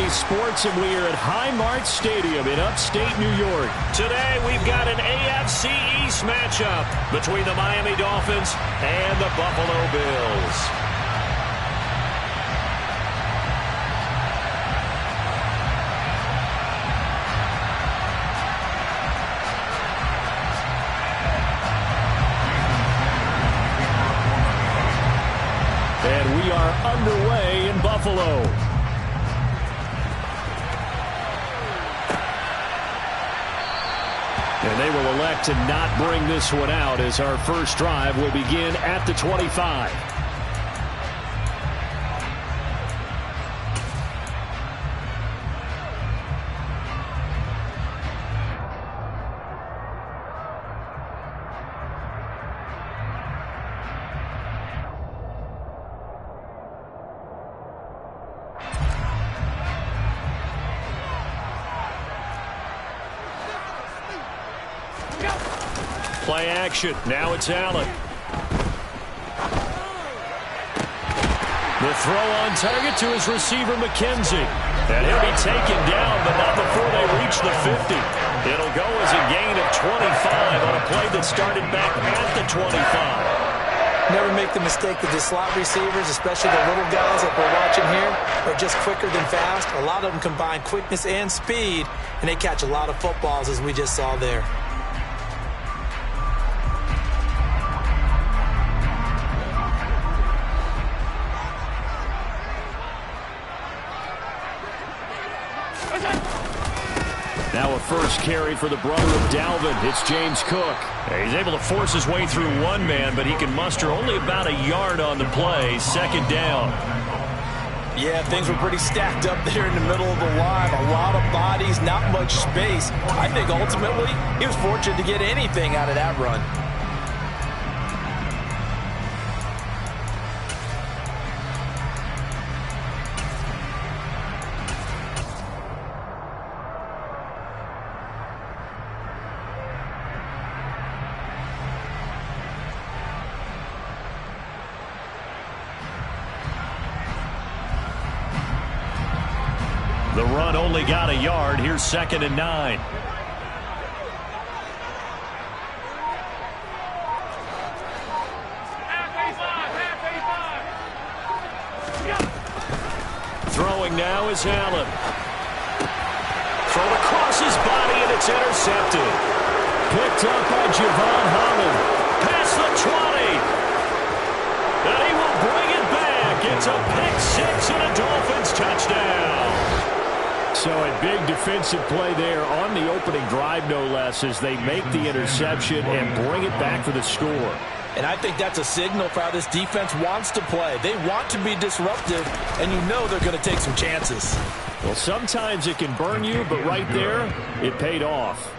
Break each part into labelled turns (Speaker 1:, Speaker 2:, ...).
Speaker 1: CBS Sports, and we are at Highmark Stadium in upstate New York.
Speaker 2: Today, we've got an AFC East matchup between the Miami Dolphins and the Buffalo Bills.
Speaker 1: And we are underway in Buffalo. And they will elect to not bring this one out as our first drive will begin at the 25. Play action. Now it's Allen. The throw on target to his receiver, McKenzie. And he'll be taken down, but not before they reach the 50. It'll go as a gain of 25 on a play that started back at the 25.
Speaker 3: Never make the mistake that the slot receivers, especially the little guys like we're watching here, are just quicker than fast. A lot of them combine quickness and speed, and they catch a lot of footballs, as we just saw there.
Speaker 1: Now a first carry for the brother of Dalvin. It's James Cook.
Speaker 2: He's able to force his way through one man, but he can muster only about a yard on the play. Second down.
Speaker 3: Yeah, things were pretty stacked up there in the middle of the line. A lot of bodies, not much space. I think ultimately he was fortunate to get anything out of that run.
Speaker 2: The run only got a yard. Here's 2nd and 9. Throwing now is Allen. Thrown across his body, and it's intercepted.
Speaker 1: Picked up by Javon Holland.
Speaker 2: Past the 20. And he will bring it back. It's a pick six and a Dolphins touchdown.
Speaker 1: So a big defensive play there on the opening drive, no less, as they make the interception and bring it back for the score.
Speaker 3: And I think that's a signal for how this defense wants to play. They want to be disruptive, and you know they're going to take some chances.
Speaker 1: Well, sometimes it can burn you, but right there, it paid off.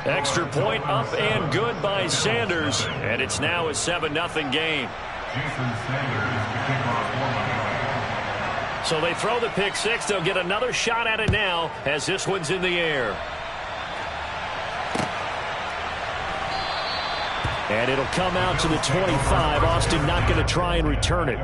Speaker 2: Extra point up and good by Sanders, and it's now a 7-0 game. So they throw the pick six. They'll get another shot at it now as this one's in the air.
Speaker 1: And it'll come out to the 25. Austin not going to try and return it.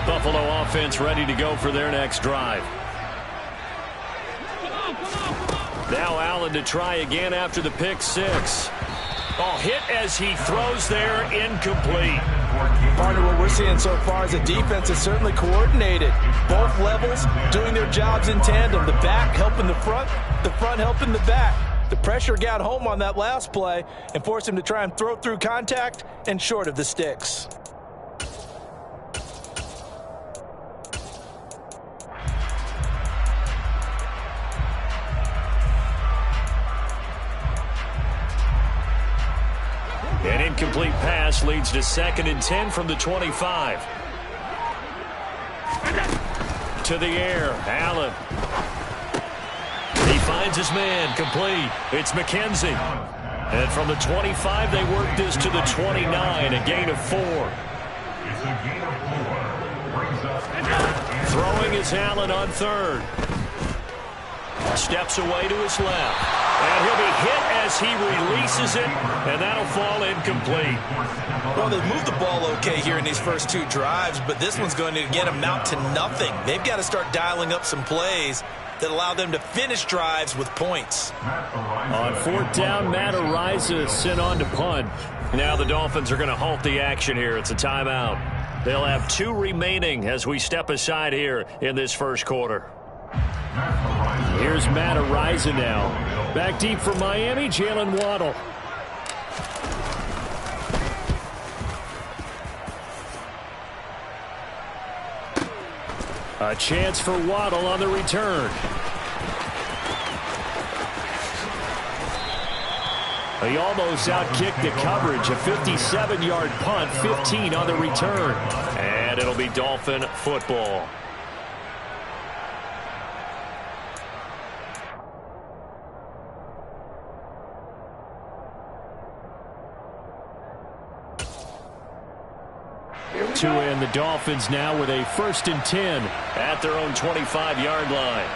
Speaker 2: Buffalo offense ready to go for their next drive. Now Allen to try again after the pick six. Oh, hit as he throws there, incomplete.
Speaker 3: Partner, what we're seeing so far is the defense is certainly coordinated. Both levels doing their jobs in tandem. The back helping the front helping the back. The pressure got home on that last play and forced him to try and throw through contact and short of the sticks.
Speaker 2: An incomplete pass leads to 2nd and 10 from the 25.
Speaker 1: to the air. Allen. He finds his man. Complete. It's McKenzie. And from the 25, they work this to the 29, a gain of 4. Throwing is Allen on third. Steps away to his left. And he'll be hit as he releases it, and that'll fall incomplete.
Speaker 3: Well, they've moved the ball okay here in these first 2 drives, but this one's going to again amount to nothing. They've got to start dialing up some plays that allow them to finish drives with points.
Speaker 1: On 4th down, Matt Araiza sent on to punt. Now the Dolphins are going to halt the action here. It's a timeout. They'll have 2 remaining as we step aside here in this first quarter. Here's Matt Araiza now. Back deep for Miami, Jalen Waddle. A chance for Waddle on the return. He almost outkicked the coverage. A 57-yard punt, 15 on the return. And it'll be Dolphin football. To end the Dolphins now with a 1st and 10 at their own 25-yard line.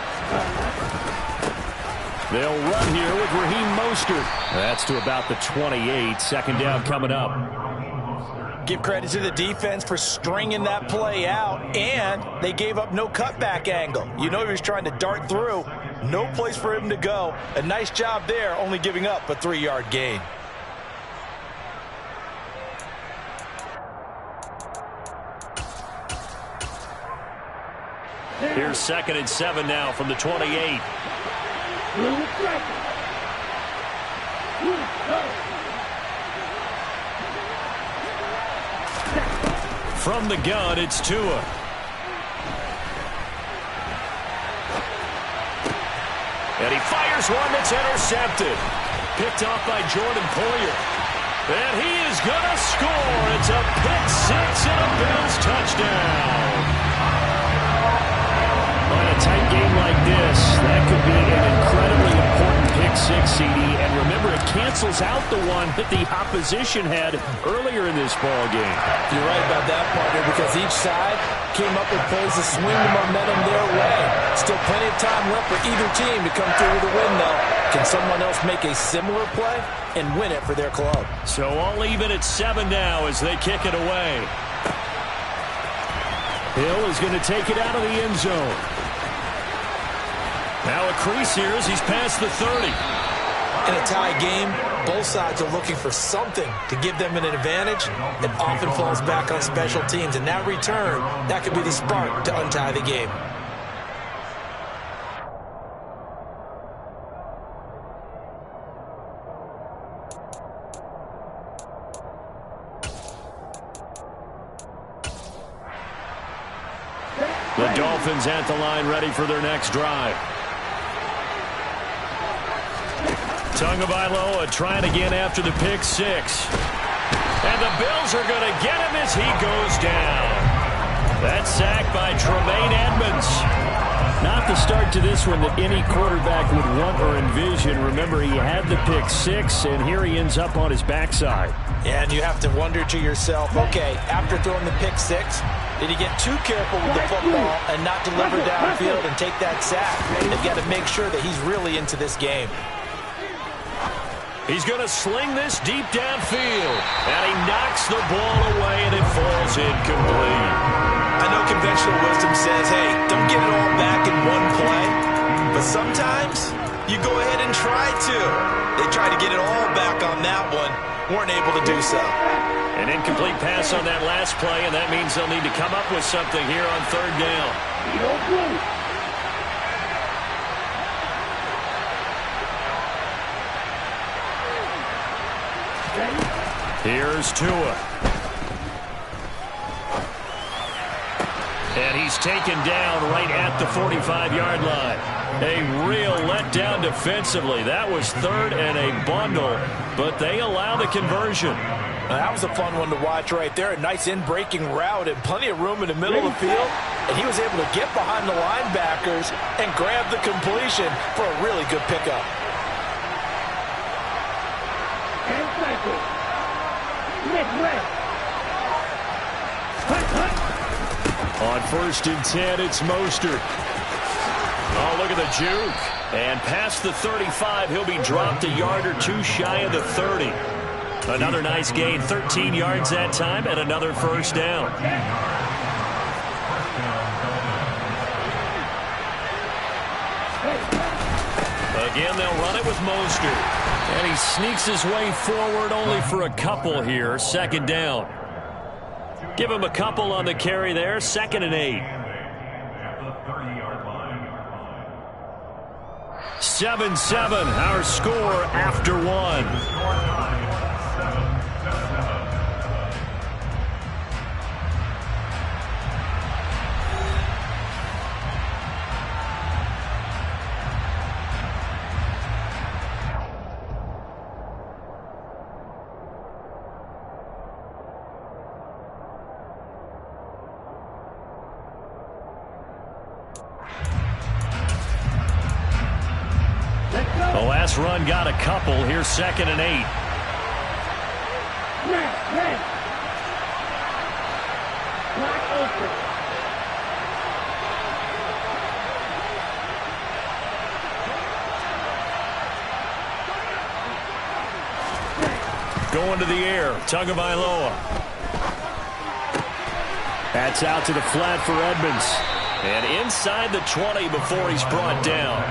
Speaker 1: They'll run here with Raheem Mostert. That's to about the 28. 2nd down coming up.
Speaker 3: Give credit to the defense for stringing that play out, and they gave up no cutback angle. You know he was trying to dart through. No place for him to go. A nice job there, only giving up a 3-yard gain.
Speaker 1: Here's 2nd and 7 now from the 28. From the gun, it's Tua. And he fires one that's intercepted. Picked off by Jordan Poyer. And he is going to score. It's a pick 6 and a Bills touchdown. On a tight game like this, that could be an incredibly important pick 6, CD. And remember, it cancels out the one that the opposition had earlier in this ball game.
Speaker 3: You're right about that, partner, because each side came up with plays to swing the momentum their way. Still plenty of time left for either team to come through with a win, though. Can someone else make a similar play and win it for their club?
Speaker 1: So all even at 7 now as they kick it away. Hill is going to take it out of the end zone. Now a crease here as he's past the 30.
Speaker 3: In a tie game, both sides are looking for something to give them an advantage. It often falls back on special teams, and that return, that could be the spark to untie the game.
Speaker 1: The Dolphins at the line, ready for their next drive. Tagovailoa trying again after the pick 6. And the Bills are going to get him as he goes down. That sack by Tremaine Edmunds. Not the start to this one that any quarterback would want or envision. Remember, he had the pick 6, and here he ends up on his backside.
Speaker 3: And you have to wonder to yourself, okay, after throwing the pick 6, did he get too careful with the football and not deliver downfield and take that sack? They've got to make sure that he's really into this game.
Speaker 1: He's going to sling this deep downfield, and he knocks the ball away, and it falls incomplete.
Speaker 3: I know conventional wisdom says, hey, don't get it all back in one play, but sometimes you go ahead and try to. They tried to get it all back on that one, weren't able to do so.
Speaker 1: An incomplete pass on that last play, and that means they'll need to come up with something here on 3rd down. Here's Tua. And he's taken down right at the 45-yard line. A real letdown defensively. That was 3rd and a bundle, but they allow the conversion.
Speaker 3: Now, that was a fun one to watch right there. A nice in-breaking route and plenty of room in the middle of the field. And he was able to get behind the linebackers and grab the completion for a really good pickup.
Speaker 2: 10 seconds.
Speaker 1: On 1st and 10, it's Mostert. Oh, look at the juke. And past the 35, he'll be dropped a yard or two shy of the 30. Another nice gain, 13 yards that time, and another first down. Again, they'll run it with Mostert. And he sneaks his way forward only for a couple here, 2nd down. Give him a couple on the carry there, 2nd and 8. 7-7, our score after 1. The last run got a couple. Here's 2nd and 8. Going to the air. Tagovailoa. That's out to the flat for Edmonds. And inside the 20 before he's brought down.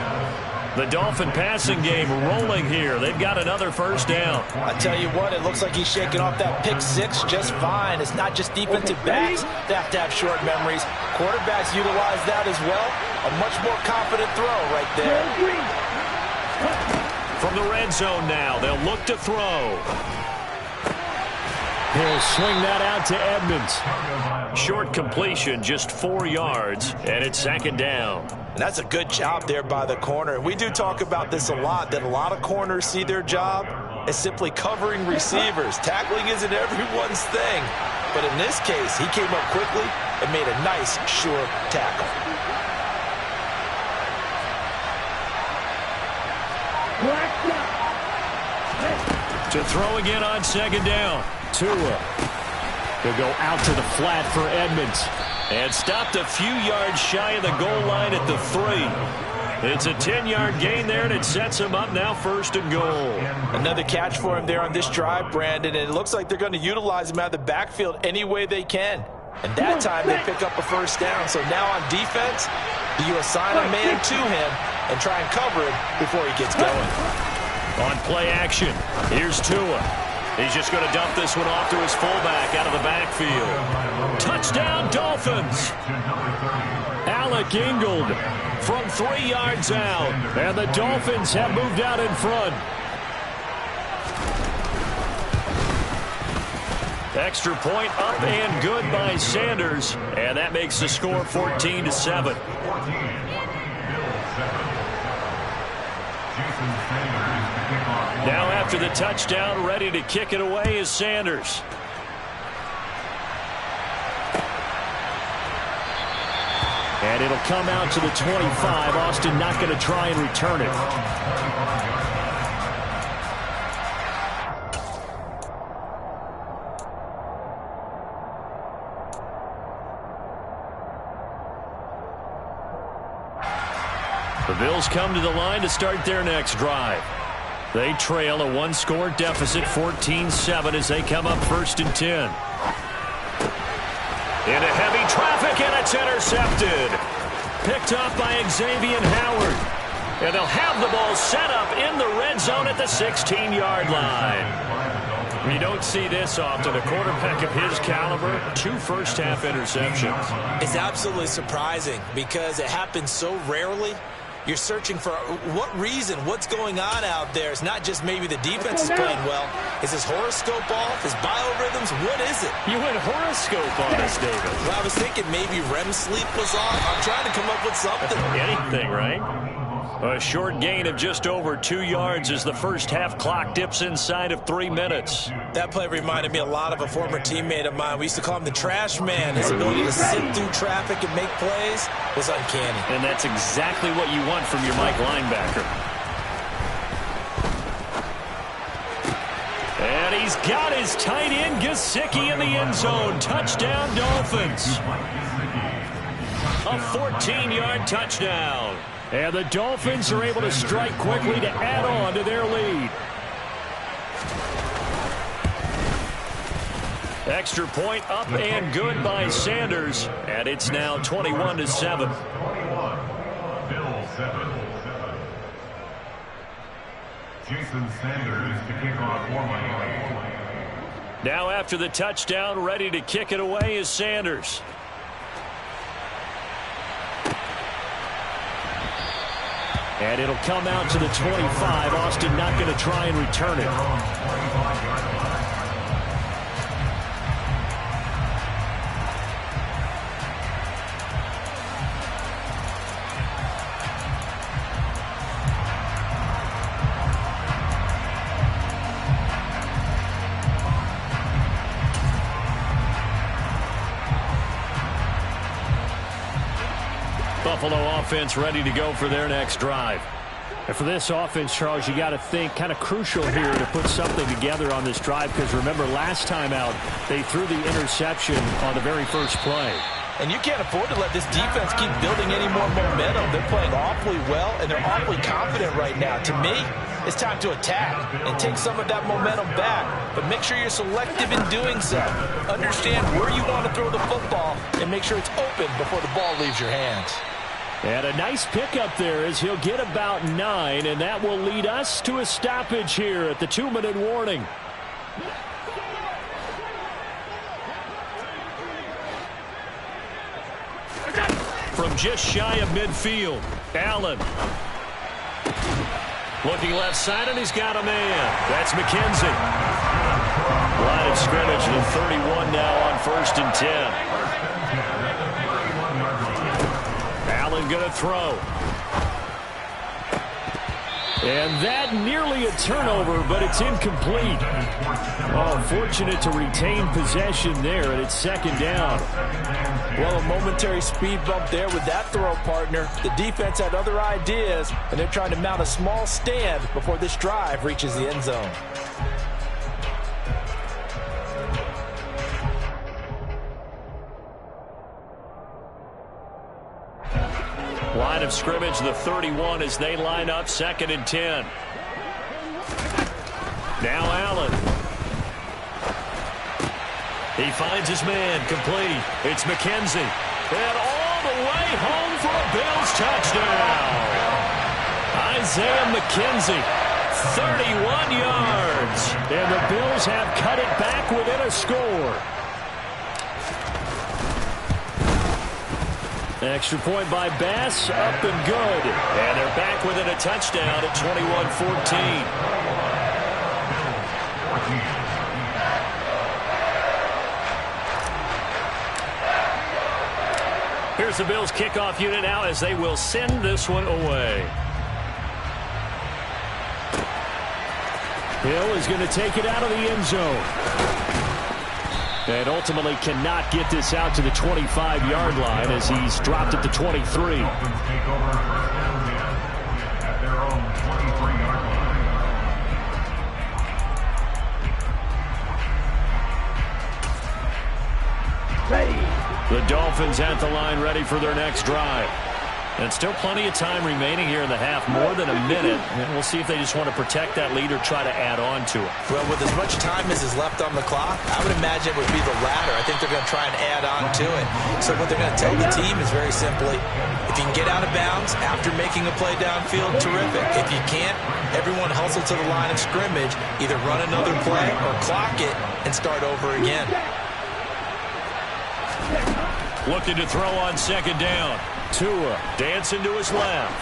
Speaker 1: The Dolphin passing game rolling here. They've got another first down.
Speaker 3: I tell you what, it looks like he's shaking off that pick six just fine. It's not just defensive backs that have to have short memories. Quarterbacks utilize that as well. A much more confident throw right there.
Speaker 1: From the red zone now, they'll look to throw. He'll swing that out to Edmonds. Short completion, just 4 yards, and it's 2nd down.
Speaker 3: And that's a good job there by the corner. And we do talk about this a lot, that a lot of corners see their job as simply covering receivers. Tackling isn't everyone's thing. But in this case, he came up quickly and made a nice, sure tackle.
Speaker 1: To throw again on 2nd down. Tua. He'll go out to the flat for Edmonds. And stopped a few yards shy of the goal line at the 3. It's a 10-yard gain there, and it sets him up now 1st and goal.
Speaker 3: Another catch for him there on this drive, Brandon, and it looks like they're going to utilize him out of the backfield any way they can. And that time they pick up a first down. So now on defense, do you assign a man to him and try and cover him before he gets going?
Speaker 1: On play action, here's Tua. He's just going to dump this one off to his fullback out of the backfield. Touchdown, Dolphins! Alec Ingold from 3 yards out. And the Dolphins have moved out in front. Extra point up and good by Sanders. And that makes the score 14-7. Now after the touchdown, ready to kick it away is Sanders. And it'll come out to the 25. Austin not going to try and return it. The Bills come to the line to start their next drive. They trail a one-score deficit, 14-7, as they come up 1st and 10. Into heavy traffic, and it's intercepted. Picked up by Xavier Howard. And they'll have the ball set up in the red zone at the 16-yard line. You don't see this often. A quarterback of his caliber, 2 first-half interceptions.
Speaker 3: It's absolutely surprising because it happens so rarely. You're searching for what reason, what's going on out there. It's not just maybe the defense is playing well. Is his horoscope off? His biorhythms? What is it?
Speaker 1: You went horoscope on us, David.
Speaker 3: Well, I was thinking maybe REM sleep was off. I'm trying to come up with something.
Speaker 1: Anything, right? A short gain of just over 2 yards as the first half clock dips inside of 3 minutes.
Speaker 3: That play reminded me a lot of a former teammate of mine. We used to call him the trash man. His ability to sit through traffic and make plays was uncanny.
Speaker 1: And that's exactly what you want from your Mike linebacker. And he's got his tight end Gesicki in the end zone. Touchdown, Dolphins. A 14-yard touchdown. And the Dolphins are able to strike quickly to add on to their lead. Extra point up and good by Sanders. And it's now 21-7.
Speaker 2: Jason Sanders to kick off for Miami.
Speaker 1: Now after the touchdown, ready to kick it away is Sanders. And it'll come out to the 25. Austin not going to try and return it. Buffalo offense ready to go for their next drive. And for this offense, Charles, you got to think kind of crucial here to put something together on this drive, because remember last time out they threw the interception on the very first play.
Speaker 3: And you can't afford to let this defense keep building any more momentum. They're playing awfully well, and they're awfully confident right now. To me, it's time to attack and take some of that momentum back. But make sure you're selective in doing so. Understand where you want to throw the football and make sure it's open before the ball leaves your hands.
Speaker 1: And a nice pickup there as he'll get about 9, and that will lead us to a stoppage here at the 2-minute warning. From just shy of midfield, Allen. Looking left side, and he's got a man. That's McKenzie. Line of scrimmage to 31 now on 1st and 10. Allen going to throw. And that nearly a turnover, but it's incomplete. Oh, fortunate to retain possession there, and it's 2nd down.
Speaker 3: Well, a momentary speed bump there with that throw, partner. The defense had other ideas, and they're trying to mount a small stand before this drive reaches the end zone.
Speaker 1: Line of scrimmage, the 31 as they line up 2nd and 10. Now Allen. He finds his man, complete. It's McKenzie. And all the way home for a Bills touchdown. Isaiah McKenzie, 31 yards. And the Bills have cut it back within a score. Extra point by Bass, up and good. And they're back within a touchdown at 21-14. Here's the Bills kickoff unit now as they will send this one away. Hill is going to take it out of the end zone. And ultimately cannot get this out to the 25-yard line as he's dropped at the 23. The Dolphins at the line ready for their next drive. And still plenty of time remaining here in the half, more than a minute. And we'll see if they just want to protect that lead or try to add on to it.
Speaker 3: Well, with as much time as is left on the clock, I would imagine it would be the latter. I think they're going to try and add on to it. So what they're going to tell the team is very simply, if you can get out of bounds after making a play downfield, terrific. If you can't, everyone hustle to the line of scrimmage, either run another play or clock it and start over again.
Speaker 1: Looking to throw on 2nd down. Tua dancing to his left.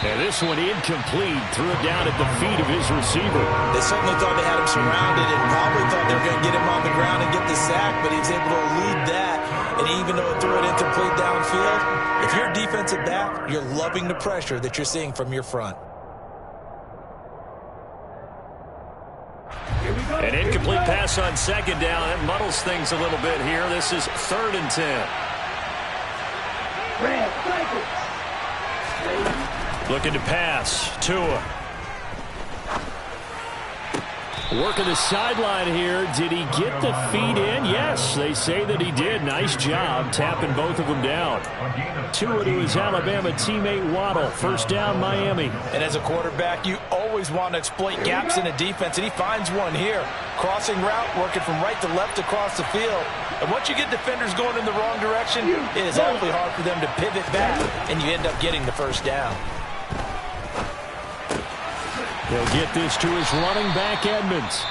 Speaker 1: And this one incomplete. Threw it down at the feet of his receiver.
Speaker 3: They certainly thought they had him surrounded and probably thought they were going to get him on the ground and get the sack, but he was able to elude that And even though it threw it incomplete downfield, if you're a defensive back, you're loving the pressure that you're seeing from your front.
Speaker 1: An incomplete pass on second down. That muddles things a little bit here. This is 3rd and 10. Looking to pass. Tua. Working the sideline here. Did he get the feet in? Yes, they say that he did. Nice job tapping both of them down. Tua to his Alabama teammate Waddle. First down, Miami.
Speaker 3: And as a quarterback, you always want to exploit gaps in a defense, and he finds one here. Crossing route, working from right to left across the field. And once you get defenders going in the wrong direction, it is awfully hard for them to pivot back, and you end up getting the first down.
Speaker 1: They'll get this to his running back, Edmonds.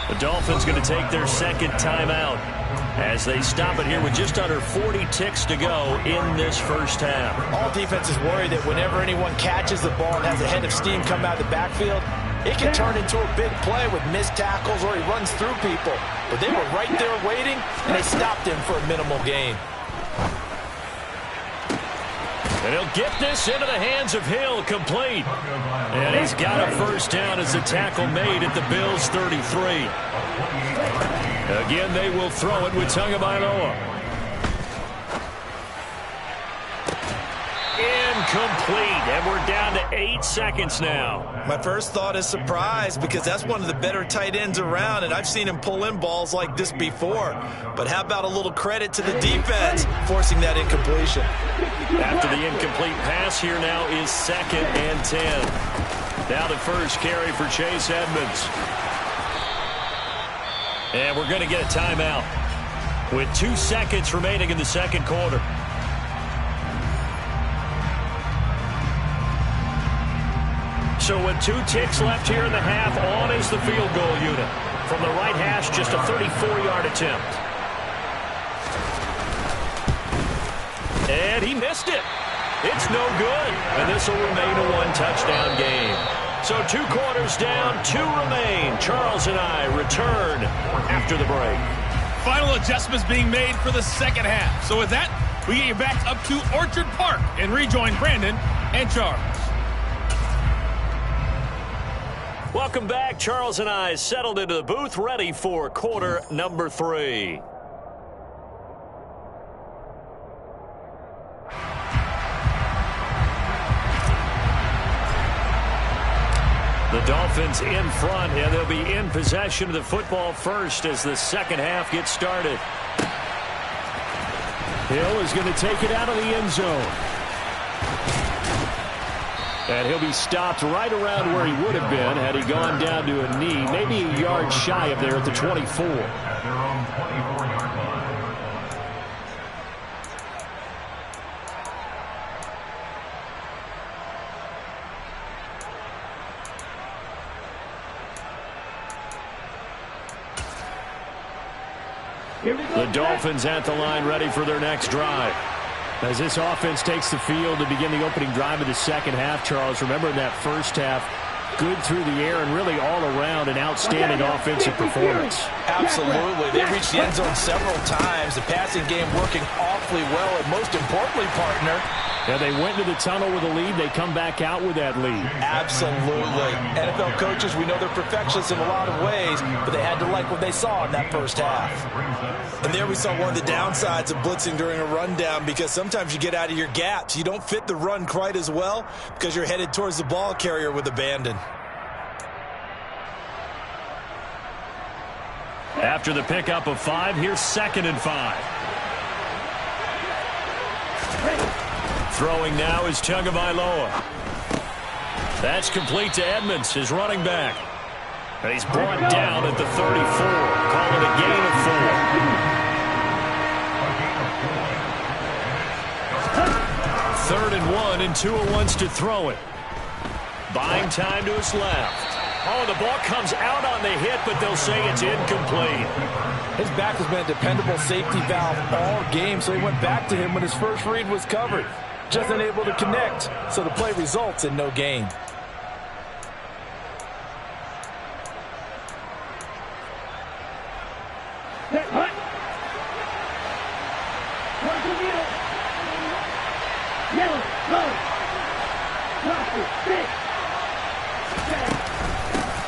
Speaker 1: The Dolphins going to take their second timeout as they stop it here with just under 40 ticks to go in this first half.
Speaker 3: All defenses worry that whenever anyone catches the ball and has a head of steam come out of the backfield, it can turn into a big play with missed tackles or he runs through people. But they were right there waiting, and they stopped him for a minimal gain.
Speaker 1: And he'll get this into the hands of Hill, complete. And he's got a first down as the tackle made at the Bills' 33. Again, they will throw it with Tagovailoa. Incomplete, and we're down to 8 seconds now.
Speaker 3: My first thought is surprise, because that's one of the better tight ends around, and I've seen him pull in balls like this before. But how about a little credit to the defense forcing that incompletion?
Speaker 1: After the incomplete pass, here now is 2nd and 10. Now the first carry for Chase Edmonds. And we're going to get a timeout with 2 seconds remaining in the second quarter. So with 2 ticks left here in the half, on is the field goal unit. From the right hash, just a 34-yard attempt. And he missed it. It's no good. And this will remain a 1-touchdown game. So 2 quarters down, 2 remain. Charles and I return after the break.
Speaker 2: Final adjustments being made for the second half. So with that, we get you back up to Orchard Park and rejoin Brandon and Charles.
Speaker 1: Welcome back. Charles and I settled into the booth, ready for quarter number 3. The Dolphins in front, and they'll be in possession of the football first as the second half gets started. Hill is going to take it out of the end zone. And he'll be stopped right around where he would have been had he gone down to a knee, maybe a yard shy of there at the 24. The Dolphins at the line ready for their next drive. As this offense takes the field to begin the opening drive of the second half, Charles, remember in that first half, good through the air and really all around an outstanding offensive performance.
Speaker 3: Absolutely. They reached the end zone several times. The passing game working awfully well, and most importantly, partner,
Speaker 1: yeah, they went to the tunnel with a lead. They come back out with that lead.
Speaker 3: Absolutely. NFL coaches, we know they're perfectionists in a lot of ways, but they had to like what they saw in that first half. And there we saw one of the downsides of blitzing during a rundown, because sometimes you get out of your gaps. You don't fit the run quite as well because you're headed towards the ball carrier with abandon.
Speaker 1: After the pickup of 5, here's 2nd and 5. Throwing now is Tagovailoa. That's complete to Edmonds, his running back. And he's brought down at the 34. Call it a gain of 4. 3rd and 1, and Tua wants to throw it. Buying time to his left. Oh, the ball comes out on the hit, but they'll say it's incomplete.
Speaker 3: His back has been a dependable safety valve all game, so he went back to him when his first read was covered. Just unable to connect, so the play results in no gain.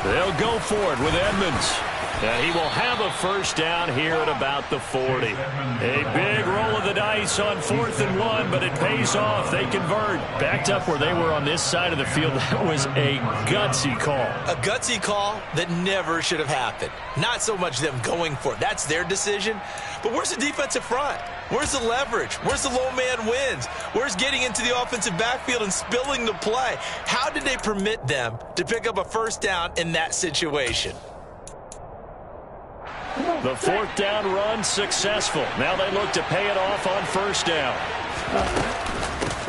Speaker 1: They'll go for it with Edmonds. And he will have a first down here at about the 40. A big roll of the dice on 4th and 1, but it pays off. They convert. Backed up where they were on this side of the field. That was a gutsy call.
Speaker 3: A gutsy call that never should have happened. Not so much them going for it. That's their decision. But where's the defensive front? Where's the leverage? Where's the low man wins? Where's getting into the offensive backfield and spilling the play? How did they permit them to pick up a first down in that situation?
Speaker 1: The 4th down run successful. Now they look to pay it off on first down.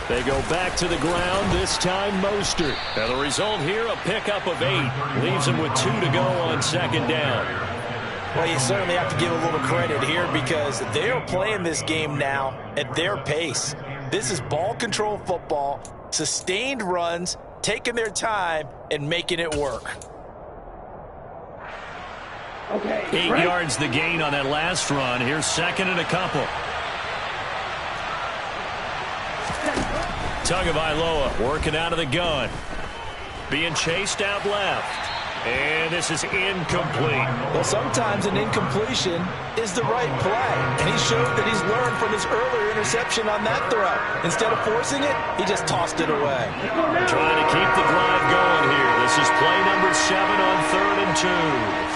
Speaker 1: They go back to the ground, this time Mostert. And the result here, a pickup of 8. Leaves them with 2 to go on 2nd down.
Speaker 3: Well, you certainly have to give a little credit here because they are playing this game now at their pace. This is ball control football, sustained runs, taking their time, and making it work.
Speaker 1: 8 yards the gain on that last run. Here's 2nd and a couple. Tagovailoa working out of the gun. Being chased out left. And this is incomplete.
Speaker 3: Well, sometimes an incompletion is the right play. And he showed that he's learned from his earlier interception on that throw. Instead of forcing it, he just tossed it away.
Speaker 1: Trying to keep the drive going here. This is play number 7 on 3rd and 2.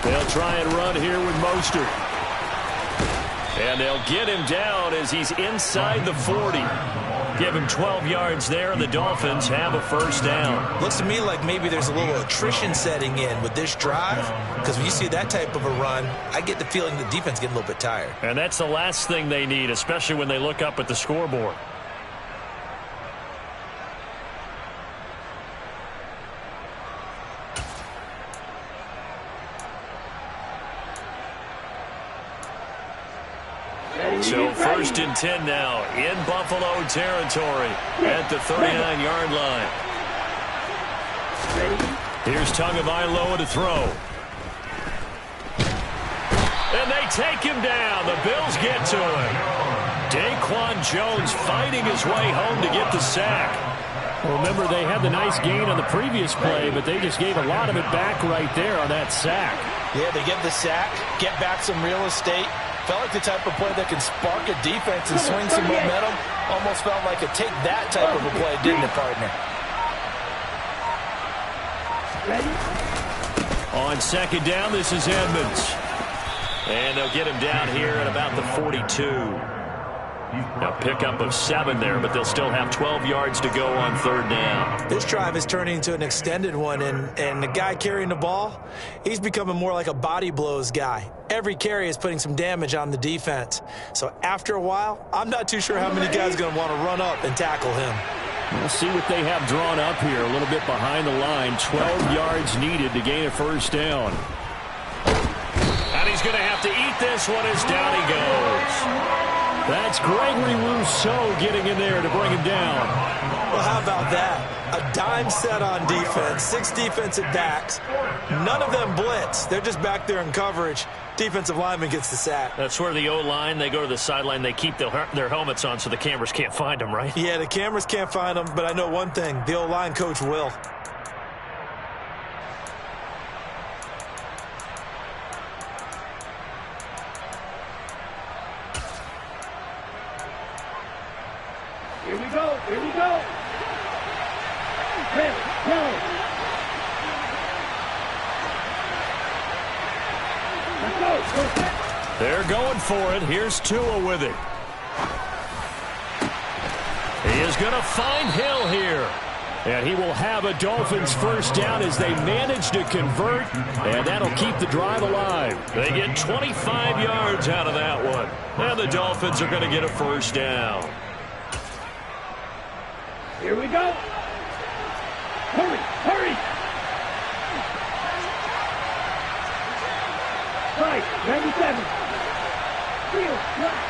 Speaker 1: They'll try and run here with Mostert. And they'll get him down as he's inside the 40. Give him 12 yards there, and the Dolphins have a first down.
Speaker 3: Looks to me like maybe there's a little attrition setting in with this drive, because when you see that type of a run, I get the feeling the defense getting a little bit tired.
Speaker 1: And that's the last thing they need, especially when they look up at the scoreboard. So 1st and 10 now in Buffalo territory at the 39-yard line. Here's Tagovailoa to throw. And they take him down. The Bills get to him. Daquan Jones fighting his way home to get the sack. Well, remember, they had the nice gain on the previous play, but they just gave a lot of it back right there on that sack.
Speaker 3: Yeah, they get the sack, get back some real estate. Felt like the type of play that can spark a defense and swing some momentum. Almost felt like a take that type of a play, didn't it, partner?
Speaker 1: On 2nd down, this is Edmonds. And they'll get him down here at about the 42. A pickup of 7 there, but they'll still have 12 yards to go on 3rd down.
Speaker 3: This drive is turning into an extended one, and the guy carrying the ball, he's becoming more like a body blows guy. Every carry is putting some damage on the defense. So after a while, I'm not too sure how many guys are going to want to run up and tackle him.
Speaker 1: We'll see what they have drawn up here, a little bit behind the line. 12 yards needed to gain a first down. And he's going to have to eat this one as down he goes. That's Gregory Rousseau getting in there to bring him down.
Speaker 3: Well, how about that? A dime set on defense, 6 defensive backs. None of them blitz. They're just back there in coverage. Defensive lineman gets the sack.
Speaker 1: That's where the O-line, they go to the sideline, they keep their helmets on so the cameras can't find them, right?
Speaker 3: Yeah, the cameras can't find them, but I know one thing. The O-line coach will.
Speaker 2: Here we go. Here we go. Ready, go. Let's go.
Speaker 1: They're going for it. Here's Tua with it. He is going to find Hill here. And he will have a Dolphins first down as they manage to convert. And that'll keep the drive alive. They get 25 yards out of that one. And the Dolphins are going to get a first down.
Speaker 2: Here we go. Hurry, hurry. Right, 97. Field, right.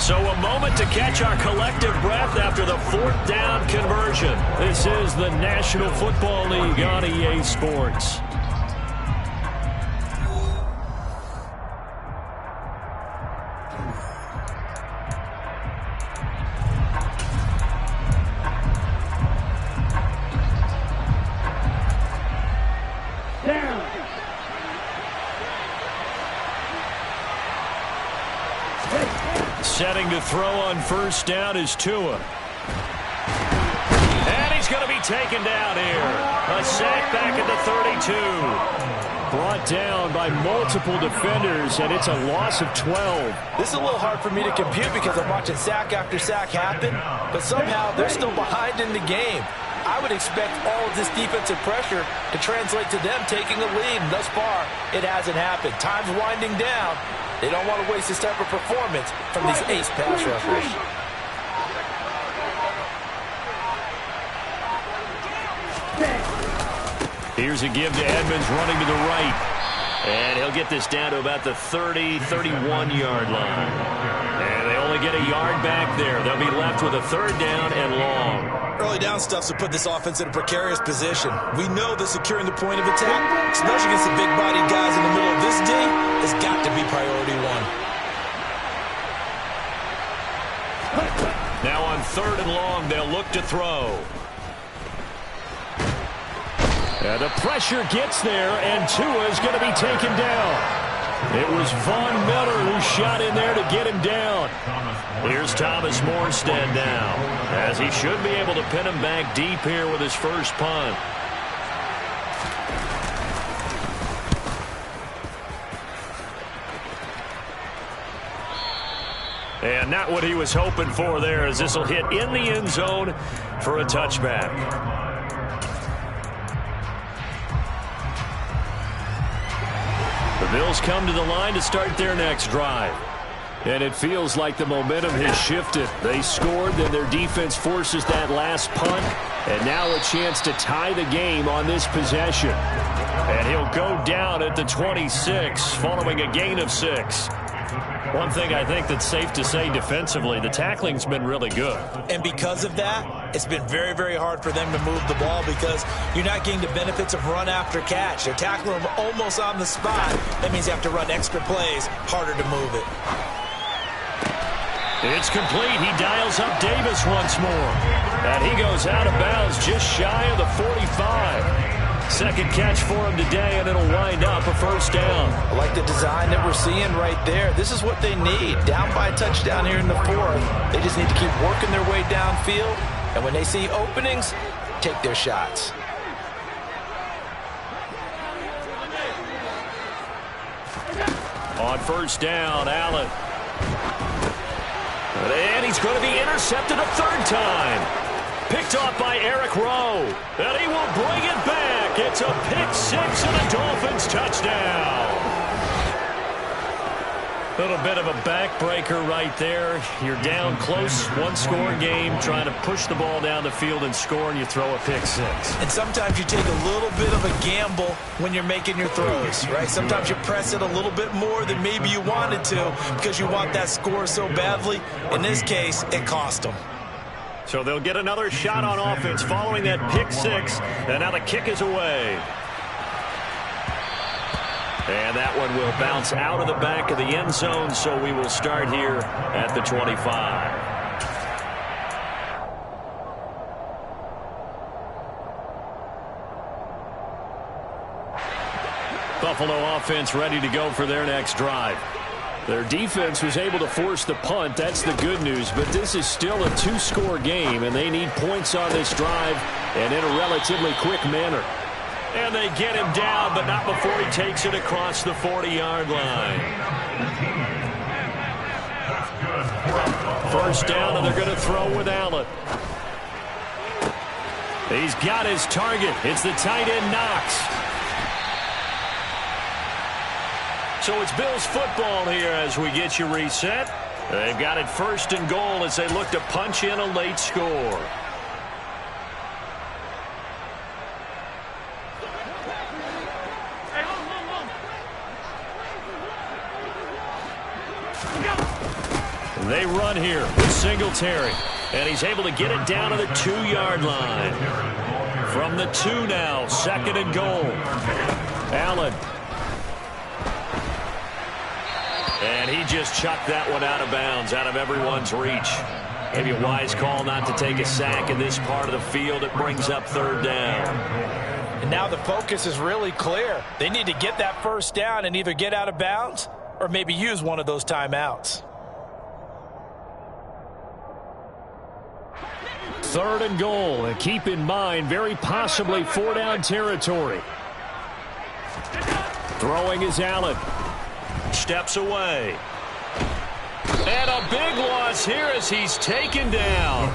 Speaker 1: So a moment to catch our collective breath after the 4th down conversion. This is the National Football League on EA Sports. Setting to throw on first down is Tua. And he's going to be taken down here. A sack back at the 32. Brought down by multiple defenders, and it's a loss of 12.
Speaker 3: This is a little hard for me to compute because I'm watching sack after sack happen, but somehow they're still behind in the game. I would expect all of this defensive pressure to translate to them taking a lead, and thus far, it hasn't happened. Time's winding down. They don't want to waste this type of performance from these ace pass rushers.
Speaker 1: Here's a give to Edmonds running to the right. And he'll get this down to about the 30, 31-yard line. And they only get a yard back there. They'll be left with a third down and long.
Speaker 3: Early down stuff's to put this offense in a precarious position. We know that securing the point of attack, especially against the big-bodied guys in the middle of this D, has got to be priority one.
Speaker 1: Now on third and long, they'll look to throw. And the pressure gets there, and Tua is going to be taken down. It was Von Miller who shot in there to get him down. Here's Thomas Morstead now, as he should be able to pin him back deep here with his first punt. And not what he was hoping for there, as this will hit in the end zone for a touchback. The Bills come to the line to start their next drive. And it feels like the momentum has shifted. They scored, then their defense forces that last punt. And now a chance to tie the game on this possession. And he'll go down at the 26 following a gain of 6. One thing I think that's safe to say defensively, the tackling's been really good.
Speaker 3: And because of that, it's been very, very hard for them to move the ball because you're not getting the benefits of run after catch. They're tackling them almost on the spot. That means you have to run extra plays, harder to move it.
Speaker 1: It's complete. He dials up Davis once more. And he goes out of bounds just shy of the 45. Second catch for him today, and it'll wind up a first down.
Speaker 3: I like the design that we're seeing right there. This is what they need. Down by a touchdown here in the fourth. They just need to keep working their way downfield. And when they see openings, take their shots.
Speaker 1: On first down, Allen. And he's going to be intercepted a third time. Picked off by Eric Rowe. And he will bring it back. It's a pick-6 and a Dolphins touchdown. A little bit of a backbreaker right there. You're down close, one-score game, trying to push the ball down the field and score, and you throw a pick-6.
Speaker 3: And sometimes you take a little bit of a gamble when you're making your throws, right? Sometimes you press it a little bit more than maybe you wanted to because you want that score so badly. In this case, it cost them.
Speaker 1: So they'll get another shot on offense following that pick-6, and now the kick is away. And that one will bounce out of the back of the end zone, so we will start here at the 25. Buffalo offense ready to go for their next drive. Their defense was able to force the punt. That's the good news. But this is still a two-score game, and they need points on this drive and in a relatively quick manner. And they get him down, but not before he takes it across the 40-yard line. First down, and they're going to throw with Allen. He's got his target. It's the tight end, Knox. So it's Bills football here as we get you reset. They've got it first and goal as they look to punch in a late score. They run here with Singletary, and he's able to get it down to the 2-yard line. From the 2 now, second and goal. Allen. And he just chucked that one out of bounds, out of everyone's reach. Maybe a wise call not to take a sack in this part of the field. It brings up third down.
Speaker 3: And now the focus is really clear. They need to get that first down and either get out of bounds or maybe use one of those timeouts.
Speaker 1: 3rd and goal. And keep in mind, very possibly 4-down territory. Throwing is Allen. Steps away. And a big loss here as he's taken down.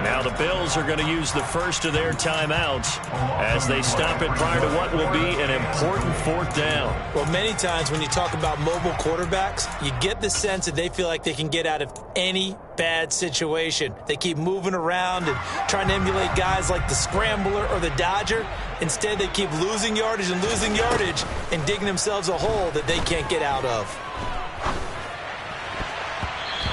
Speaker 1: Now the Bills are going to use the first of their timeouts as they stop it prior to what will be an important 4th down.
Speaker 3: Well, many times when you talk about mobile quarterbacks, you get the sense that they feel like they can get out of any bad situation. They keep moving around and trying to emulate guys like the Scrambler or the Dodger. Instead, they keep losing yardage and digging themselves a hole that they can't get out of.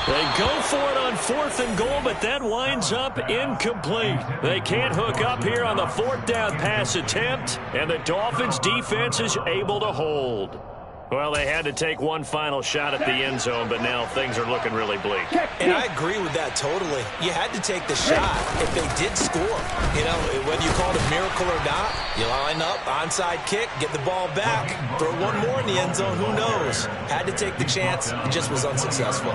Speaker 1: They go for it on 4th and goal, but that winds up incomplete. They can't hook up here on the 4th down pass attempt, and the Dolphins' defense is able to hold. Well, they had to take one final shot at the end zone, but now things are looking really bleak.
Speaker 3: And I agree with that totally. You had to take the shot if they did score. You know, whether you call it a miracle or not, you line up, onside kick, get the ball back, throw one more in the end zone, who knows? Had to take the chance, it just was unsuccessful.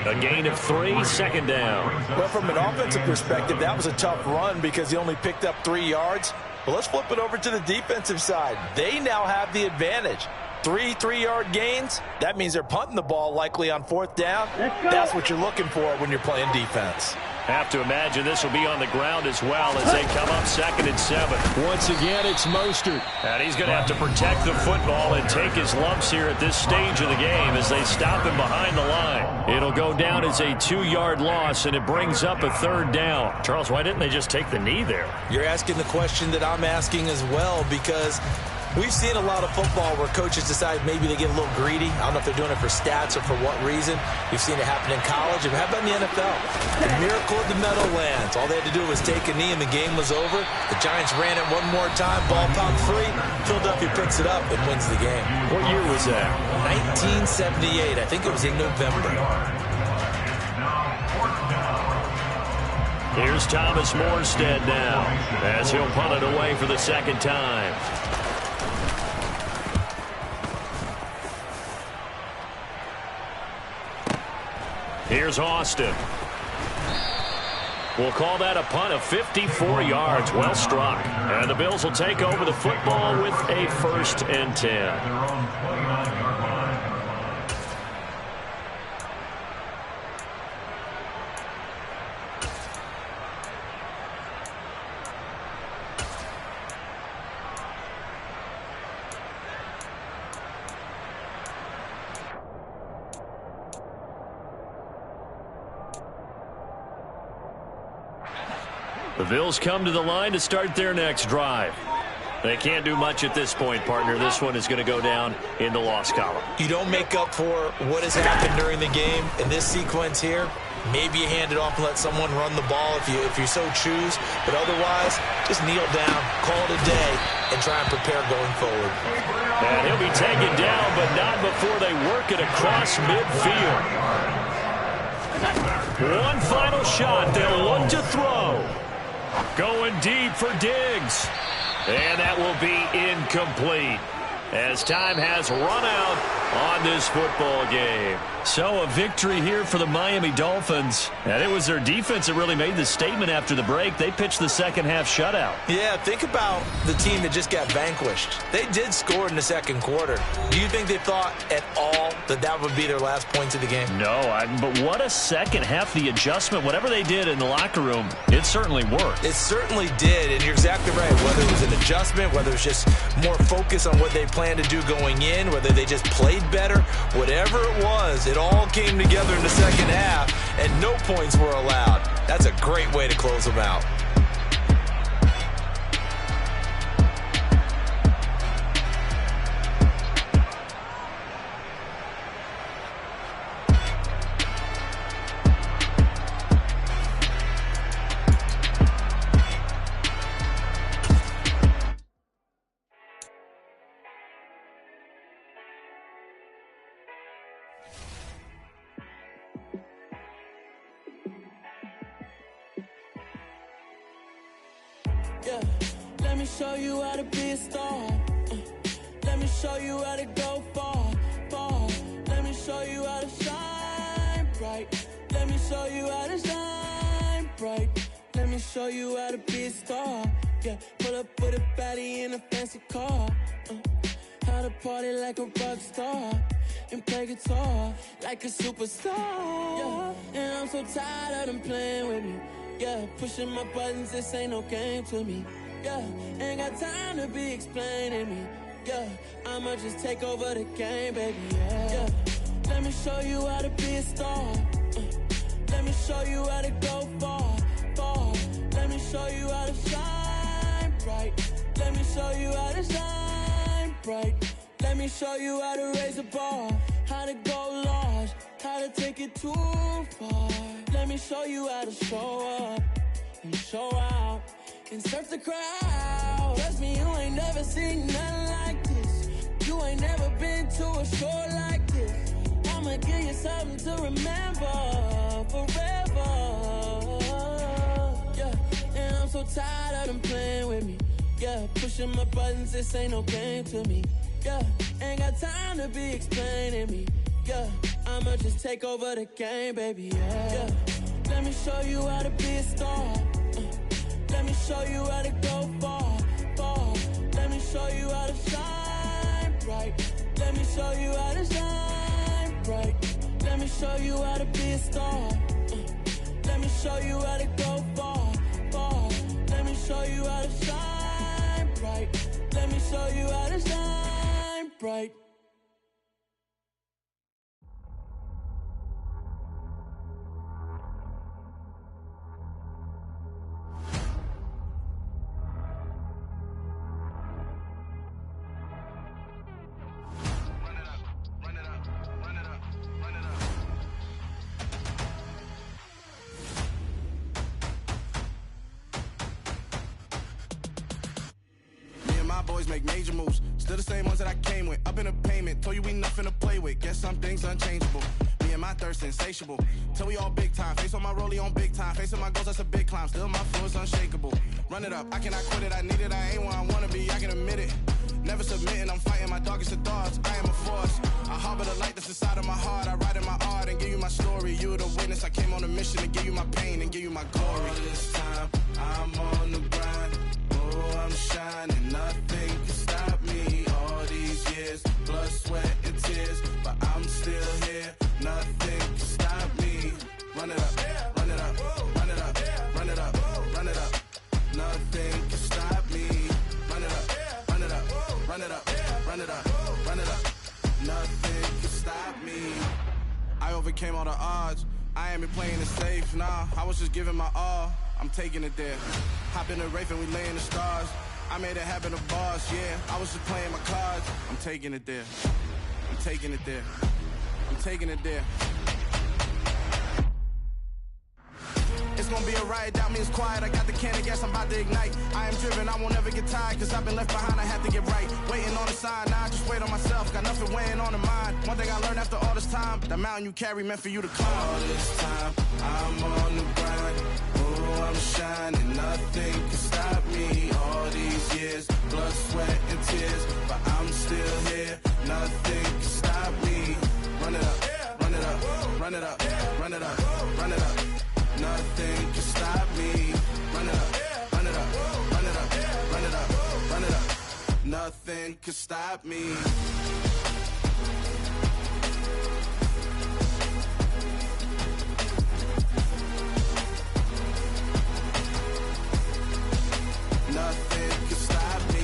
Speaker 1: A gain of 3, 2nd down.
Speaker 3: Well, from an offensive perspective, that was a tough run because he only picked up 3 yards. Well, let's flip it over to the defensive side. They now have the advantage. 3 3-yard gains, that means they're punting the ball likely on 4th down. That's what you're looking for when you're playing defense.
Speaker 1: Have to imagine this will be on the ground as well as they come up 2nd and 7. Once again, it's Mostert. And he's going to have to protect the football and take his lumps here at this stage of the game as they stop him behind the line. It'll go down as a 2-yard loss, and it brings up a 3rd down. Charles, why didn't they just take the knee there?
Speaker 3: You're asking the question that I'm asking as well, because we've seen a lot of football where coaches decide maybe they get a little greedy. I don't know if they're doing it for stats or for what reason. We've seen it happen in college. And how about in the NFL? The miracle of the Meadowlands. All they had to do was take a knee and the game was over. The Giants ran it one more time. Ball popped free. Philadelphia picks it up and wins the game.
Speaker 1: What year was that?
Speaker 3: 1978. I think it was in November.
Speaker 1: Here's Thomas Morstead now as he'll punt it away for the 2nd time. Here's Austin. We'll call that a punt of 54 yards. Well struck. And the Bills will take over the football with a 1st and 10. The Bills come to the line to start their next drive. They can't do much at this point, partner. This one is going to go down in the loss column.
Speaker 3: You don't make up for what has happened during the game. In this sequence here, maybe you hand it off and let someone run the ball if you so choose. But otherwise, just kneel down, call it a day, and try and prepare going forward.
Speaker 1: And he'll be taken down, but not before they work it across midfield. One final shot. They'll look to throw. Going deep for Diggs. And that will be incomplete as time has run out on this football game. So a victory here for the Miami Dolphins. And it was their defense that really made the statement after the break. They pitched the 2nd half shutout.
Speaker 3: Yeah, think about the team that just got vanquished. They did score in the 2nd quarter. Do you think they thought at all that that would be their last points of the game?
Speaker 1: No, but what a 2nd half. The adjustment, whatever they did in the locker room, it certainly worked.
Speaker 3: It certainly did, and you're exactly right. Whether it was an adjustment, whether it was just more focus on what they planned to do going in, whether they just played better, whatever it was, it all came together in the 2nd half, and no points were allowed. That's a great way to close them out.
Speaker 2: Yeah, let me show you how to be a star. Let me show you how to go far, far. Let me show you how to shine bright. Let me show you how to shine bright. Let me show you how to be a star. Yeah, pull up with a baddie in a fancy car. How to party like a rock star and play guitar like a superstar. Yeah, and I'm so tired of them playing with me. Yeah, pushing my buttons, this ain't no game to me. Yeah, ain't got time to be explaining me. Yeah, I'ma just take over the game, baby. Yeah, let me show you how to be a star. Let me show you how to go far, far. Let me show you how to shine bright. Let me show you how to shine bright. Let me show you how to raise a bar, how to go large, how to take it too far. Let me show you how to show up and show out and surf the crowd. Trust me, you ain't never seen nothing like this. You ain't never been to a show like this. I'ma give you something to remember forever. Yeah, and I'm so tired of them playing with me. Yeah, pushing my buttons, this ain't no game to me. Yeah, ain't got time to be explaining me. Yeah, I'ma just take over the game, baby. Yeah, let me show you how to be a star. Let me show you how to go far, far. Let me show you how to shine bright. Let me show you how to shine bright. Let me show you how to be a star. Let me show you how to go far, far. Let me show you how to shine bright. Let me show you how to shine bright.
Speaker 4: Make major moves, still the same ones that I came with. Up in a payment, told you we nothing to play with. Guess some things unchangeable. Me and my thirst insatiable. Till we all big time. Face on my rollie on big time. Facing my goals, that's a big climb. Still my flow is unshakable. Run it up, I cannot quit it. I need it, I ain't where I wanna be. I can admit it. Never submitting, I'm fighting my darkest of thoughts. I am a force. I harbor the light that's inside of my heart. I write in my art and give you my story. You the witness. I came on a mission to give you my pain and give you my glory. All this time, I'm on the grind. Oh, I'm shining. Nothing can stop me. All these years, blood, sweat, and tears, but I'm still here. Nothing can stop me. Run it up, run it up, run it up, run it up, run it up. Nothing can stop me. Run it up, run it up, run it up, run it up, run it up. Nothing can stop me. I overcame all the odds. I ain't been playing it safe, nah. I was just giving my all. I'm taking it there. Hop in the Wraith and we lay in the stars. I made it happen to bars, yeah. I was just playing my cards. I'm taking it there. I'm taking it there. I'm taking it there. It's gonna be a riot, doubt me it's quiet. I got the can of gas, I'm about to ignite. I am driven, I won't ever get tired, cause I've been left behind, I have to get right. Waiting on the sign, now I just wait on myself. Got nothing weighing on the mind. One thing I learned after all this time, the mountain you carry meant for you to climb. All this time, I'm on the grind. Oh, I'm shining, nothing can stop me. All these years, blood, sweat, and tears, but I'm still here. Nothing can stop me. Run it up, run it up, run it up, run it up, run it up. Nothing can stop me. Run it up, run it up, run it up, run it up, run it up. Nothing can stop me. Nothing can stop me.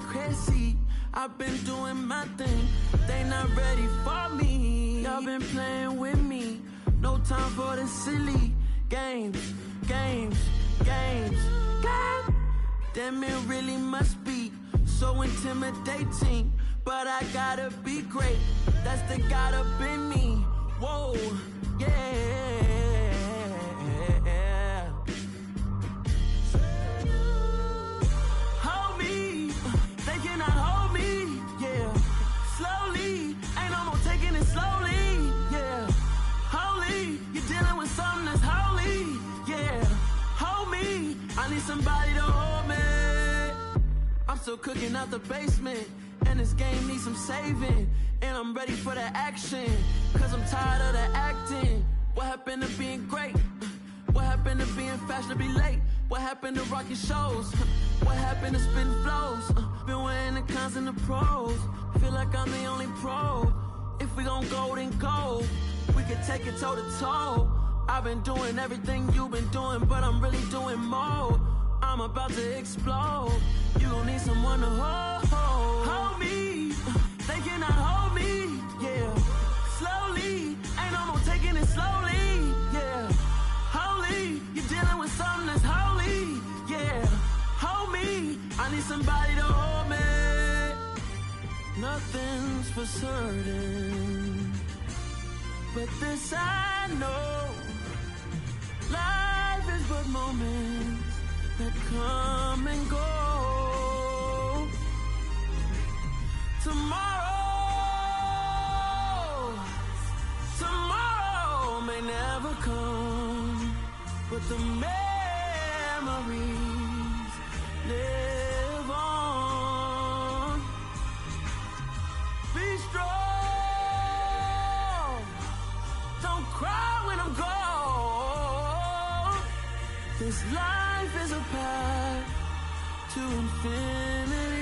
Speaker 2: crazy. I've been doing my thing. They not ready for me. Y'all been playing with me. No time for the silly games. Damn, it really must be so intimidating. But I gotta be great. That's the God up in me. Whoa, yeah. Hold me, they cannot hold me, yeah. Slowly, ain't no more taking it slowly, yeah. Holy, you're dealing with something that's holy, yeah. Hold me, I need somebody to hold me. I'm still cooking out the basement, and this game needs some saving. And I'm ready for the action, cause I'm tired of the acting. What happened to being great? What happened to being fashionably late? What happened to rocking shows? What happened to spitting flows? Been wearing the cons and the pros. Feel like I'm the only pro. If we gon' go, then go. We could take it toe to toe. I've been doing everything you've been doing, but I'm really doing more. I'm about to explode. You gon' need someone to hold me. They cannot hold me, yeah. Slowly, ain't no more taking it slowly, yeah. Holy, you're dealing with something that's holy, yeah. Hold me, I need somebody to hold me. Nothing's for certain, but this I know. Life is but moments that come and go. Tomorrow may never come, but the memories live on. Be strong, don't cry when I'm gone. This life is a path to infinity.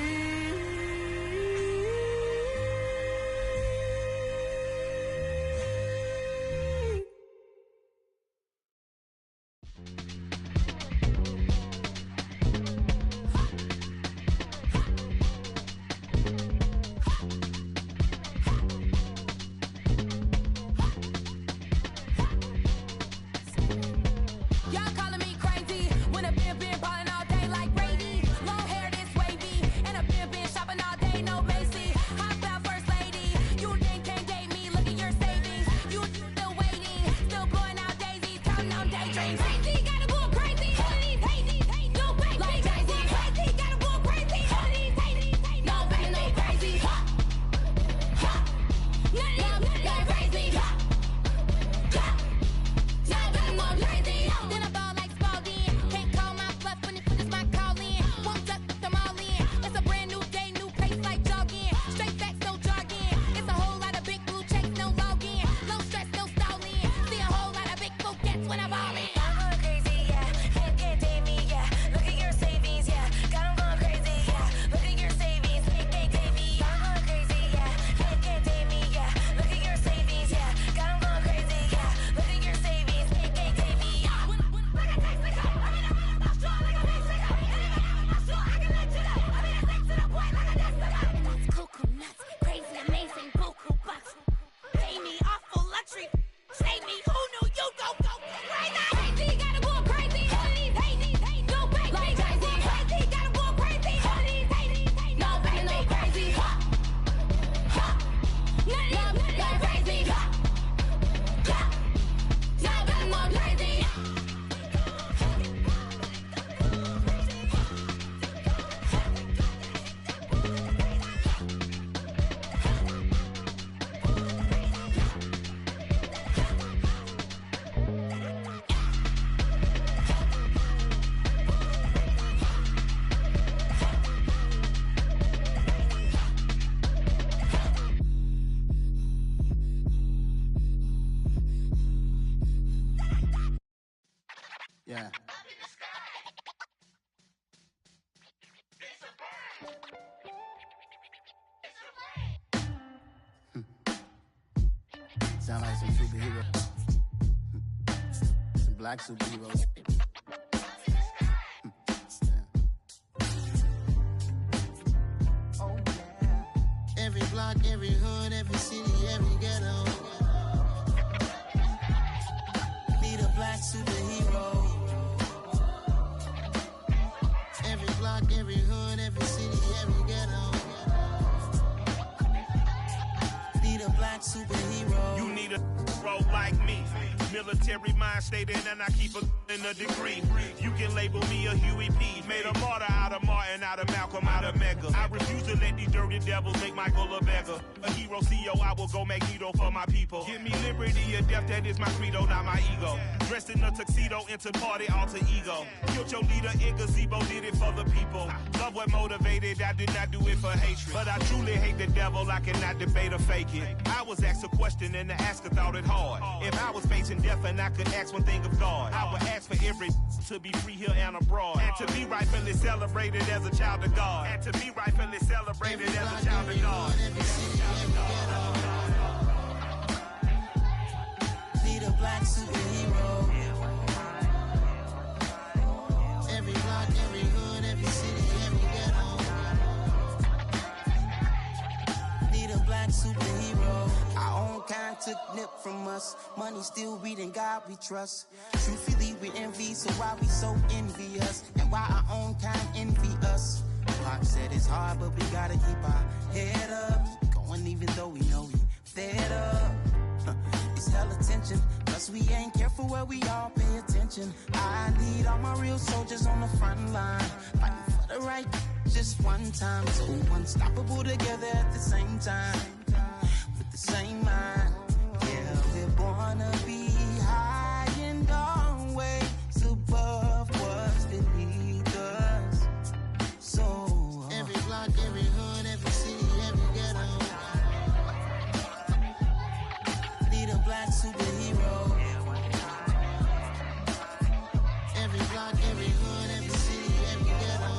Speaker 5: Y'all calling me crazy when I've been ballin' all day like Brady. Long hair this wavy, and I've been shopping all day, no Macy. Hop out first lady, you then can't date me. Look at your savings, you still waiting, still blowing out daisies, counting on daydreams. Crazy, gotta go crazy. All of these hate, no fake. Like crazy, crazy, gotta go crazy. All of these hate, no fake, no crazy. None of these crazy. Then I ball like Spalding. Can't call my bluff when it's my calling. Won't duck them all in. It's a brand new day, new pace like jogging. Straight facts, no jargon. It's a whole lot of big blue checks, no login. No stress, no stalling. See a whole lot of big forgets when I ball in.
Speaker 6: I'm going crazy, yeah. Can't date me, yeah. Look at your savings, yeah. Got 'em going crazy, yeah. Look at your savings, can't date me. I'm going crazy, yeah. Can't date me, yeah. Look at your savings, yeah. Got 'em going crazy, yeah. Look at your savings, can't date me.
Speaker 5: Cuckoo nuts, crazy, amazing, buku bucks. Pay me awful luxury. Save me, who knew you go crazy? Crazy, gotta go crazy. All of these hate, no fake. Like crazy, crazy, gotta go crazy. All of these hate, no fake, no crazy. None of these crazy. Y'all gotta go crazy.
Speaker 7: Yeah. Sound like some superheroes. Some black superheroes. Yeah.
Speaker 8: block, every hood, every city, every ghetto. Need a black superhero. Every block, every hood, every city, every ghetto. Need a black superhero.
Speaker 9: You need a bro like me. Military mind stated, and I keep in a degree. You can label me a Huey P. Made a martyr out of Martin, out of Malcolm, out of Mega. I refuse to let these dirty devils make Michael a beggar. A hero CEO, I will go Magneto for my people. Give me liberty or death, that is my credo, not my ego. Dressed in a tuxedo, into party, alter ego. Killed your leader in gazebo, did it for the people. Love what motivated, I did not do it for hatred. But I truly hate the devil, I cannot debate or fake it. I was asked a question and the asker thought it hard. If I was facing death and I could ask one thing of God, I would ask for every to be free here and abroad, and to be rightfully celebrated as a child of God, and to be rightfully celebrated as a child of God.
Speaker 8: Need a black superhero. Every block, every hood, every city, every ghetto. Need a black superhero. Our own kind took nip from us. Money still reading God we trust. Truthfully we envy, so why we so envious? And why our own kind envy us? Pac said it's hard, but we gotta keep our head up. Going even though we know we fed up. It's hella tension, cause we ain't careful where we all pay attention. I need all my real soldiers on the front line, fighting for the right just one time. So unstoppable together at the same time, with the same mind. Yeah, we're born to be high and always above what's beneath us. So every block, every hood, every city, every ghetto. Need a black superhero. Every block, every hood, every city, every ghetto.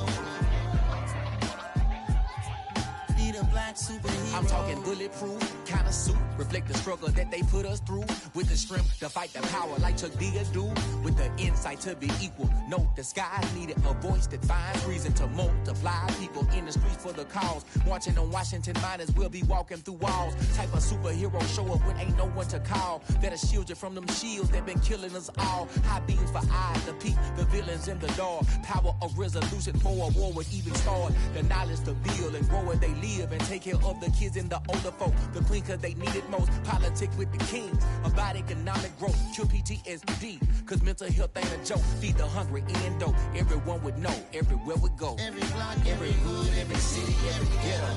Speaker 8: Need a black superhero.
Speaker 10: I'm talking bulletproof kind of suit, reflect the struggle that they put us through, with the strength to fight the power like Chuck D do, with the insight to be equal. Note the sky needed a voice that finds reason to multiply people in the streets for the cause. Marching on Washington miners will be walking through walls. Type of superhero show up when ain't no one to call. That'll shield you from them shields that been killing us all. High beams for eyes to peek the villains in the dark. Power of resolution for a war would even start. The knowledge to build and grow where they live and take care of the kids and the older folk. The queen cause they need it most. Politics with the kings. About economic growth. Cure PTSD. Cause mental health ain't a joke. Feed the hungry and dope. Everyone would know. Everywhere we go.
Speaker 8: Every block,
Speaker 10: every hood, every city, every ghetto.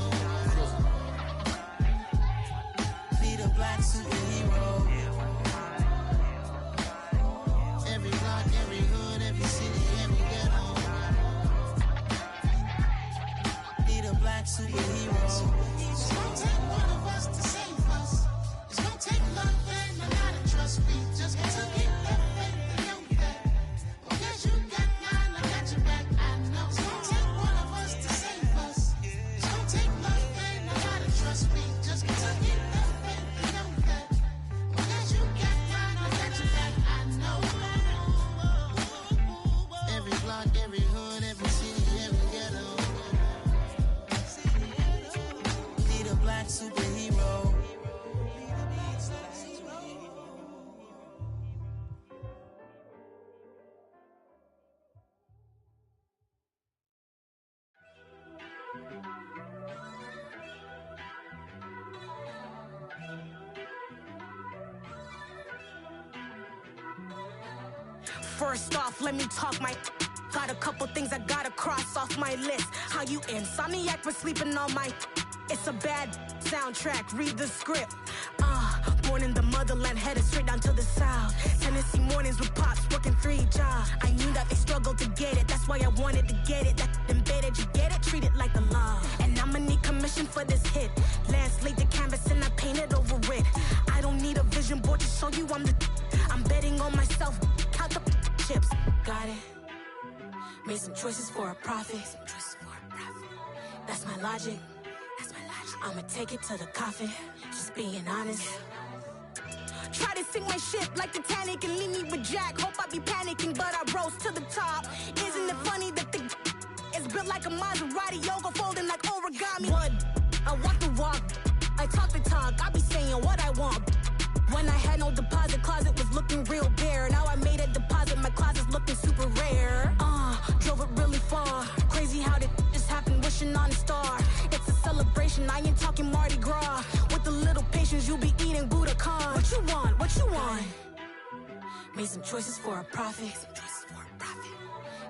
Speaker 8: Need a black superhero. Every block, every hood, every city, every ghetto. Need a black superhero. It's gonna take one of us to save us. It's gonna take love and a lot of trust. We just got to get that faith and know that. Because you got mine, I got your back, I know. It's gonna take one of us to save us. It's gonna take love and a lot of trust. We just got to get that faith and know that. Because you got mine, I got your back, I know. Every block, every hood, every city, every ghetto. Need a black superhero.
Speaker 11: First off, let me talk my. Got a couple things I gotta cross off my list. How you insomniac for sleeping on my. It's a bad soundtrack, read the script. Born in the motherland, headed straight down to the south. Tennessee mornings with pops, working 3 jobs. I knew that they struggled to get it, that's why I wanted to get it. That embedded, you get it, treat it like a law. And I'ma need commission for this hit. Lance laid the canvas and I painted over it. I don't need a vision board to show you I'm betting on myself, count the chips. Got it. Made some choices for a profit. That's my logic. I'ma take it to the coffin, just being honest. Try to sink my ship like Titanic and leave me with Jack. Hope I be panicking, but I rose to the top. Isn't it funny that the is built like a Maserati, yoga folding like origami? What? I walk the walk, had no deposit, closet was looking real bare. Now I made a deposit, my closet's looking super rare. Drove it really far. Crazy how did just happen, wishing on a star. It's a celebration, I ain't talking Mardi Gras. With a little patience, you'll be eating Budokan. What you want? What you want? Made some choices for a profit.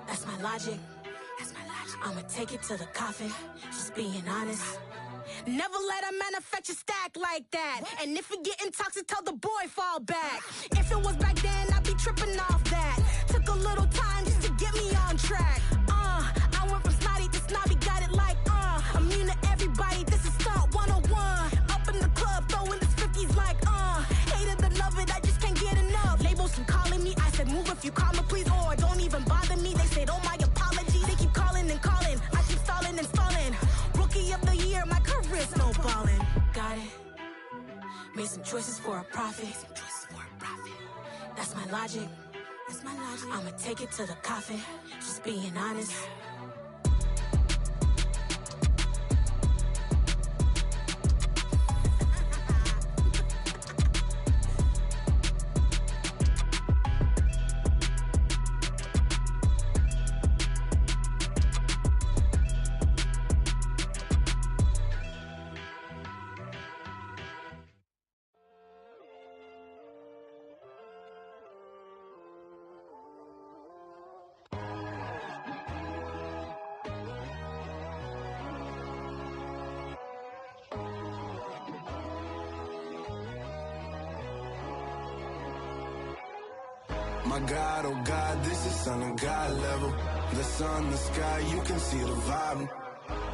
Speaker 11: That's my logic. I'ma take it to the coffin. Just being honest. Never let a manufacture stack like that. And if it getting toxic, tell the boy fall back. If it was back then, I'd be tripping off that. Took a little time just to get me on track. I went from snotty to snobby, got it like immune to everybody, this is stunt 101. Up in the club, throwing this 50s like hate it or love it, I just can't get enough. Labels keep calling me, I said move if you call me please, or don't even bother me. They said oh my apologies, they keep calling and calling. I keep stalling and stalling. Rookie of the year, my career snowballing. Got it. Made some choices for a profit. That's my logic. I'ma take it to the coffin. Just being honest.
Speaker 4: My God, oh God, this is Son of God level. The sun, the sky, you can see the vibe.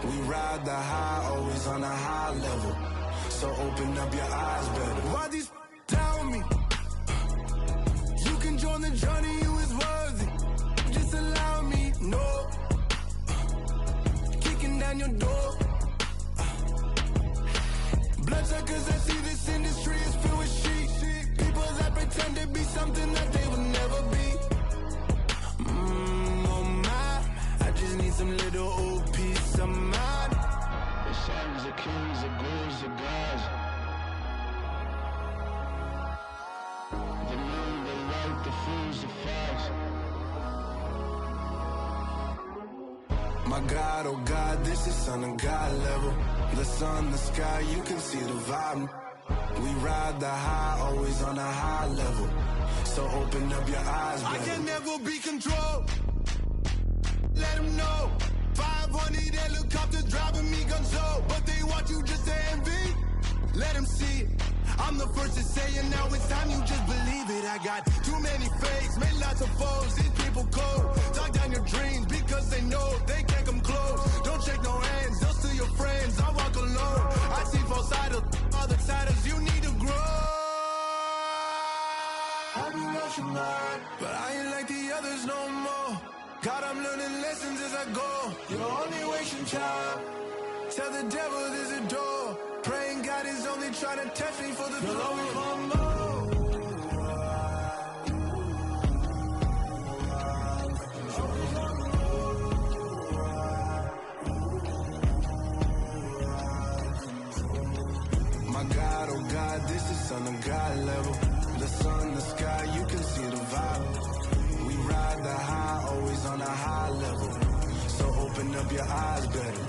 Speaker 4: We ride the high, always on a high level. So open up your eyes better. Why these tell me? You can join the journey, you is worthy. Just allow me, no. Kicking down your door. Bloodsuckers, I see this industry is filled with sheep. People that pretend to be something that they will never be. Oh my, I just need some little old peace of mind. The sons of kings, the ghouls, the gods. The moon, the light, the fools, the facts. My God, oh God, this is Son of God level. The sun, the sky, you can see the vibe. We ride the high, always on a high level. So open up your eyes, baby. I can never be controlled. Let them know. 500 helicopters driving me gonzo. But they want you just to envy. Let them see it. I'm the first to say it, now it's time you just believe it. I got too many fakes, made lots of foes. These people cold. Talk down your dreams because they know they can't come close. Don't shake no hands, they'll steal your friends. I walk alone. I see falsetto, other siders, you need to grow. I've been rushing hard, but I ain't like the others no more. God, I'm learning lessons as I go. You're only wasting time. Tell the devil there's a door. Praying God is only trying to test me for the throne. You'll always want more. My God, oh God, this is Son of God level. The sun, the sky, you can see the vibe. We ride the high, always on a high level. So open up your eyes better.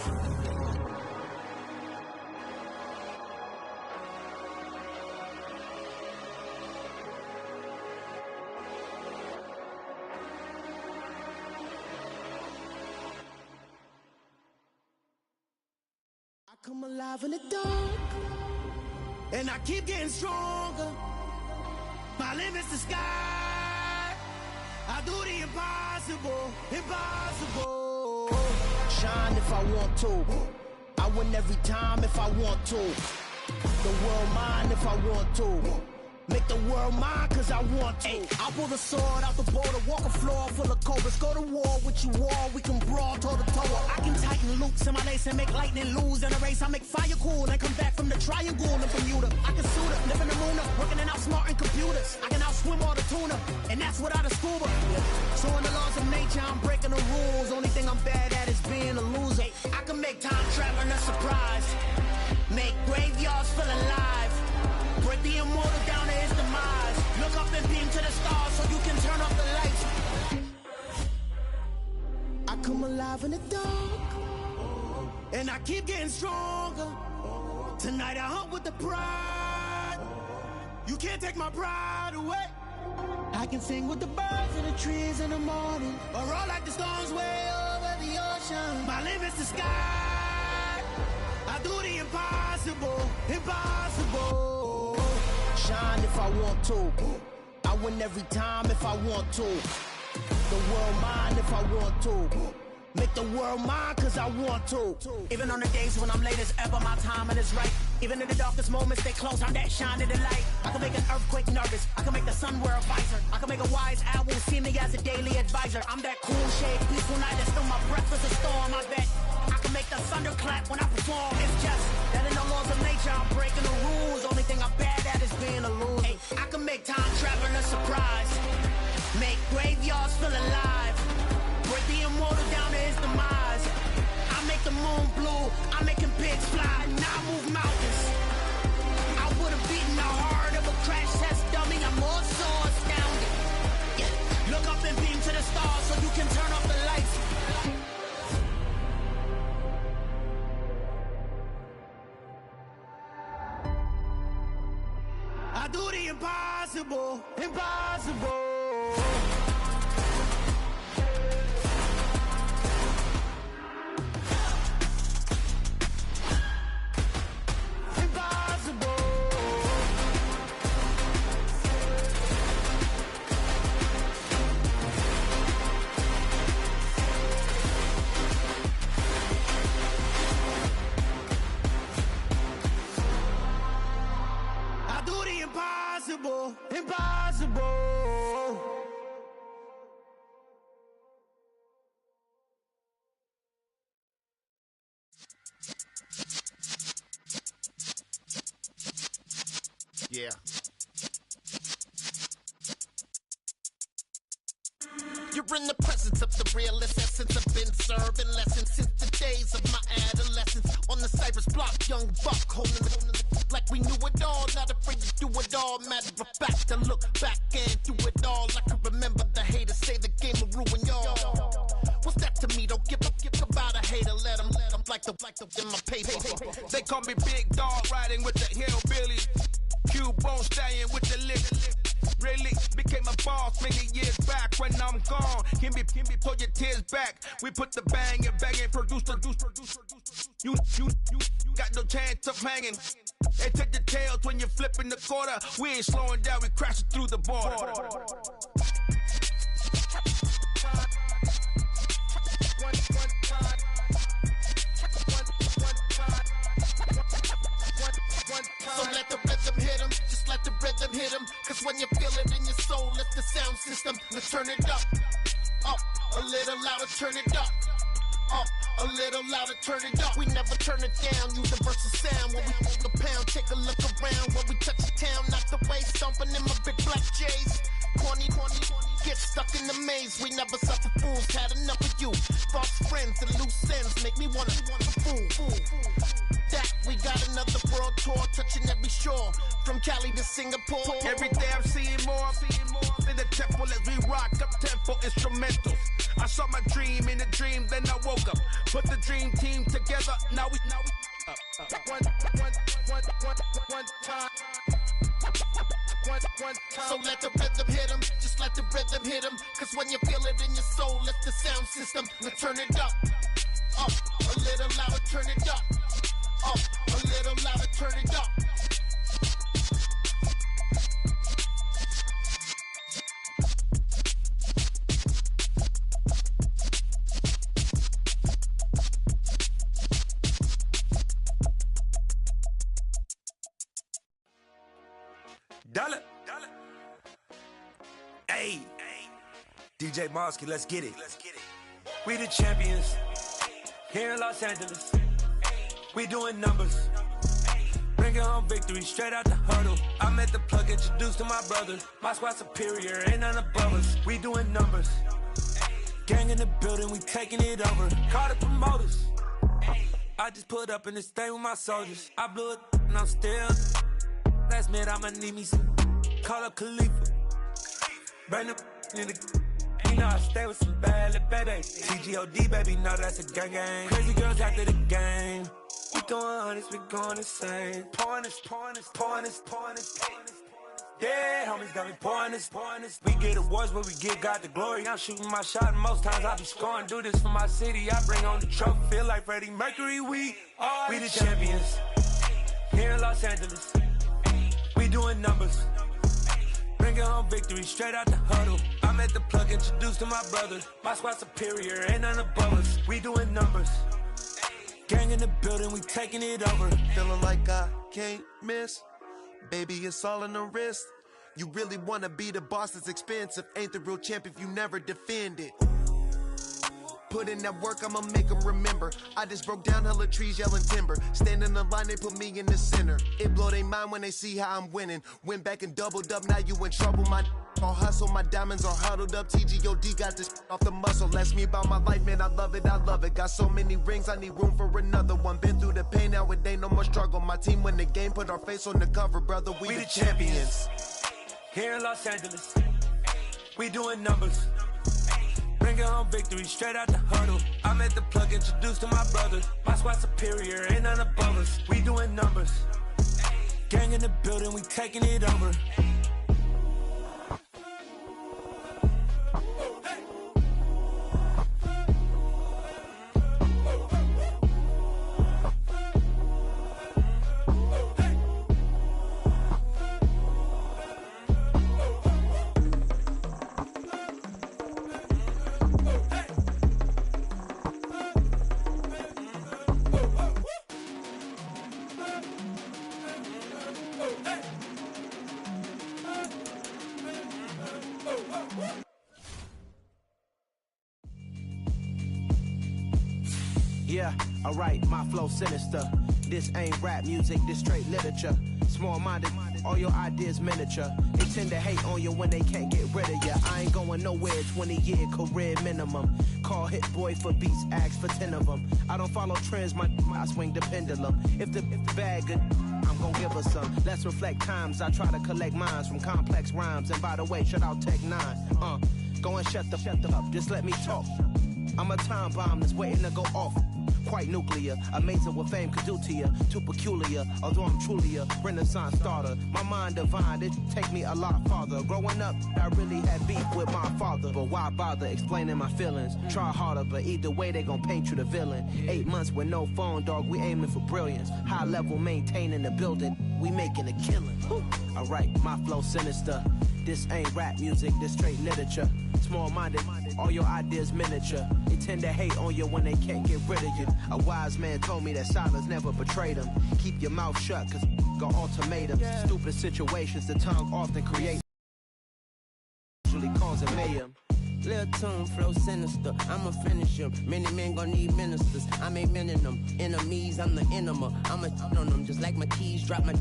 Speaker 8: Come alive in the dark, and I keep getting stronger. My limit's the sky. I do the impossible, impossible. Shine if I want to. I win every time if I want to. The world mine if I want to. Make the world mine cause I want to. I pull the sword out the border, walk a floor full of cobras. Go to war with you all, we can brawl toe to toe. I can tighten loops in my lace and make lightning lose in a race. I make fire cool and come back from the triangle in Bermuda. I can suit up, live in the moon up, working and outsmarting computers. I can outswim all the tuna, and that's without a scuba. So in the laws of nature, I'm breaking the rules. Only thing I'm bad at is being a loser. I can make time traveling a surprise. Make graveyards feel alive. Break the immortal down to his demise. Look up and beam to the stars so you can turn off the lights. I come alive in the dark, and I keep getting stronger. Tonight I hunt with the pride. You can't take my pride away. I can sing with the birds and the trees in the morning, or roll like the storms way over the ocean. My limit's the sky. I do the impossible, impossible. Shine if I want to. I win every time if I want to. The world mine if I want to. Make the world mine cause I want to. Even on the days when I'm late as ever, my timing is right. Even in the darkest moments, stay close, I'm that shine in the light. I can make an earthquake nervous, I can make the sun wear a visor. I can make a wise owl see me as a daily advisor. I'm that cool shade, peaceful night, that's still my breath is a storm, I bet. I can make the thunder clap when I perform. It's just that in the laws of nature, I'm breaking the rules. Only thing I'm bad at is being a loser. Hey, I can make time travel a surprise. Make graveyards feel alive. Break the immortal down to his demise. I make the moon blue, I'm making pigs fly. Now I move mountains. I would've beaten the heart of a crash test dummy. I'm more so astounded. Yeah. Look up and beam to the stars so you can turn off the lights. I do the impossible, impossible. Impossible, impossible.
Speaker 12: Yeah. You're in the presence of the realest essence. I've been serving lessons since the days of my adolescence. On the Cypress block, young buck holding the like we knew it all, not afraid to do it all. Matter of fact, to look back and do it all. I can remember the haters say the game will ruin y'all. What's that to me? Don't give about a hater. Let them like the in my paper.
Speaker 13: They call me Big Dog, riding with the hillbilly. Cubone staying with the lip. Really became a boss many years back. When I'm gone, can be pull your tears back. We put the bang and produce. You got no chance of hanging. They take the tails when you're flipping the quarter. We ain't slowing down, we crashing through the border.
Speaker 12: So let the rhythm hit him, just let the rhythm hit him. Cause when you feel it in your soul, it's the sound system. Let's turn it up, a little louder, turn it up. A little louder, turn it up. We never turn it down, universal sound. When we hold the pound, take a look around. When we touch the town, knock the way, stomping in my big black J's. Corny, get stuck in the maze. We never suffer fools, had enough of you. False friends and loose ends make me wanna fool. That we got another world tour, touching every shore, from Cali to Singapore.
Speaker 13: Every day I'm seeing more in the temple as we rock up tempo instrumentals. I saw my dream in a dream, then I woke up. Put the dream team together, now we one time.
Speaker 12: So let the rhythm hit him, just let the rhythm hit him. Cause when you feel it in your soul, it's the sound system. Let's turn it up, a little louder, turn it up. A little louder, turn it up.
Speaker 14: Dollar. Hey, DJ Mosky, let's get it. We the champions here in Los Angeles. We doing numbers. Bringing home victory straight out the huddle. I met the plug, introduced to my brother. My squad superior, ain't none above us. We doing numbers. Gang in the building, we taking it over. Call the promoters. I just put up in this thing with my soldiers. I blew it and I'm still. last minute, I'ma need me some. Call up Khalifa. Bring the in the. You know I stay with some bad little baby. TGOD, baby, know that's a gang gang. Crazy girls after the game. We throwing hundreds, we going insane. Pouring this. Yeah, homies got me pouring this. We get awards, but we give God the glory. I'm shooting my shot, and most times I be scoring. Do this for my city, I bring on the trophy. Feel like Freddie Mercury, we the champions. Here in Los Angeles, we doing numbers. Bringing home victory straight out the huddle. I'm at the plug, introduced to my brothers. My squad superior, ain't none above us. We doing numbers. Gang in the building, we taking it over.
Speaker 15: Feeling like I can't miss. Baby, it's all in the wrist. You really wanna be the boss, it's expensive. Ain't the real champ if you never defend it. Put in that work, I'ma make them remember. I just broke down hella trees, yelling timber. Stand in the line, they put me in the center. It blow their mind when they see how I'm winning. Went back and doubled up, now you in trouble. My all hustle, my diamonds are huddled up. TGOD got this off the muscle. That's me about my life, man, I love it. Got so many rings, I need room for another one. Been through the pain, now it ain't no more struggle. My team win the game, put our face on the cover, brother. We the champions.
Speaker 14: Here in Los Angeles, we doing numbers. Bringing home victory straight out the huddle. I'm at the plug, introduced to my brothers. My squad superior, ain't none above us. We doing numbers. Gang in the building, we taking it over.
Speaker 16: Yeah, alright, my flow sinister. This ain't rap music, this straight literature. Small-minded, all your ideas miniature. They tend to hate on you when they can't get rid of you. I ain't going nowhere, 20-year career minimum. Call Hit Boy for beats, ask for 10 of them. I don't follow trends, I swing the pendulum. If the bag good, I'm gon' give her some. Let's reflect times, I try to collect minds from complex rhymes. And by the way, shout out Tech 9. Go and shut the up, just let me talk. I'm a time bomb that's waiting to go off. Quite nuclear, amazing what fame could do to you. Too peculiar, although I'm truly a renaissance starter. My mind divine, it take me a lot farther. Growing up, I really had beef with my father. But why bother explaining my feelings? Try harder, but either way they gon' paint you the villain. 8 months with no phone, dog, we aiming for brilliance. High level maintaining the building, we making a killing. Alright, my flow sinister. This ain't rap music, this straight literature. Small-minded, all your ideas miniature. They tend to hate on you when they can't get rid of you. A wise man told me that silence never betrayed him. Keep your mouth shut, cause got ultimatums. Stupid situations the tongue often creates, usually causing mayhem.
Speaker 17: Lil' tune, flow sinister, I'ma finish him. Many men gon' need ministers, I ain't mending them. Enemies, I'm the enema, I'ma on them. Just like my keys, drop my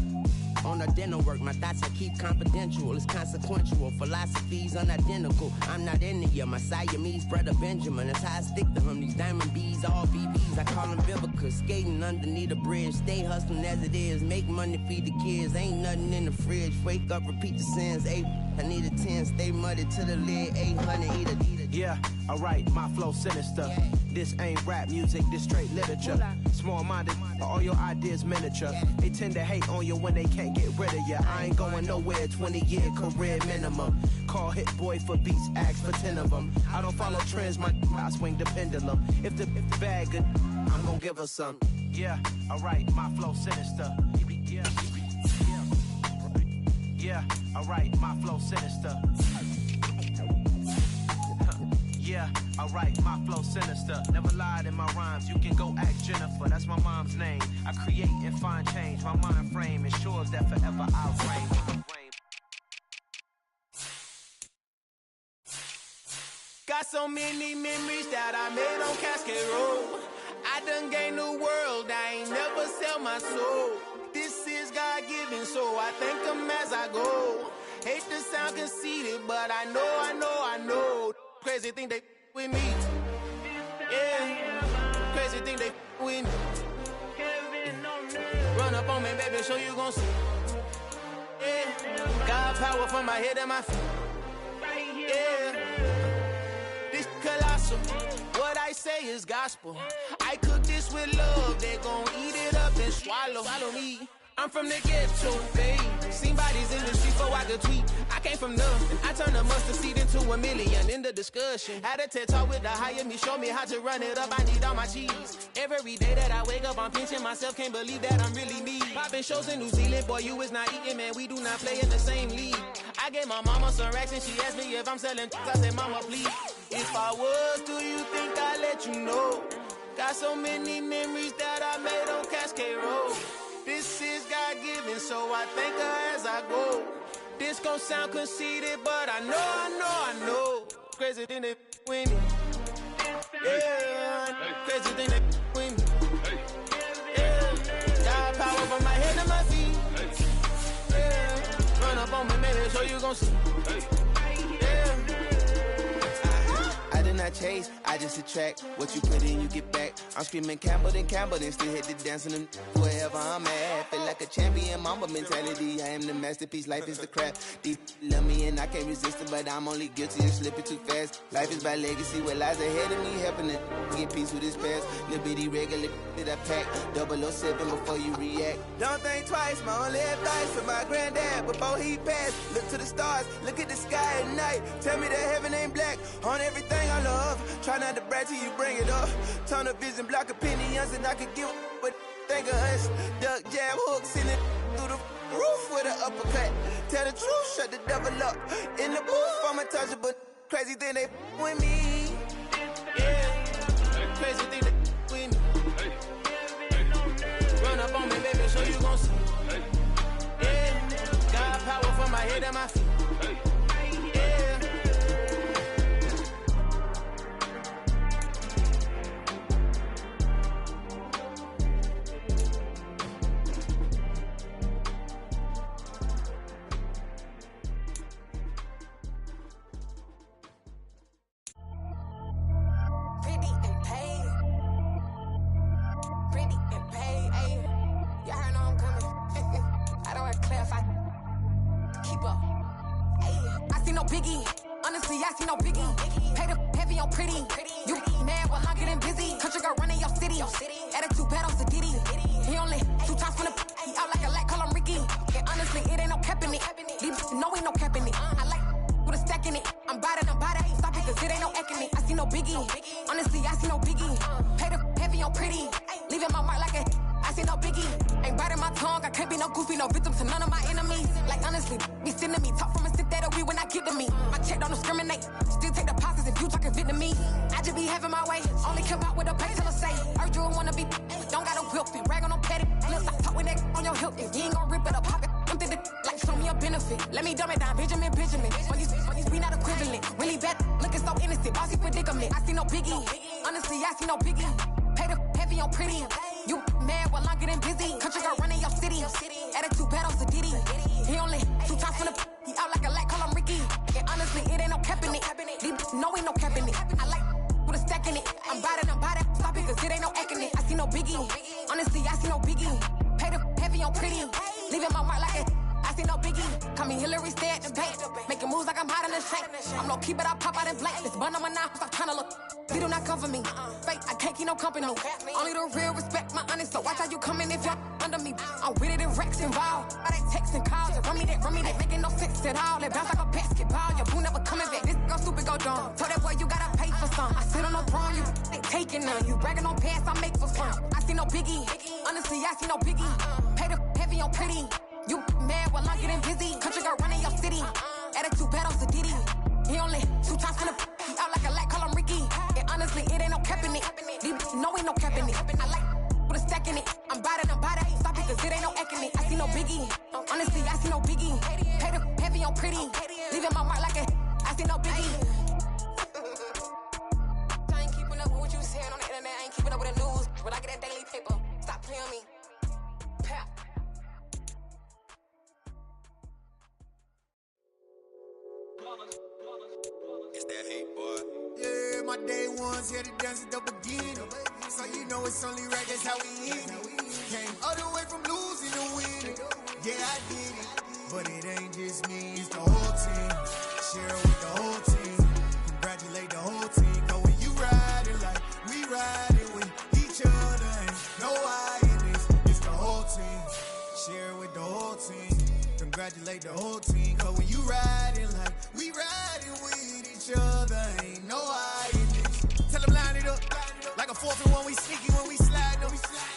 Speaker 17: on the dinner work. My thoughts I keep confidential, it's consequential. Philosophies unidentical, I'm not into you. My Siamese brother Benjamin, that's how I stick to him. These diamond bees, all BBs, I call them Vivica. Skating underneath the bridge, stay hustling as it is. Make money, feed the kids, ain't nothing in the fridge. Wake up, repeat the sins, I need a 10, stay muddy to the lid, 800, eat a.
Speaker 16: Yeah, alright, my flow sinister. This ain't rap music, this straight literature. Small-minded, all your ideas miniature. They tend to hate on you when they can't get rid of you. I ain't going nowhere, 20-year career minimum. Call Hit Boy for beats, ask for 10 of them. I don't follow trends, I swing the pendulum. If the bag good, I'm gon' give her some. Yeah, alright, my flow sinister. Yeah, alright, my flow sinister. Yeah, alright, my flow sinister. Never lied in my rhymes, you can go ask Jennifer. That's my mom's name. I create and find change. My mind frame ensures that forever I'll reign.
Speaker 18: Got so many memories that I made on Cascade Road. I done gained the world, I ain't never sell my soul. This is God-given, so I thank him as I go. Hate to sound conceited, but I know. Crazy thing they with me. Yeah, crazy thing they with me. Run up on me, baby, so you gon' see. God power from my head and my feet. Yeah. This colossal. What I say is gospel. I cook this with love. They gon' eat it up and swallow me. I'm from the ghetto, babe. Seen bodies in the street before I could tweet. I came from nothing. I turned a mustard seed into $1 million in the discussion. Had a TED talk with the higher me, show me how to run it up. I need all my cheese. Every day that I wake up, I'm pinching myself. Can't believe that I'm really me. Popping shows in New Zealand, boy, you is not eating, man. We do not play in the same league. I gave my mama some racks and she asked me if I'm selling. I said, mama, please. If I was, do you think I'd let you know? Got so many memories that I made on Cascade Road. This is God-given, so I thank her as I go. This gon' sound conceited, but I know. Crazy thing they with me. Yeah, crazy thing they with me. Yeah, got power from my head to my feet. Yeah, run up on me, maybe, so you gon' see. Yeah. I did not chase, I just attract. What you put in, you get back. I'm screaming Campbell, then still hit the dancing and wherever I'm at. Feel like a champion, mamba mentality. I am the masterpiece, life is the crap. Deep love me and I can't resist it, but I'm only guilty of slipping too fast. Life is by legacy, what lies ahead of me, helping to get peace with this past. Little bitty regular that I pack, 007 before you react. Don't think twice, my only advice for my granddad before he passed. Look to the stars, look at the sky at night. Tell me that heaven ain't black on everything I love. Try not to brag till you bring it up. Tunnel vision, block opinions, and I could give but think of us. Duck jab hooks in it through the roof with an uppercut. Tell the truth, shut the devil up. In the booth, I'm untouchable. Crazy thing they with me. Yeah, crazy thing they with me. Run up on me, baby, so you gon' see. Yeah, got power from my head and my feet. Attitude bad off the Diddy. He only 2 times from the he out like a lack, call him Ricky. And honestly, it ain't no cap in it. These know ain't no cap in it. I like with a stack in it. I'm by that, ain't stop it, cause it ain't no acting it. I see no biggie. Honestly, I see no biggie. Pay the heavy on pretty. Leaving my mark like a I see no biggie. Ain't biting my tongue, I can't be no goofy, no victim to none of my enemies. Like honestly, be sending me talk from a sit that we when I get to me. My check don't discriminate. Still take the pauses if you talking Vietnamese. I just be having my way. Only come out with a pay till I say. Urge you wanna be don't got a whip and rag on no petty. Lips like talk with that on your hip. If you ain't gon' rip it up, pop it. I'm thinking like show me a benefit. Let me dumb it down, Benjamin. When you be not equivalent. Really bad, looking so innocent. Bossy predicament. I see no biggie. Honestly, I see no biggie. Pay the heavy on pretty. You mad while I'm getting busy. Country girl running your city. Attitude bad off the Diddy. He only 2 times from the he out like a lack, call him Ricky. And honestly, it ain't no cap in it. These know ain't no cap in it. I like with a stack in it. I'm by that, stop it, cause it ain't no acting it. I see no biggie. Honestly, I see no biggie. Pay the heavy on pretty. Leaving my mark like a I see no biggie. Call me Hillary, stay at the bank. Making moves like I'm hot in the shank. I'm low key, but I pop out in blank. This bun on my knife, stop trying to look. They do not cover me. Fake, I can't keep no company. Only the real respect my honest. So watch how you coming if you're under me. I'm with it and Rex involved. All they texting calls, just run me that. Making no sense at all. They bounce like a basketball. Your boo never coming back. This go stupid, go dumb. Told that boy you gotta pay for some. I sit on no throne, you ain't taking none. You bragging on pants, I make for fun. I see no biggie. Honestly, I see no biggie. Pay the heavy on pretty. You mad while I'm getting busy. Country girl running your city. Attitude bad off the Diddy. He only 2 times from the he out like a lack, call him Ricky. And honestly, it ain't no cap in it. These know ain't no cap in it. I like with a stack in it. I'm by that, ain't stop it, cause it ain't no acting it. I see no biggie. Honestly, I see no biggie. Pay the heavy on pretty. Leaving my mark like a I see no biggie. I ain't keeping up with what you saying on the internet. I ain't keeping up with the news. When I get that daily paper, stop playing me. Pap.
Speaker 12: It's that hate, boy. Yeah, my day ones here to dance at the beginning. So you know it's only right, that's how we eat it. Came all the way from losing to winning. Yeah, I did it.
Speaker 19: but it ain't just me, it's the whole team. Share it with the whole team. Congratulate the whole team. Cause when you riding like we riding with each other, ain't no I in this, it's the whole team. Share it with the whole team. Congratulate the whole team. Cause when you riding like we riding with each other, ain't no I in this. Tell them line it up. Like a 4th and 1, we sneaky when we slide up.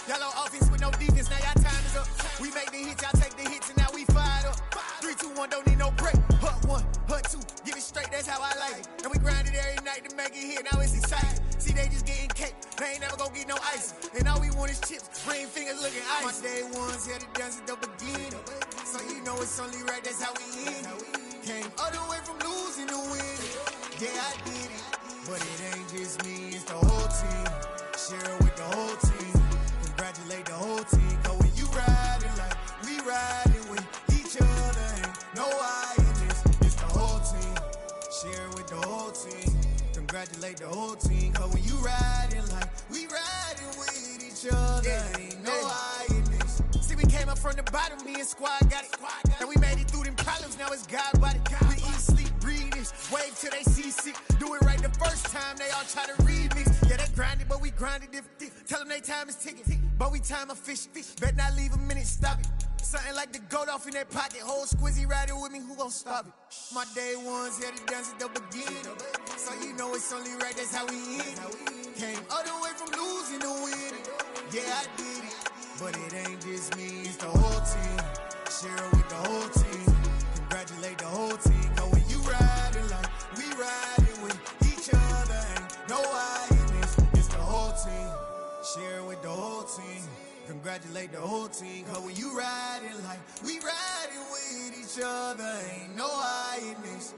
Speaker 19: Y'all on offense with no defense, now y'all time is up. We make the hits, y'all take the hits, and now we fired up. 3, 2, 1, don't need no break. Hut 1, hut 2, get it straight, that's how I like it. And we grind it every night to make it hit, now it's exciting. See, they just getting cake, they ain't never gonna get no ice. And all we want is chips, ring fingers looking ice. My day ones here to dance at the beginning. So you know it's only right, that's how we end it. Came all the way from losing to winning. Yeah, I did it. But it ain't just me, it's the whole team. Share it with the whole team. Congratulate the whole team. Cause when you riding like we riding with each other, ain't no I in this, it's the whole team. Share it with the whole team. Congratulate the whole team. Cause when you riding like we riding with each other, ain't no I in this. See, we came up from the bottom, me and squad got it. And we made it through them problems, now it's God body. We eat, sleep, breathe this, wave till they see sick. Do it right the first time, they all try to remix. Yeah, they grinded, but we grinded different. Tell them they time is ticking, but we time a fish. Bet not leave a minute, stop it. Something like the goat off in that pocket. Whole squizzy riding with me, who gon' stop it? My day ones here to dance at the beginning. So you know it's only right, that's how we end it. Came all the way from losing to winning. Yeah, I did it. But it ain't just me, it's the whole team. Share it with the whole team. Congratulate the whole team. Cause when you riding like we riding with each other, ain't no I in this, it's the whole team. Share it with the whole team. Congratulate the whole team. Cause when you riding like we riding with each other, ain't no I in this.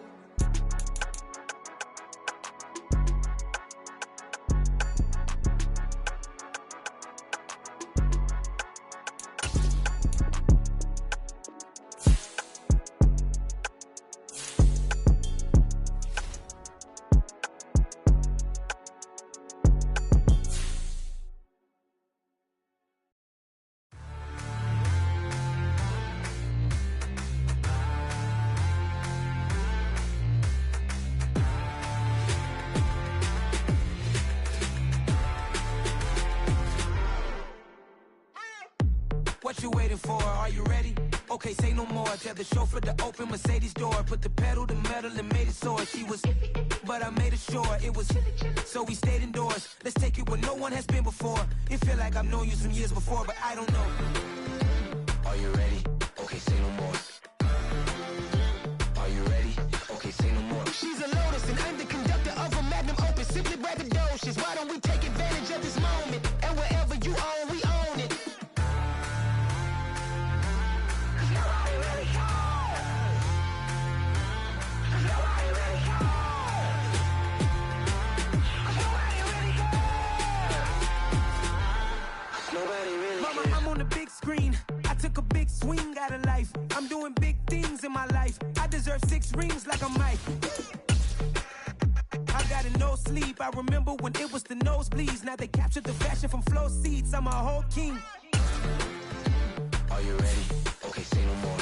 Speaker 10: What you waiting for? Are you ready? Okay, say no more. Tell the chauffeur to open Mercedes door. Put the pedal to metal and made it soar. She was, but I made it sure it was. So we stayed indoors. Let's take it where no one has been before. It feel like I've known you some years before, but I don't know. Are you ready? Okay, say no more. Are you ready? Okay, say no more.
Speaker 20: She's a Lotus and I'm the conductor of a Magnum Opus. Simply braggadocious. Why don't we take advantage of this moment? And wherever you own, we own it.
Speaker 10: Mama, I'm on the big screen. I took a big swing out of life. I'm doing big things in my life. I deserve 6 rings like I'm Mike. I got a no sleep. I remember when it was the nosebleeds. Now they captured the fashion from flow seats. I'm a whole king. Are you ready? Okay, say no more.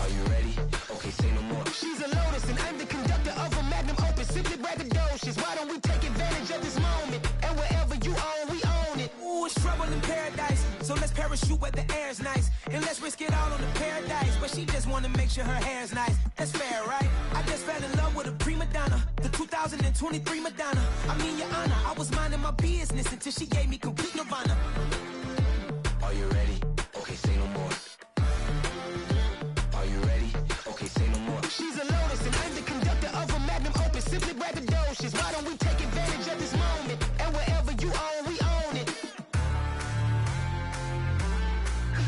Speaker 10: Are you ready? Okay, say no more.
Speaker 20: She's a Lotus and I'm the conductor of a Magnum Opus. Simply braggadocious. Why don't we take advantage of this moment? And wherever you own, we own it.
Speaker 10: Ooh, it's trouble in paradise. So let's parachute where the air's nice. And let's risk it all on the paradise. But she just wanna make sure her hair's nice. That's fair, right? I just fell in love with a prima donna. The 2023 Madonna. I mean, your honor, I was minding my business until she gave me complete nirvana. Are you ready? Okay, say no more. Are you ready? Okay, say no more.
Speaker 20: She's a Lotus and I'm the conductor of a Magnum Opus. Simply braggadocious. Why don't we take advantage of this moment? And wherever you own, we own it.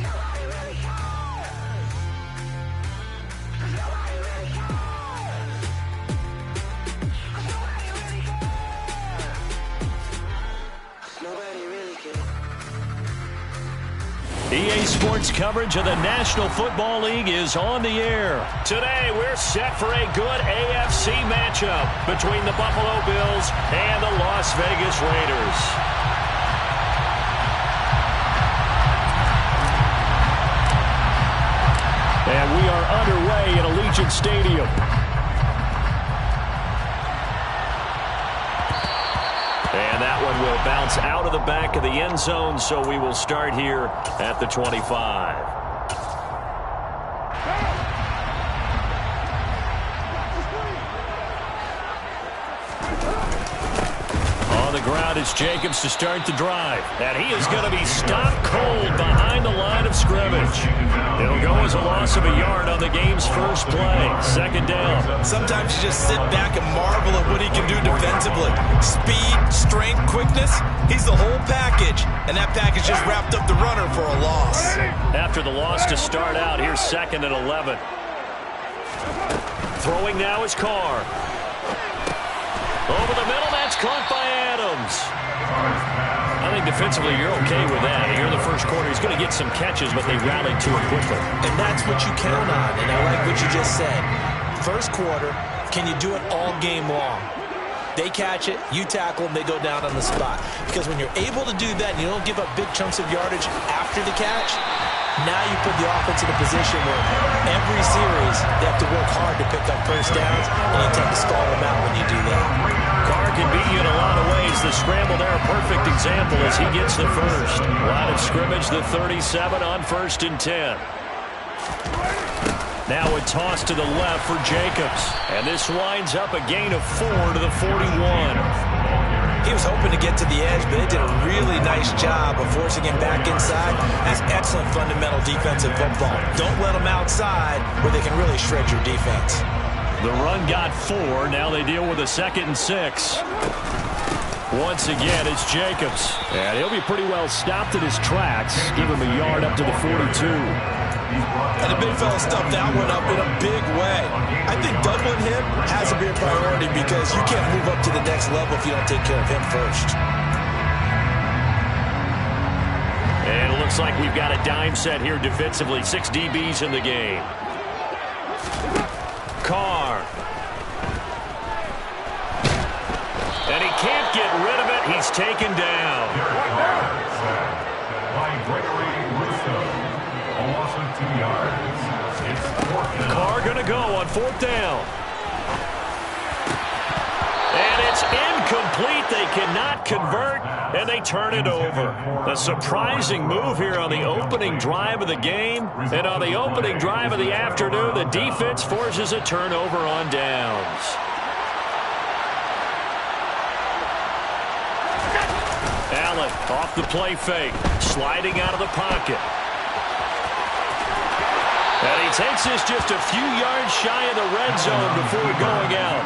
Speaker 20: Nobody really cares. Nobody really cares. Nobody really cares. Nobody really cares.
Speaker 1: EA Sports coverage of the National Football League is on the air. Today, we're set for a good AFC matchup between the Buffalo Bills and the Las Vegas Raiders. Allegiant Stadium. And that one will bounce out of the back of the end zone, so we will start here at the 25. On the ground, it's Jacobs to start the drive. And he is going to be stopped cold behind the line of scrimmage. It'll go as a loss of a yard on the game's first play. Second down.
Speaker 3: Sometimes you just sit back and marvel at what he can do defensively. Speed, strength, quickness. He's the whole package. And that package just wrapped up the runner for a loss.
Speaker 1: After the loss to start out, here's 2nd and 11. Throwing now is Carr. Over the middle, that's caught by Adams. I think defensively you're okay with that. Here in the first quarter, he's going to get some catches, but they rallied to it quickly.
Speaker 3: And that's what you count on, and I like what you just said. First quarter, can you do it all game long? They catch it, you tackle them, they go down on the spot. Because when you're able to do that and you don't give up big chunks of yardage after the catch, now you put the offense in a position where every series they have to work hard to pick up first downs, and you tend to stall them out when you do that.
Speaker 1: Carr can beat you in a lot of ways. The scramble there, a perfect example as he gets the first. Line of scrimmage, the 37 on 1st and 10. Now a toss to the left for Jacobs. And this winds up a gain of 4 to the 41.
Speaker 3: He was hoping to get to the edge, but they did a really nice job of forcing him back inside. That's excellent fundamental defensive football. Don't let them outside where they can really shred your defense.
Speaker 1: The run got 4. Now they deal with a 2nd and 6. Once again, it's Jacobs. And he'll be pretty well stopped in his tracks. Give him a yard up to the 42.
Speaker 3: And the big fella stuffed that one up in a big way. I think doubling him has to be a priority because you can't move up to the next level if you don't take care of him first.
Speaker 1: And it looks like we've got a dime set here defensively. 6 DBs in the game. Carr. And he can't get rid of it. He's taken down. Carr going to go on 4th down. And it's incomplete. They cannot convert, and they turn it over. A surprising move here on the opening drive of the game. And on the opening drive of the afternoon, the defense forces a turnover on downs. Allen off the play fake, sliding out of the pocket. And he takes this just a few yards shy of the red zone before going out.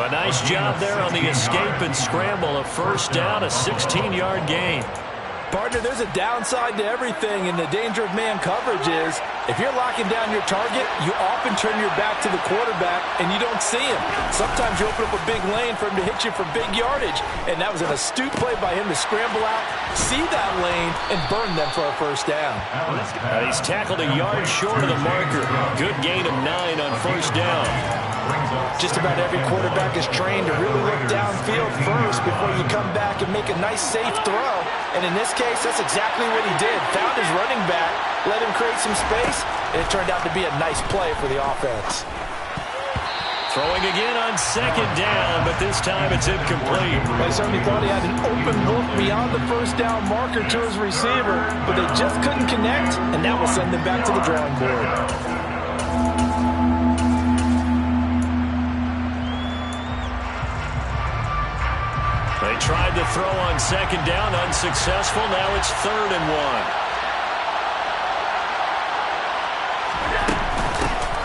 Speaker 1: A nice job there on the escape and scramble. A first down, a 16-yard gain.
Speaker 3: Partner, there's a downside to everything, and the danger of man coverage is if you're locking down your target, you often turn your back to the quarterback and you don't see him. Sometimes you open up a big lane for him to hit you for big yardage, and that was an astute play by him to scramble out, see that lane, and burn them for a first down.
Speaker 1: He's tackled a yard short of the marker. Good gain of 9 on first down.
Speaker 3: Just about every quarterback is trained to really look downfield first before you come back and make a nice, safe throw. And in this case, that's exactly what he did. Found his running back, let him create some space, and it turned out to be a nice play for the offense.
Speaker 1: Throwing again on 2nd down, but this time it's incomplete.
Speaker 3: They certainly thought he had an open look beyond the first down marker to his receiver, but they just couldn't connect, and that will send them back to the drawing board.
Speaker 1: They tried to throw on 2nd down, unsuccessful. Now it's 3rd and 1.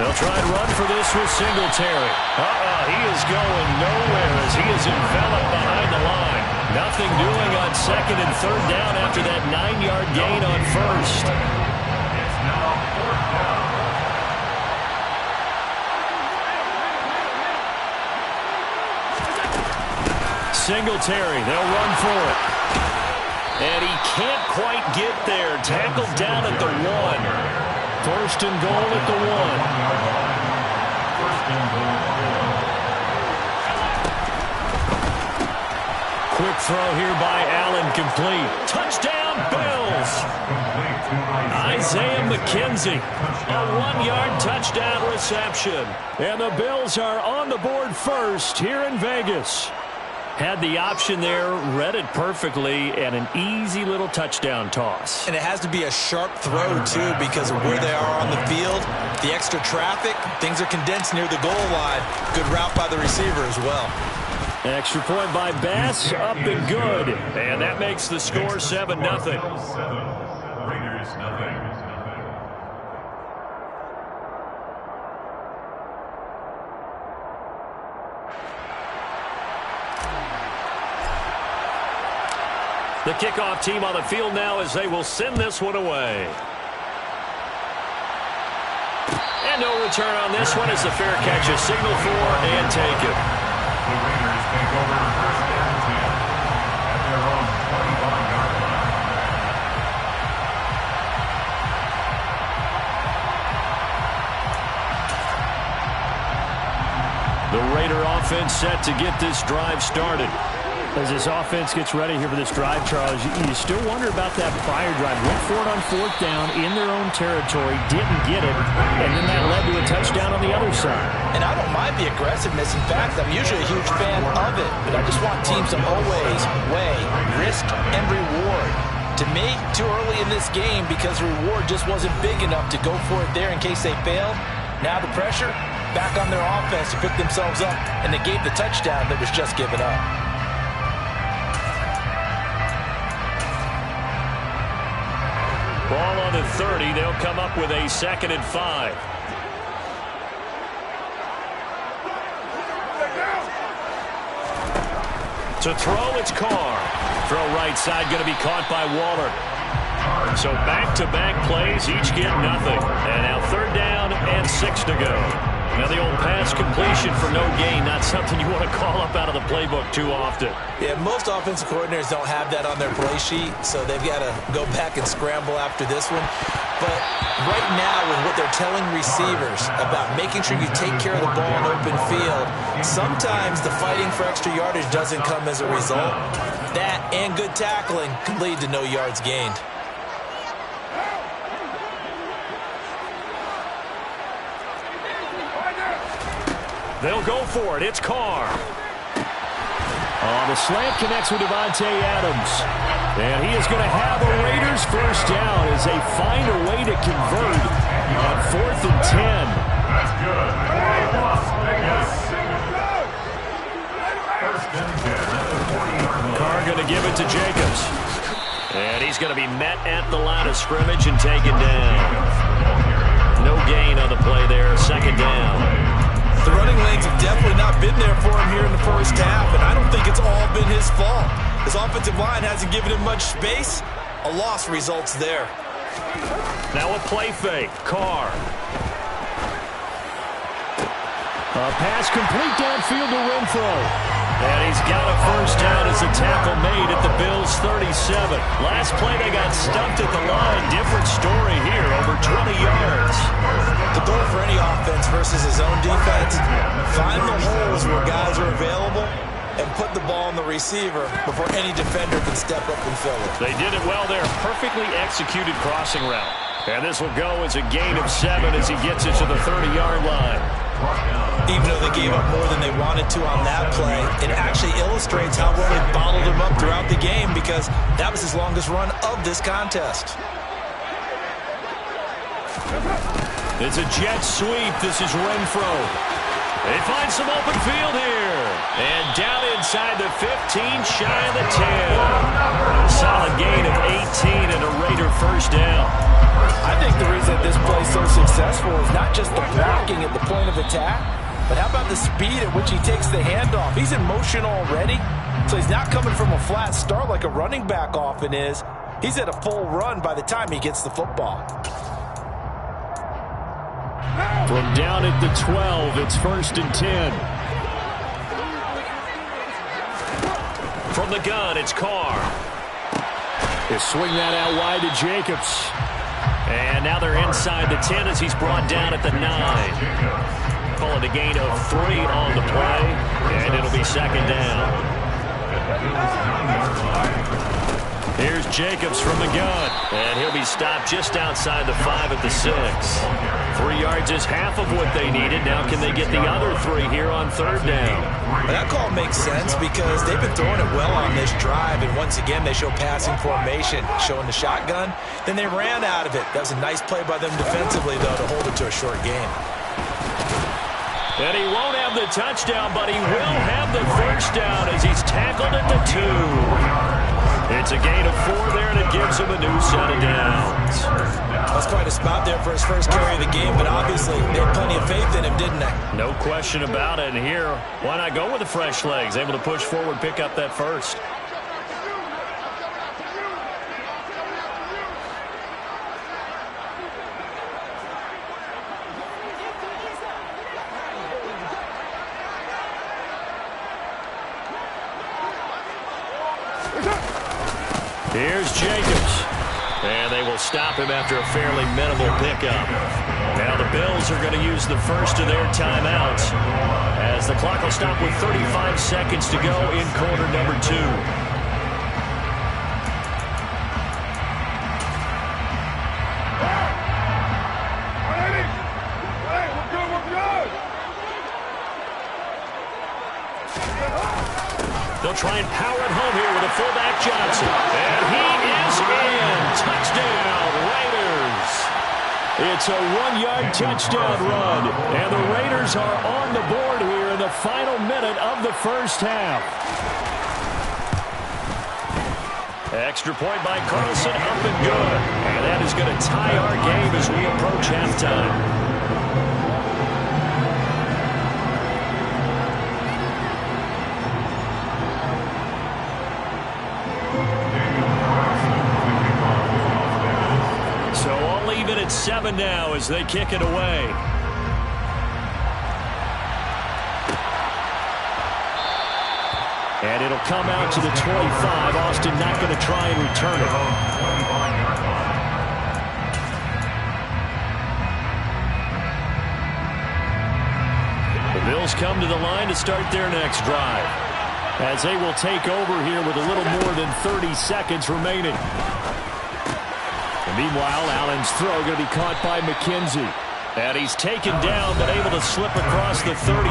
Speaker 1: They'll try and run for this with Singletary. He is going nowhere as he is enveloped behind the line. Nothing doing on 2nd and 3rd down after that 9-yard gain on 1st. Singletary, they'll run for it. And he can't quite get there. Tackled down at the 1. 1st and goal at the 1. Quick throw here by Allen, complete. Touchdown! Bills. Isaiah McKenzie, a 1-yard touchdown reception. And the Bills are on the board first here in Vegas. Had the option there, read it perfectly, and an easy little touchdown toss.
Speaker 3: And it has to be a sharp throw, too, because of where they are on the field, the extra traffic, things are condensed near the goal line. Good route by the receiver as well.
Speaker 1: Extra point by Bass, up and good. And that makes the score 7-0.
Speaker 21: Raiders, nothing.
Speaker 1: The kickoff team on the field now as they will send this one away. And no return on this one as the fair catch is signaled for and taken.
Speaker 21: The Raiders take over first and 10 at their own 25-yard line.
Speaker 1: The Raider offense set to get this drive started.
Speaker 22: As this offense gets ready here for this drive, Charles, you still wonder about that prior drive. Went for it on 4th down in their own territory, didn't get it, and then that led to a touchdown on the other side.
Speaker 3: And I don't mind the aggressiveness. In fact, I'm usually a huge fan of it, but I just want teams to always weigh risk and reward. To me, too early in this game because the reward just wasn't big enough to go for it there in case they failed. Now the pressure back on their offense to pick themselves up, and they gave the touchdown that was just given up.
Speaker 1: Ball on the 30. They'll come up with a 2nd and 5. To throw, it's Carr. Throw right side, going to be caught by Waller. So back-to-back plays, each get nothing. And now 3rd down and 6 to go. Now the old pass completion for no gain, not something you want to call up out of the playbook too often.
Speaker 3: Yeah, most offensive coordinators don't have that on their play sheet, so they've got to go back and scramble after this one. But right now, with what they're telling receivers about making sure you take care of the ball in open field, sometimes the fighting for extra yardage doesn't come as a result. That and good tackling can lead to no yards gained.
Speaker 1: They'll go for it. It's Carr.
Speaker 22: The slant connects with Devontae Adams. And he is going to have a Raiders first down as they find a way to convert on 4th and 10.
Speaker 21: That's good. Las Vegas. First and 10 at the 40-yard line.
Speaker 1: Carr going to give it to Jacobs. And he's going to be met at the line of scrimmage and taken down. No gain on the play there. 2nd down.
Speaker 3: The running lanes have definitely not been there for him here in the first half, and I don't think it's all been his fault. His offensive line hasn't given him much space. A loss results there.
Speaker 1: Now a play fake. Carr.
Speaker 22: A pass complete downfield to Renfro.
Speaker 1: And he's got a first down as a tackle made at the Bills' 37. Last play they got stumped at the line. Different story here, over 20 yards.
Speaker 3: The goal for any offense versus his own defense, find the holes where guys are available and put the ball on the receiver before any defender can step up and fill it.
Speaker 1: They did it well there. Perfectly executed crossing route. And this will go as a gain of 7 as he gets it to the 30-yard line.
Speaker 3: Even though they gave up more than they wanted to on that play, it actually illustrates how well they bottled him up throughout the game because that was his longest run of this contest.
Speaker 1: It's a jet sweep. This is Renfro. They find some open field here. And down inside the 15, shy of the 10. A solid gain of 18 and a Raider first down.
Speaker 3: I think the reason this play is so successful is not just the blocking at the point of attack, but how about the speed at which he takes the handoff? He's in motion already, so he's not coming from a flat start like a running back often is. He's at a full run by the time he gets the football.
Speaker 22: From down at the 12, it's 1st and 10.
Speaker 1: From the gun, it's Carr.
Speaker 22: They swing that out wide to Jacobs.
Speaker 1: And now they're inside the 10 as he's brought down at the 9. Call it a gain of 3 on the play, and it'll be 2nd down. Here's Jacobs from the gun. And he'll be stopped just outside the 5 at the 6. 3 yards is half of what they needed. Now can they get the other 3 here on 3rd down?
Speaker 3: That call makes sense because they've been throwing it well on this drive, and once again they show passing formation, showing the shotgun. Then they ran out of it. That was a nice play by them defensively, though, to hold it to a short game.
Speaker 1: And he won't have the touchdown, but he will have the first down as he's tackled at the 2. It's a gain of 4 there, and it gives him a new set of downs.
Speaker 3: That's quite a spot there for his first carry of the game, but obviously they had plenty of faith in him, didn't they?
Speaker 1: No question about it. And here, why not go with the fresh legs? Able to push forward, pick up that first. Here's Jacobs. And they will stop him after a fairly minimal pickup. Now the Bills are going to use the first of their timeouts as the clock will stop with 35 seconds to go in quarter number 2. They'll try and power it home here with a fullback Johnson. And he is in. Touchdown, Raiders. It's a 1-yard touchdown run. And the Raiders are on the board here in the final minute of the first half. Extra point by Carlson, up and good. And that is going to tie our game as we approach halftime. At 7 now as they kick it away. And it'll come out to the 25. Austin not going to try and return it. The Bills come to the line to start their next drive as they will take over here with a little more than 30 seconds remaining. Meanwhile, Allen's throw going to be caught by McKenzie. And he's taken down, but able to slip across the 35.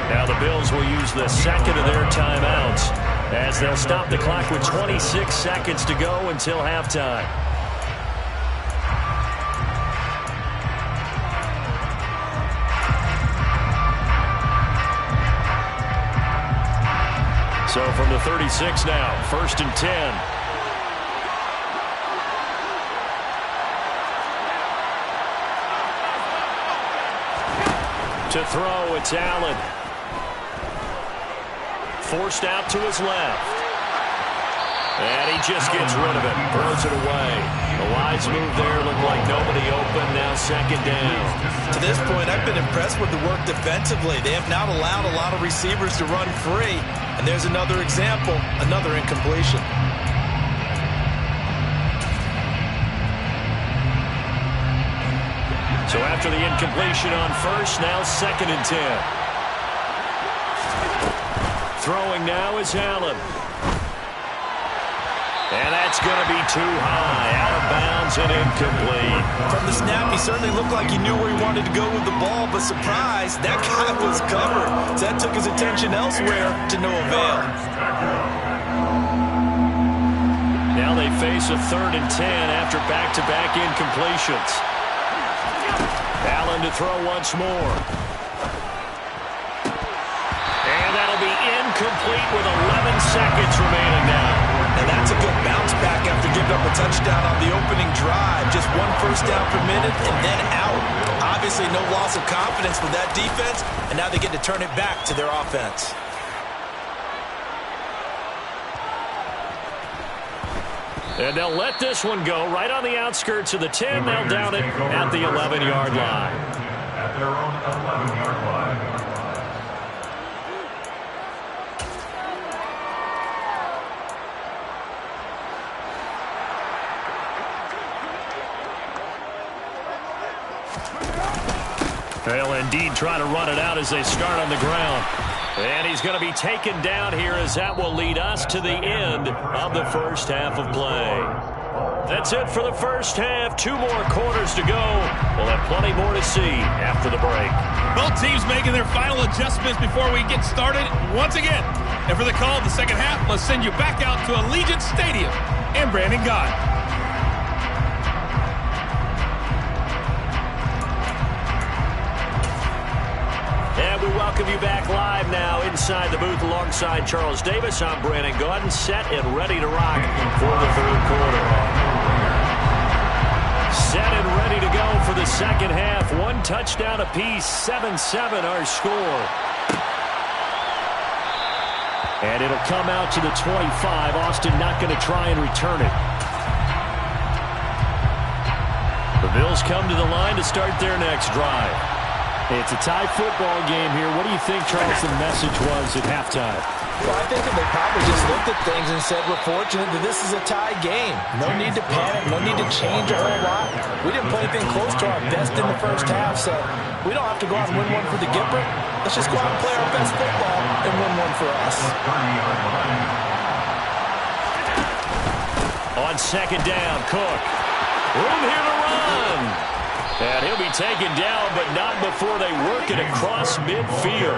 Speaker 1: Now the Bills will use the second of their timeouts as they'll stop the clock with 26 seconds to go until halftime. So from the 36 now, 1st and 10. To throw, it's Allen. Forced out to his left. And he just gets rid of it. Throws it away. The wise move there. Looked like nobody open. Now 2nd down.
Speaker 3: To this point, I've been impressed with the work defensively. They have not allowed a lot of receivers to run free. And there's another example. Another incompletion.
Speaker 1: So after the incompletion on first, now 2nd and 10. Throwing now is Allen. And that's going to be too high. Out of bounds and incomplete.
Speaker 3: From the snap, he certainly looked like he knew where he wanted to go with the ball, but surprise, that guy was covered. So that took his attention elsewhere to no avail.
Speaker 1: Now they face a 3rd and 10 after back-to-back incompletions. Allen to throw once more. And that'll be incomplete with 11 seconds remaining now.
Speaker 3: And that's a good bounce back after giving up a touchdown on the opening drive. Just 1 first down per minute and then out. Obviously no loss of confidence with that defense, and now they get to turn it back to their offense.
Speaker 1: And they'll let this one go right on the outskirts of the 10. They'll down it at the 11-yard line.
Speaker 21: At their own 11-yard line.
Speaker 1: They'll indeed try to run it out as they start on the ground. And he's going to be taken down here as that will lead us to the end of the first half of play. That's it for the first half. 2 more quarters to go. We'll have plenty more to see after the break.
Speaker 2: Both teams making their final adjustments before we get started once again. And for the call of the second half, let's send you back out to Allegiant Stadium and Brandon Gott.
Speaker 1: And we welcome you back live now inside the booth alongside Charles Davis. I'm Brandon Gaudin, set and ready to rock for the third quarter. Set and ready to go for the second half. 1 touchdown apiece, 7-7 our score. And it'll come out to the 25. Austin not going to try and return it. The Bills come to the line to start their next drive. It's a tie football game here. What do you think, Charles, the message was at halftime?
Speaker 3: Well, I think that they probably just looked at things and said, we're fortunate that this is a tie game. No need to panic. No need to change a whole lot. We didn't play anything close to our best in the first half, so we don't have to go out and win one for the Gipper. Let's just go out and play our best football and win one for us.
Speaker 1: On second down, Cook. Room here to run. And he'll be taken down, but not before they work it across midfield.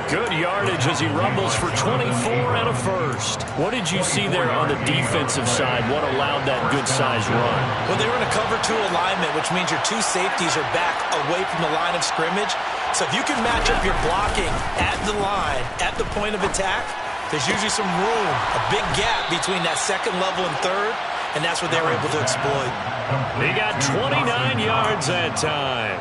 Speaker 1: Good yardage as he rumbles for 24 and a first. What did you see there on the defensive side? What allowed that good-sized run?
Speaker 3: Well, they were in a cover 2 alignment, which means your 2 safeties are back away from the line of scrimmage. So if you can match up your blocking at the line, at the point of attack, there's usually some room, a big gap between that second level and third, and that's what they were able to exploit.
Speaker 1: They got 29 yards that time.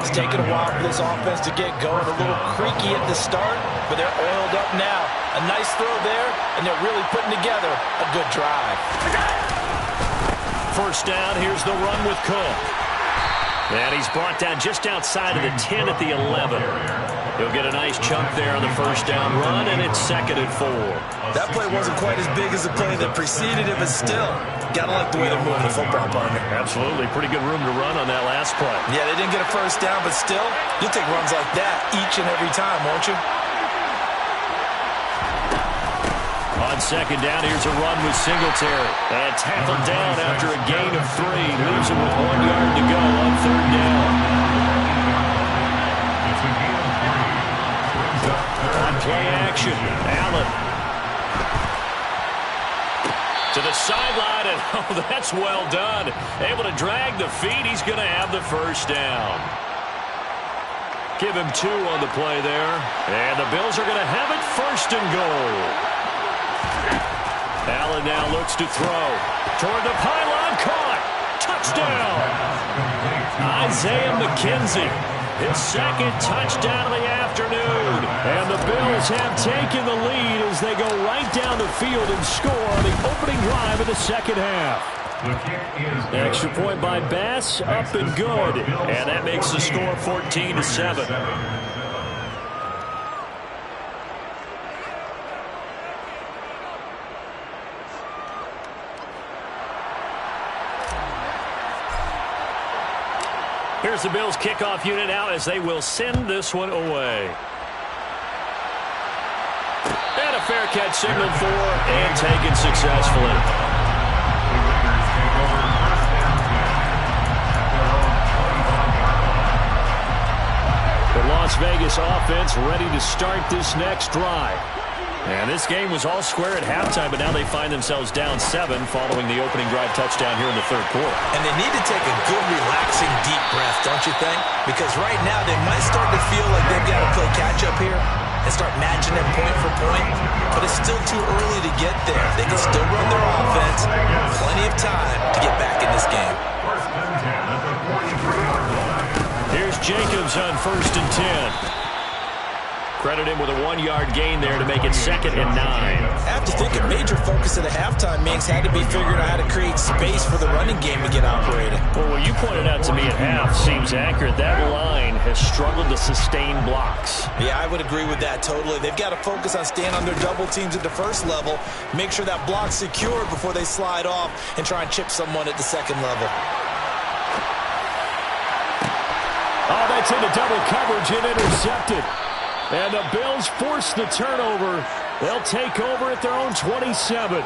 Speaker 3: It's taken a while for this offense to get going. A little creaky at the start, but they're oiled up now. A nice throw there, and they're really putting together a good drive.
Speaker 1: First down, here's the run with Cook. And he's brought down just outside of the 10 at the 11. He'll get a nice chunk there on the first down run, and it's 2nd and 4.
Speaker 3: That play wasn't quite as big as the play that preceded it, but still, gotta like the way they're moving the football, partner.
Speaker 1: Absolutely. Pretty good room to run on that last play.
Speaker 3: Yeah, they didn't get a first down, but still, you'll take runs like that each and every time, won't you?
Speaker 1: On second down, here's a run with Singletary. And tackled down after a gain of 3. Leaves him with 1 yard to go on third down. On play action, Allen. To the sideline, and oh, that's well done. Able to drag the feet. He's going to have the first down. Give him 2 on the play there. And the Bills are going to have it 1st and goal. Allen now looks to throw. Toward the pylon, caught. Touchdown. Isaiah McKenzie. His 2nd touchdown of the afternoon. And the Bills have taken the lead as they go right down the field and score on the opening drive of the second half. Extra point by Bass, up and good. And that makes the score 14-7. Here's the Bills kickoff unit out as they will send this one away. And a fair catch signaled for and taken successfully. The Las Vegas offense ready to start this next drive. And this game was all square at halftime, but now they find themselves down 7 following the opening drive touchdown here in the third quarter.
Speaker 3: And they need to take a good, relaxing, deep breath, don't you think? Because right now they might start to feel like they've got to play catch-up here and start matching them point for point. But it's still too early to get there. They can still run their offense. Plenty of time to get back in this game.
Speaker 1: Here's Jacobs on 1st and 10. Credit him with a 1-yard gain there to make it 2nd and 9.
Speaker 3: I have to think a major focus at the halftime means had to be figuring out how to create space for the running game to get operating.
Speaker 1: Well, what you pointed out to me at half seems accurate. That line has struggled to sustain blocks.
Speaker 3: Yeah, I would agree with that totally. They've got to focus on staying on their double teams at the first level, make sure that block's secured before they slide off and try and chip someone at the second level.
Speaker 1: Oh, that's into double coverage and intercepted. And the Bills force the turnover. They'll take over at their own 27.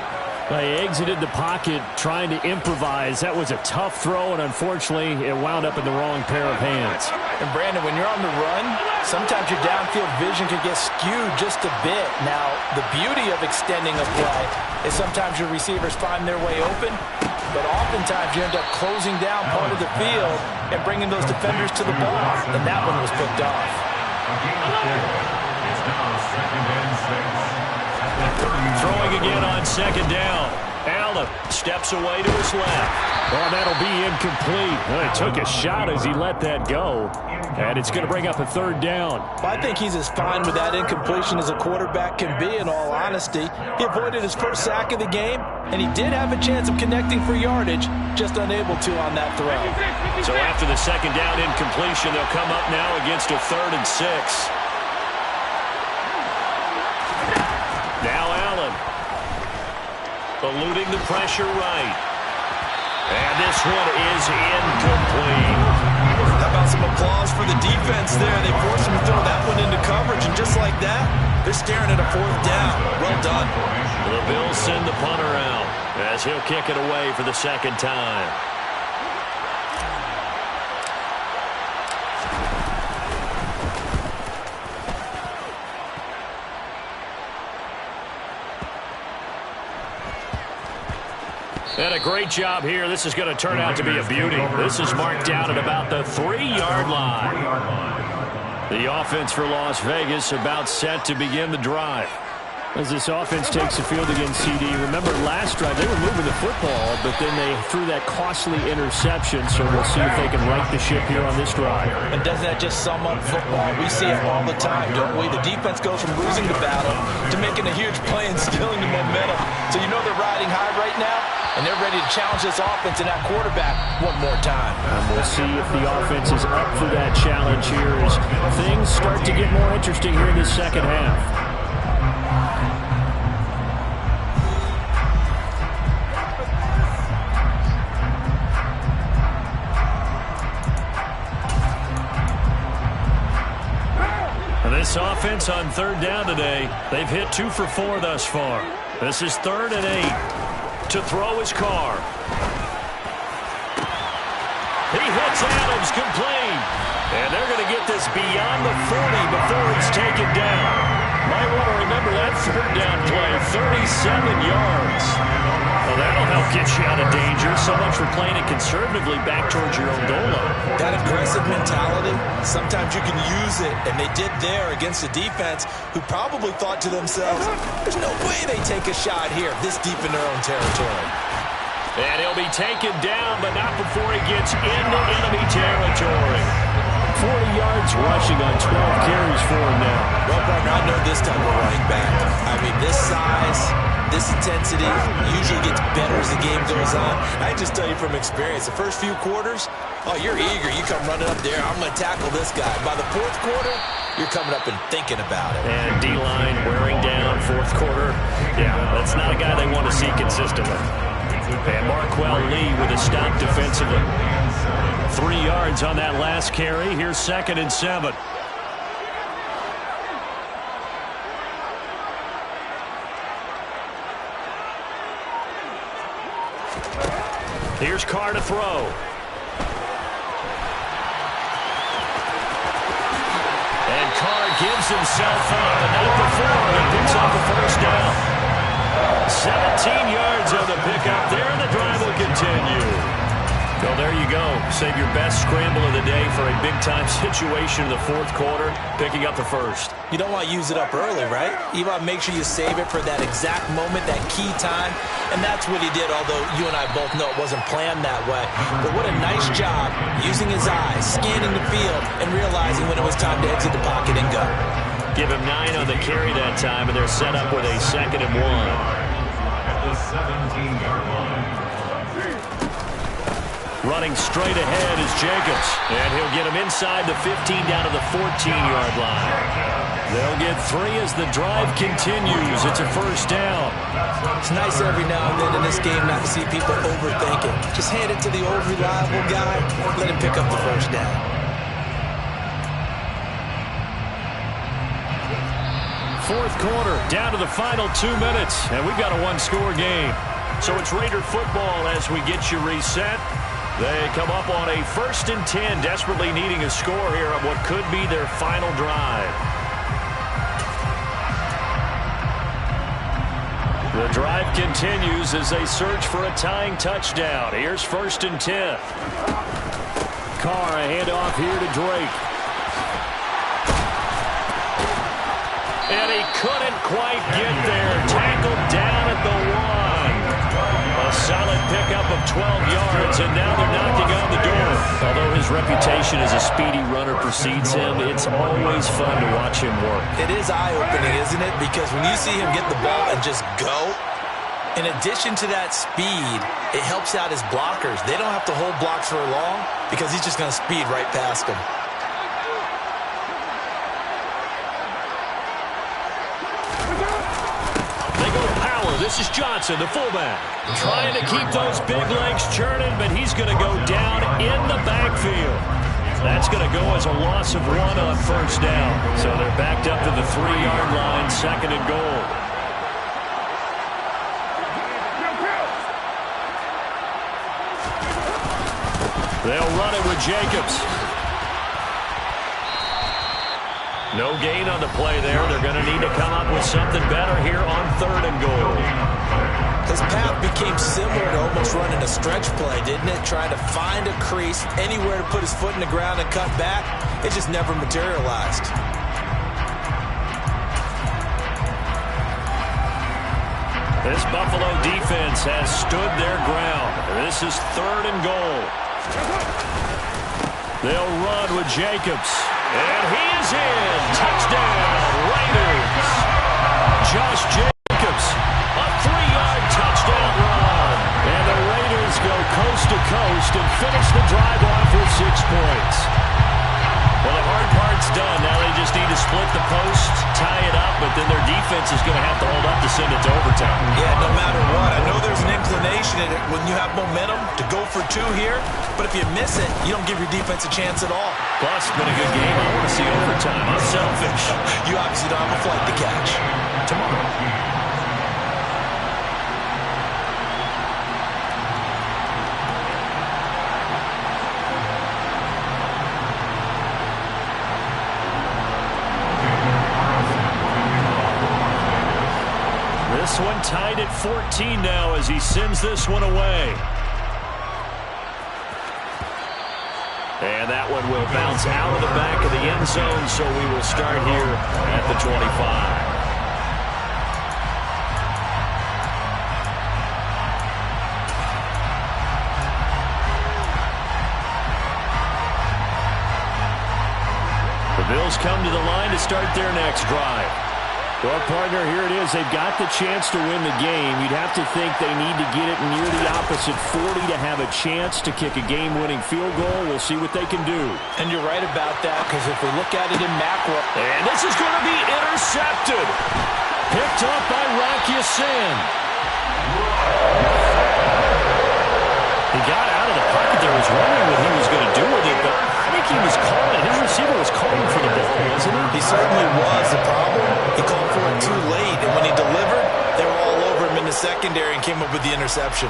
Speaker 1: They exited the pocket trying to improvise. That was a tough throw, and unfortunately, it wound up in the wrong pair of hands.
Speaker 3: And Brandon, when you're on the run, sometimes your downfield vision can get skewed just a bit. Now, the beauty of extending a play is sometimes your receivers find their way open, but oftentimes you end up closing down part of the field and bringing those defenders to the ball. And that one was picked off.
Speaker 21: It's now 2nd and 6.
Speaker 1: Throwing again on 2nd down. Allen steps away to his left. Well, that'll be incomplete. Well, he took a shot as he let that go. And it's going to bring up a 3rd down.
Speaker 3: I think he's as fine with that incompletion as a quarterback can be, in all honesty. He avoided his first sack of the game, and he did have a chance of connecting for yardage, just unable to on that throw.
Speaker 1: So after the 2nd down incompletion, they'll come up now against a 3rd and 6. Now Allen, eluding the pressure right. And this one is incomplete.
Speaker 3: How about some applause for the defense there? They forced him to throw that one into coverage, and just like that, they're staring at a 4th down. Well done.
Speaker 1: The Bills send the punter out as he'll kick it away for the 2nd time. And a great job here. This is going to turn out to be a beauty. This is marked down at about the 3-yard line. The offense for Las Vegas about set to begin the drive. As this offense takes the field against CD, remember last drive they were moving the football, but then they threw that costly interception, so we'll see if they can right the ship here on this drive.
Speaker 3: And doesn't that just sum up football? We see it all the time, don't we? The defense goes from losing the battle to making a huge play and stealing the momentum. So you know they're riding high right now, and they're ready to challenge this offense and that quarterback one more time.
Speaker 22: And we'll see if the offense is up for that challenge here as things start to get more interesting here in the 2nd half.
Speaker 1: This offense on 3rd down today, they've hit 2 for 4 thus far. This is 3rd and 8. To throw his Carr. He hits Adams complete. And they're going to get this beyond the 40 before he's taken down. Might want to remember that 3rd down play, 37 yards. Well, that'll help get you out of danger. So much for playing it conservatively back towards your own goal line.
Speaker 3: That aggressive mentality, sometimes you can use it, and they did there against a defense who probably thought to themselves, there's no way they take a shot here this deep in their own territory.
Speaker 1: And he'll be taken down, but not before he gets into enemy territory.
Speaker 22: 40 yards rushing on 12 carries for him now.
Speaker 3: Well, partner, I know this type of running back. I mean, this size, this intensity usually gets better as the game goes on. I just tell you from experience, the first few quarters, oh, you're eager. You come running up there, I'm going to tackle this guy. By the 4th quarter, you're coming up and thinking about it.
Speaker 1: And D-line wearing down 4th quarter. Yeah, that's not a guy they want to see consistently. And Marquell Lee with a stop defensively. 3 yards on that last carry. Here's 2nd and 7. Here's Carr to throw. And Carr gives himself up, and not before he picks up the 1st down. 17 yards on the pickup there, and the drive will continue. Well, there you go. Save your best scramble of the day for a big-time situation in the 4th quarter, picking up the 1st.
Speaker 3: You don't want to use it up early, right? You want to make sure you save it for that exact moment, that key time, and that's what he did, although you and I both know it wasn't planned that way. But what a nice job using his eyes, scanning the field, and realizing when it was time to exit the pocket and go.
Speaker 1: Give him 9 on the carry that time, and they're set up with a 2nd and 1.
Speaker 21: At the 17-yard line.
Speaker 1: Running straight ahead is Jacobs, and he'll get him inside the 15 down to the 14-yard line. They'll get 3 as the drive continues. It's a 1st down.
Speaker 3: It's nice every now and then in this game not to see people overthink it. Just hand it to the old reliable guy, let him pick up the 1st down.
Speaker 1: fourth quarter, down to the final 2 minutes, and we've got a one-score game. So it's Raider football as we get you reset. They come up on a 1st and 10, desperately needing a score here on what could be their final drive. The drive continues as they search for a tying touchdown. Here's 1st and 10. Carr, a handoff here to Drake. And he couldn't quite get there. Tackled down at the 1. A solid pickup of 12 yards, and now they're knocking on the door. Although his reputation as a speedy runner precedes him, it's always fun to watch him work.
Speaker 3: It is eye-opening, isn't it? Because when you see him get the ball and just go, in addition to that speed, it helps out his blockers. They don't have to hold blocks for long because he's just going to speed right past them.
Speaker 1: This is Johnson, the fullback, trying to keep those big legs churning, but he's going to go down in the backfield. That's going to go as a loss of 1 on 1st down. So they're backed up to the 3-yard line, 2nd and goal. They'll run it with Jacobs. No gain on the play there. They're going to need to come up with something better here on 3rd and goal.
Speaker 3: His path became similar to almost running a stretch play, didn't it? Trying to find a crease, anywhere to put his foot in the ground and cut back. It just never materialized.
Speaker 1: This Buffalo defense has stood their ground. This is 3rd and goal. They'll run with Jacobs. And he is in. Touchdown, Raiders. Josh Jacobs, a 3-yard touchdown run. And the Raiders go coast to coast and finish the drive off with 6 points. Well, the hard part's done. Now they just need to split the post, tie it up, but then their defense is going to have to hold up to send it to overtime.
Speaker 3: Yeah, no matter what. I know there's an inclination in it when you have momentum to go for 2 here, but if you miss it, you don't give your defense a chance at all.
Speaker 1: Plus, it's been a good game. I want to see overtime. I'm selfish.
Speaker 3: You obviously don't have a flight to catch.
Speaker 1: Tomorrow. This one tied at 14 now as he sends this one away. And that one will bounce out of the back of the end zone, so we will start here at the 25. The Bills come to the line to start their next drive. Well, partner, here it is. They've got the chance to win the game. You'd have to think they need to get it near the opposite 40 to have a chance to kick a game-winning field goal. We'll see what they can do.
Speaker 3: And you're right about that, because if we look at it in macro.
Speaker 1: And this is going to be intercepted. Picked up by Rock Ya-Sin. He got out of the pocket there. Was wondering what he was going to do with it, but I think he was calling. His receiver was calling for the ball, wasn't he?
Speaker 3: He certainly was. The problem, he called for it too late, and when he delivered, they were all over him in the secondary and came up with the interception.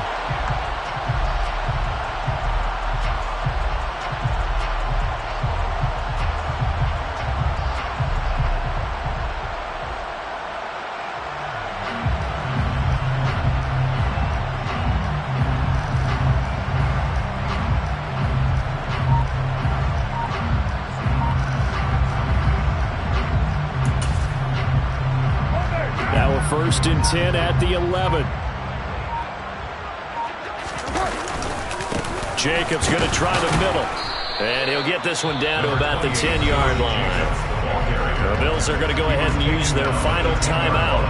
Speaker 1: First and 10 at the 11. Jacobs going to try the middle. And he'll get this one down to about the 10-yard line. The Bills are going to go ahead and use their final timeout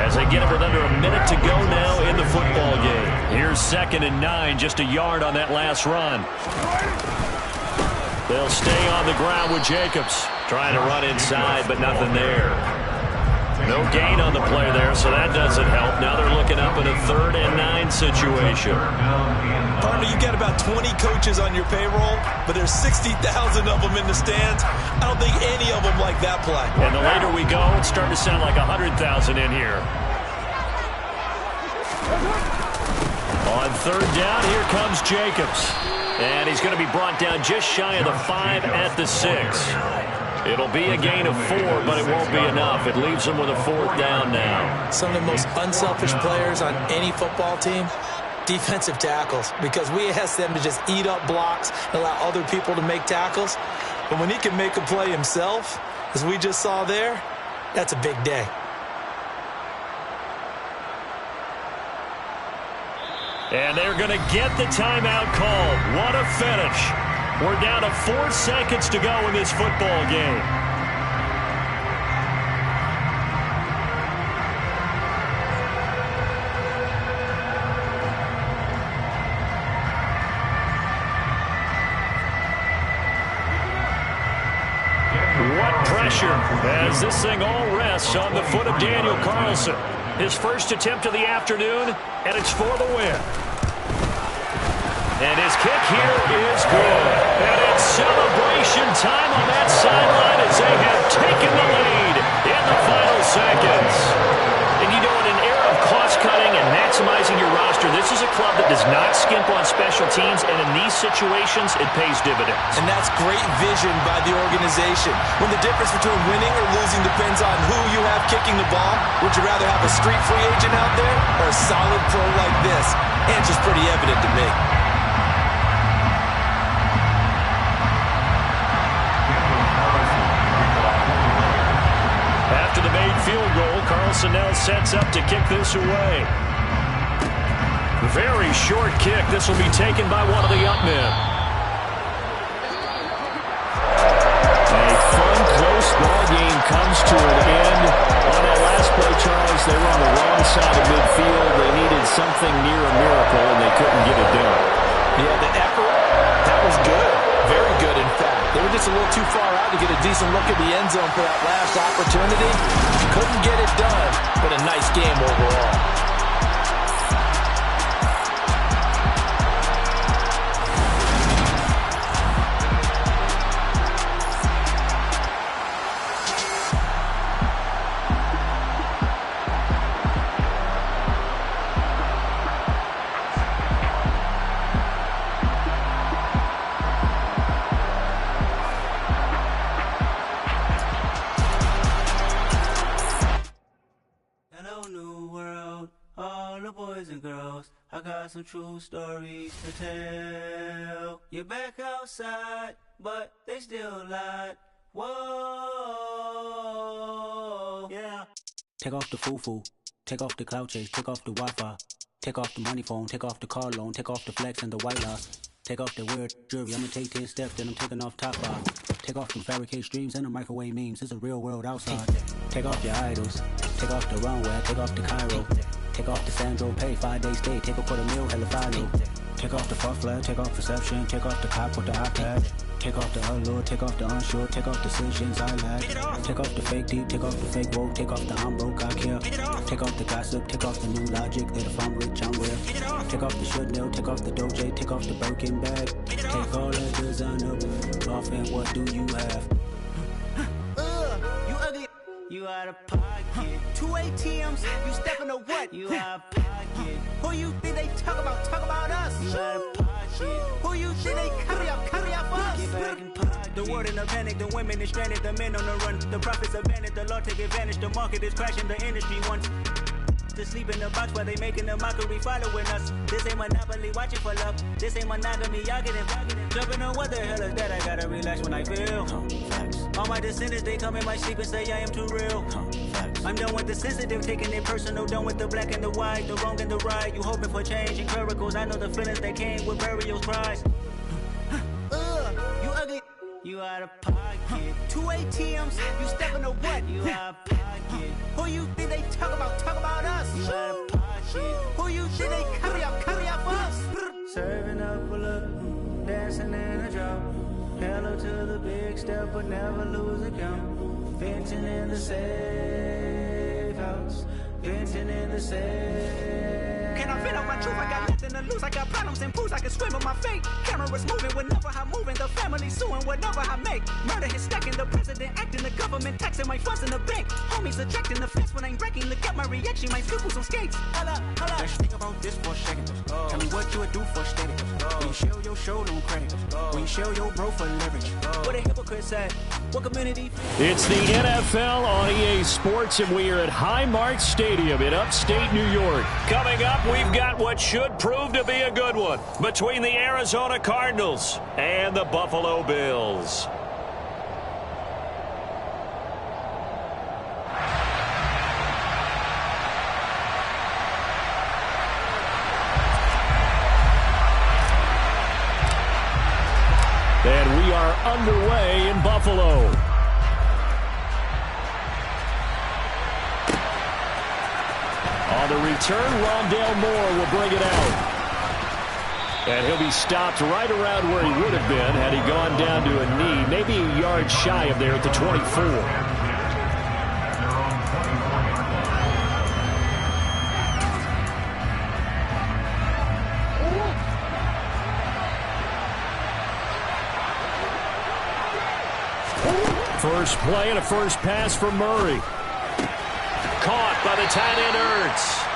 Speaker 1: as they get it with under a minute to go now in the football game. Here's 2nd and 9, just a yard on that last run. They'll stay on the ground with Jacobs. Trying to run inside, but nothing there. No gain on the play there, so that doesn't help. Now they're looking up in a 3rd and 9 situation.
Speaker 3: Partner, you got about 20 coaches on your payroll, but there's 60,000 of them in the stands. I don't think any of them like that play.
Speaker 1: And the later we go, it's starting to sound like 100,000 in here. On 3rd down, here comes Jacobs. And he's going to be brought down just shy of the 5 at the 6. It'll be a gain of 4, but it won't be enough. It leaves them with a 4th down now.
Speaker 3: Some of the most unselfish players on any football team, defensive tackles, because we ask them to just eat up blocks and allow other people to make tackles. But when he can make a play himself, as we just saw there, that's a big day.
Speaker 1: And they're going to get the timeout called. What a finish. We're down to 4 seconds to go in this football game. What pressure as this thing all rests on the foot of Daniel Carlson. His first attempt of the afternoon, and it's for the win. And his kick here is good. And it's celebration time on that sideline as they have taken the lead in the final seconds. And you know, in an era of cost-cutting and maximizing your roster, this is a club that does not skimp on special teams, and in these situations, it pays dividends.
Speaker 3: And that's great vision by the organization. When the difference between winning or losing depends on who you have kicking the ball, would you rather have a street free agent out there or a solid pro like this? Answer's pretty evident to me.
Speaker 1: After the made field goal, Carlson now sets up to kick this away. Very short kick. This will be taken by one of the up men. A fun, close ball game comes to an end. On that last play, Charles, they were on the wrong side of midfield. They needed something near a miracle, and they couldn't get it done.
Speaker 3: Yeah, the effort, that was good. Very good, in fact. They were just a little too far out to get a decent look at the end zone for that last opportunity. Couldn't get it done, but a nice game overall.
Speaker 5: Some true stories to tell. You're back outside, but they still lied. Whoa, yeah.
Speaker 6: Take off the foo-foo, take off the cloud chase, take off the Wi-Fi, take off the money phone, take off the car loan, take off the flex and the white loss. Take off the weird jewelry, I'ma take 10 steps, then I'm taking off top 5. Take off them fabricated streams and the microwave memes, it's a real world outside. Take off your idols, take off the runway, take off the Cairo. Take off the Sandro pay, 5-day stay, take a $250,000, hella follow. Take off the far flag, take off perception, take off the cop with the iPad. Take off the allure, take off the unsure, take off decisions I lack. Take off the fake deep, take off the fake woke, take off the I'm broke, I care. Take off the gossip, take off the new logic that if I'm rich, I'm real. Take off the should know, take off the Doja, take off the Birkin bag. Take all that designer off and what do you have?
Speaker 5: You ugly. You out of pocket. 2 ATMs, you stepping to what? You out of pocket. Who you think they talk about? Talk about us. You out of pocket. Who you think they carry up for us? Get back in pocket. The world in a panic, the women is stranded, the men on the run. The profits abandoned, the law take advantage. The market is crashing, the industry wants to sleep in the box while they making a mockery following us. This ain't Monopoly, watching for love. This ain't monogamy, y'all getting jumping on what the hell is that? I gotta relax when I feel. All my descendants, they come in my sleep and say I am too real. I'm done with the sensitive, taking it personal. Done with the black and the white, the wrong and the right. You hoping for change and miracles. I know the feelings that came with burials, cries. You ugly. You out of pocket. 2 ATMs, you stepping to what? You out of pocket. Who you think they talk about? Talk about us. You out of pocket. Who you think they carry up for us? Serving up a look, dancing in a drop. Hello to the big step, but never lose a count. Venting in the safe. house, venting in the sand. Can I vent out my truth? I got nothing to lose. I got problems and booze. I can swim with my fate. Cameras moving whenever I'm moving. The family suing whatever I make. Murder is stacking. The president acting. The government taxing my funds in the bank. Homies attracting the fence when I'm breaking. Look at my reaction. My pupils on skates. Holla, holla.
Speaker 6: Let's think about this for a second. Tell me what you would do for steady. When you show your show, no credit. When you show your bro for leverage.
Speaker 5: What a hypocrite said. What community?
Speaker 1: It's the NFL on EA Sports, and we are at Highmark Stadium in upstate New York. Coming up, we've got what should prove to be a good one between the Arizona Cardinals and the Buffalo Bills. And we are underway in Buffalo. On the return, Rondale Moore will bring it out. And he'll be stopped right around where he would have been had he gone down to a knee, maybe a yard shy of there at the 24. First play and a first pass for Murray. Caught by the tight end Ertz.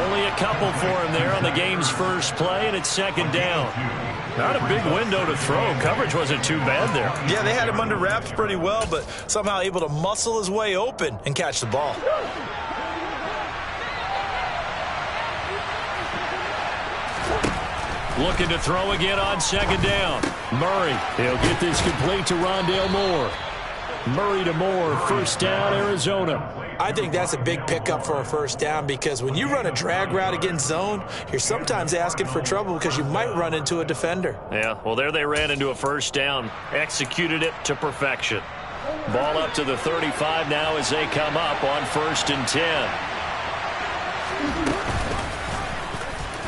Speaker 1: Only a couple for him there on the game's first play, and it's second down. Not a big window to throw. Coverage wasn't too bad there.
Speaker 3: Yeah, they had him under wraps pretty well, but somehow able to muscle his way open and catch the ball.
Speaker 1: Looking to throw again on second down. Murray, he'll get this complete to Rondale Moore. Murray to Moore, first down, Arizona.
Speaker 3: I think that's a big pickup for a first down because when you run a drag route against zone, you're sometimes asking for trouble because you might run into a defender.
Speaker 1: Yeah, well, there they ran into a first down. Executed it to perfection. Ball up to the 35 now as they come up on 1st and 10.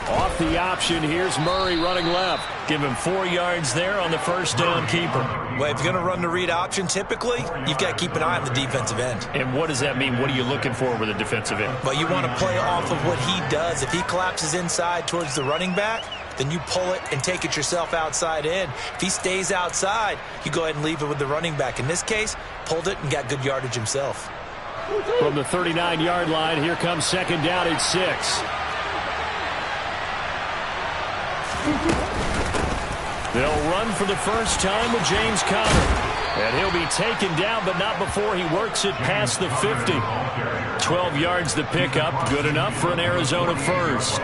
Speaker 1: Off the option, here's Murray running left. Give him 4 yards there on the first down keeper.
Speaker 3: Well, if you're going to run the read option, typically, you've got to keep an eye on the defensive end.
Speaker 1: And what does that mean? What are you looking for with a defensive end?
Speaker 3: Well, you want to play off of what he does. If he collapses inside towards the running back, then you pull it and take it yourself outside in. If he stays outside, you go ahead and leave it with the running back. In this case, pulled it and got good yardage himself.
Speaker 1: From the 39-yard line, here comes second down at 6. They'll run for the first time with James Conner. And he'll be taken down, but not before he works it past the 50. 12 yards the pickup, good enough for an Arizona first.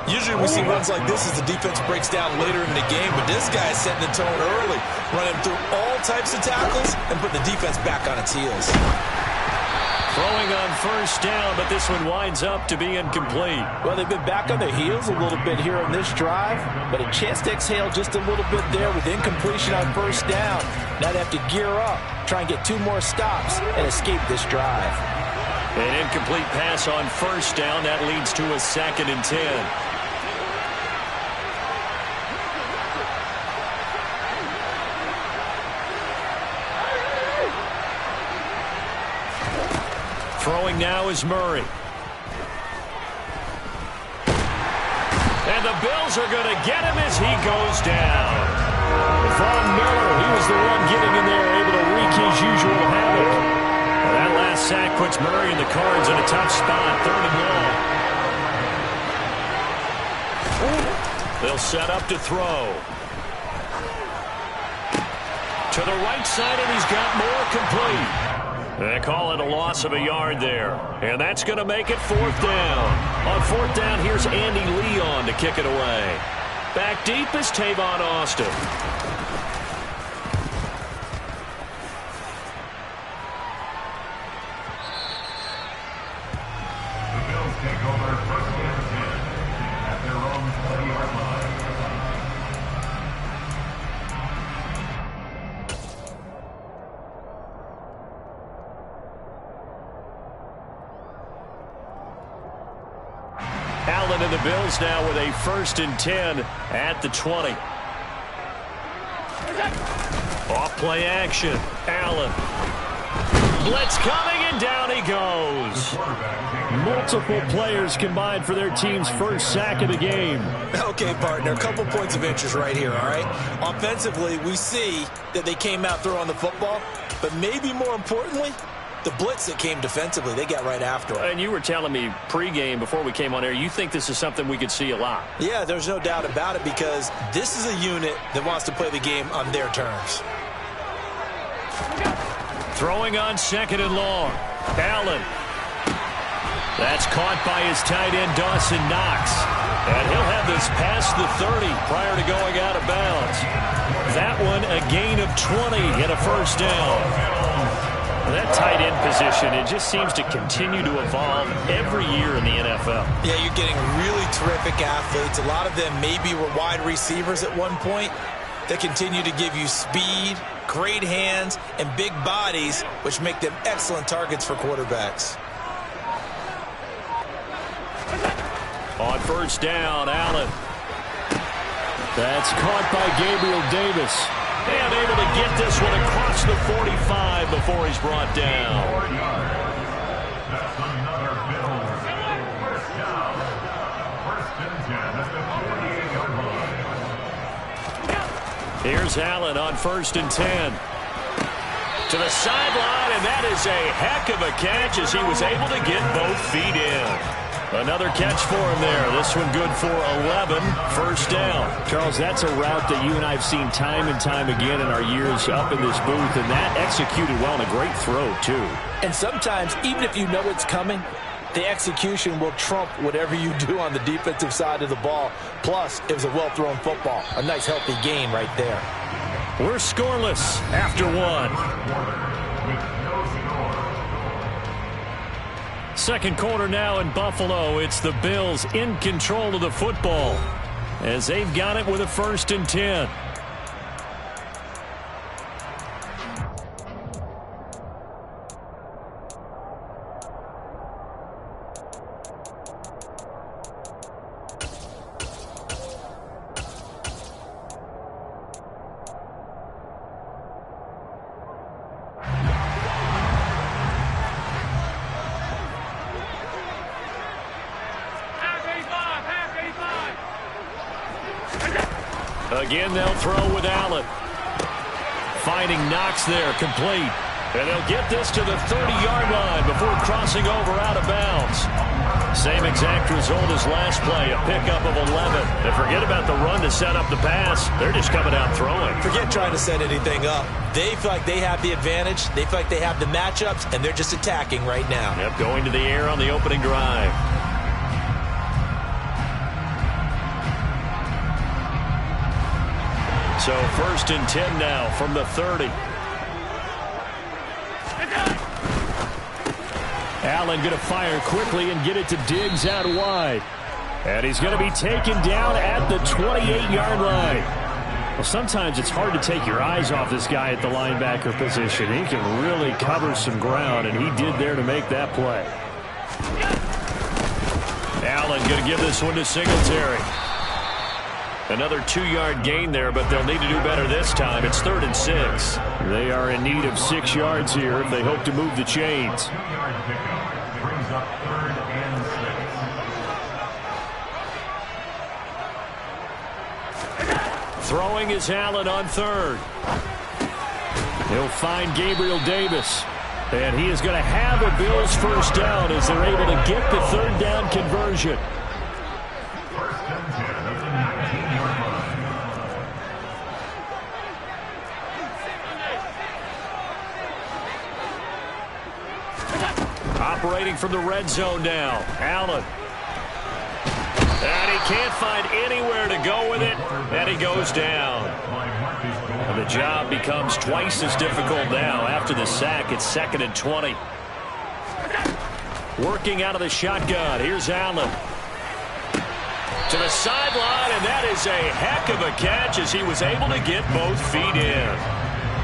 Speaker 3: Usually we see runs like this as the defense breaks down later in the game, but this guy is setting the tone early, running through all types of tackles and putting the defense back on its heels.
Speaker 1: Throwing on first down, but this one winds up to be incomplete.
Speaker 3: Well, they've been back on their heels a little bit here on this drive, but a chance to exhale just a little bit there with incompletion on first down. Now they have to gear up, try and get 2 more stops, and escape this drive.
Speaker 1: An incomplete pass on first down. That leads to a 2nd and 10. Throwing now is Murray. And the Bills are going to get him as he goes down. Von Miller, he was the one getting in there, able to wreak his usual havoc. Well, that last sack puts Murray and the Cards in a tough spot, 3rd and long. They'll set up to throw. To the right side, and he's got more complete. They call it a loss of a yard there. And that's going to make it 4th down. On 4th down, here's Andy Leon to kick it away. Back deep is Tavon Austin.
Speaker 21: The Bills take over 1st and 10 at their own 20-yard line.
Speaker 1: Allen and the Bills now with a 1st and 10 at the 20. Off play action. Allen. blitz coming, and down he goes.
Speaker 22: Multiple players combined for their team's first sack of the game.
Speaker 3: Okay, partner, a couple points of interest right here, all right? Offensively, we see that they came out throwing the football, but maybe more importantly, the blitz that came defensively, they got right after it.
Speaker 1: And you were telling me pregame before we came on air, you think this is something we could see a lot.
Speaker 3: Yeah, there's no doubt about it because this is a unit that wants to play the game on their terms.
Speaker 1: Throwing on 2nd and long. Allen. That's caught by his tight end, Dawson Knox. And he'll have this past the 30 prior to going out of bounds. That one a gain of 20 and a first down. That tight end position, it just seems to continue to evolve every year in the NFL.
Speaker 3: Yeah, you're getting really terrific athletes. A lot of them maybe were wide receivers at one point. They continue to give you speed, great hands, and big bodies, which make them excellent targets for quarterbacks.
Speaker 1: On first down, Allen. That's caught by Gabriel Davis. And able to get this one across the 45 before he's brought down.
Speaker 21: That's another Bills. First down. First and 10 at the 48-yard line.
Speaker 1: Here's Allen on 1st and 10. To the sideline, and that is a heck of a catch as he was able to get both feet in. Another catch for him there. This one good for 11. First down.
Speaker 22: Charles, that's a route that you and I have seen time and time again in our years up in this booth, and that executed well and a great throw, too.
Speaker 3: And sometimes, even if you know it's coming, the execution will trump whatever you do on the defensive side of the ball. Plus, it was a well-thrown football. A nice, healthy game right there.
Speaker 1: We're scoreless after one. Second quarter now in Buffalo. It's the Bills in control of the football as they've got it with a 1st and 10. Again, they'll throw with Allen. Finding Knox there, complete. And they'll get this to the 30-yard line before crossing over out of bounds. Same exact result as last play, a pickup of 11. And forget about the run to set up the pass. They're just coming out throwing.
Speaker 3: Forget trying to set anything up. They feel like they have the advantage. They feel like they have the matchups, and they're just attacking right now.
Speaker 1: Yep, going to the air on the opening drive. So 1st and 10 now from the 30. Allen going to fire quickly and get it to Diggs out wide. And he's going to be taken down at the 28-yard line. Well, sometimes it's hard to take your eyes off this guy at the linebacker position. He can really cover some ground, and he did there to make that play. Allen going to give this one to Singletary. Another 2-yard gain there, but they'll need to do better this time. It's 3rd and 6.
Speaker 22: They are in need of 6 yards here if they hope to move the chains.
Speaker 21: 2-yard pickup brings up 3rd and 6.
Speaker 1: Throwing is Allen on 3rd. He'll find Gabriel Davis. And he is going to have a Bills first down as they're able to get the 3rd down conversion. Operating from the red zone now. Allen. And he can't find anywhere to go with it. And he goes down. And the job becomes twice as difficult now. After the sack, it's 2nd and 20. Working out of the shotgun. Here's Allen. To the sideline, and that is a heck of a catch as he was able to get both feet in.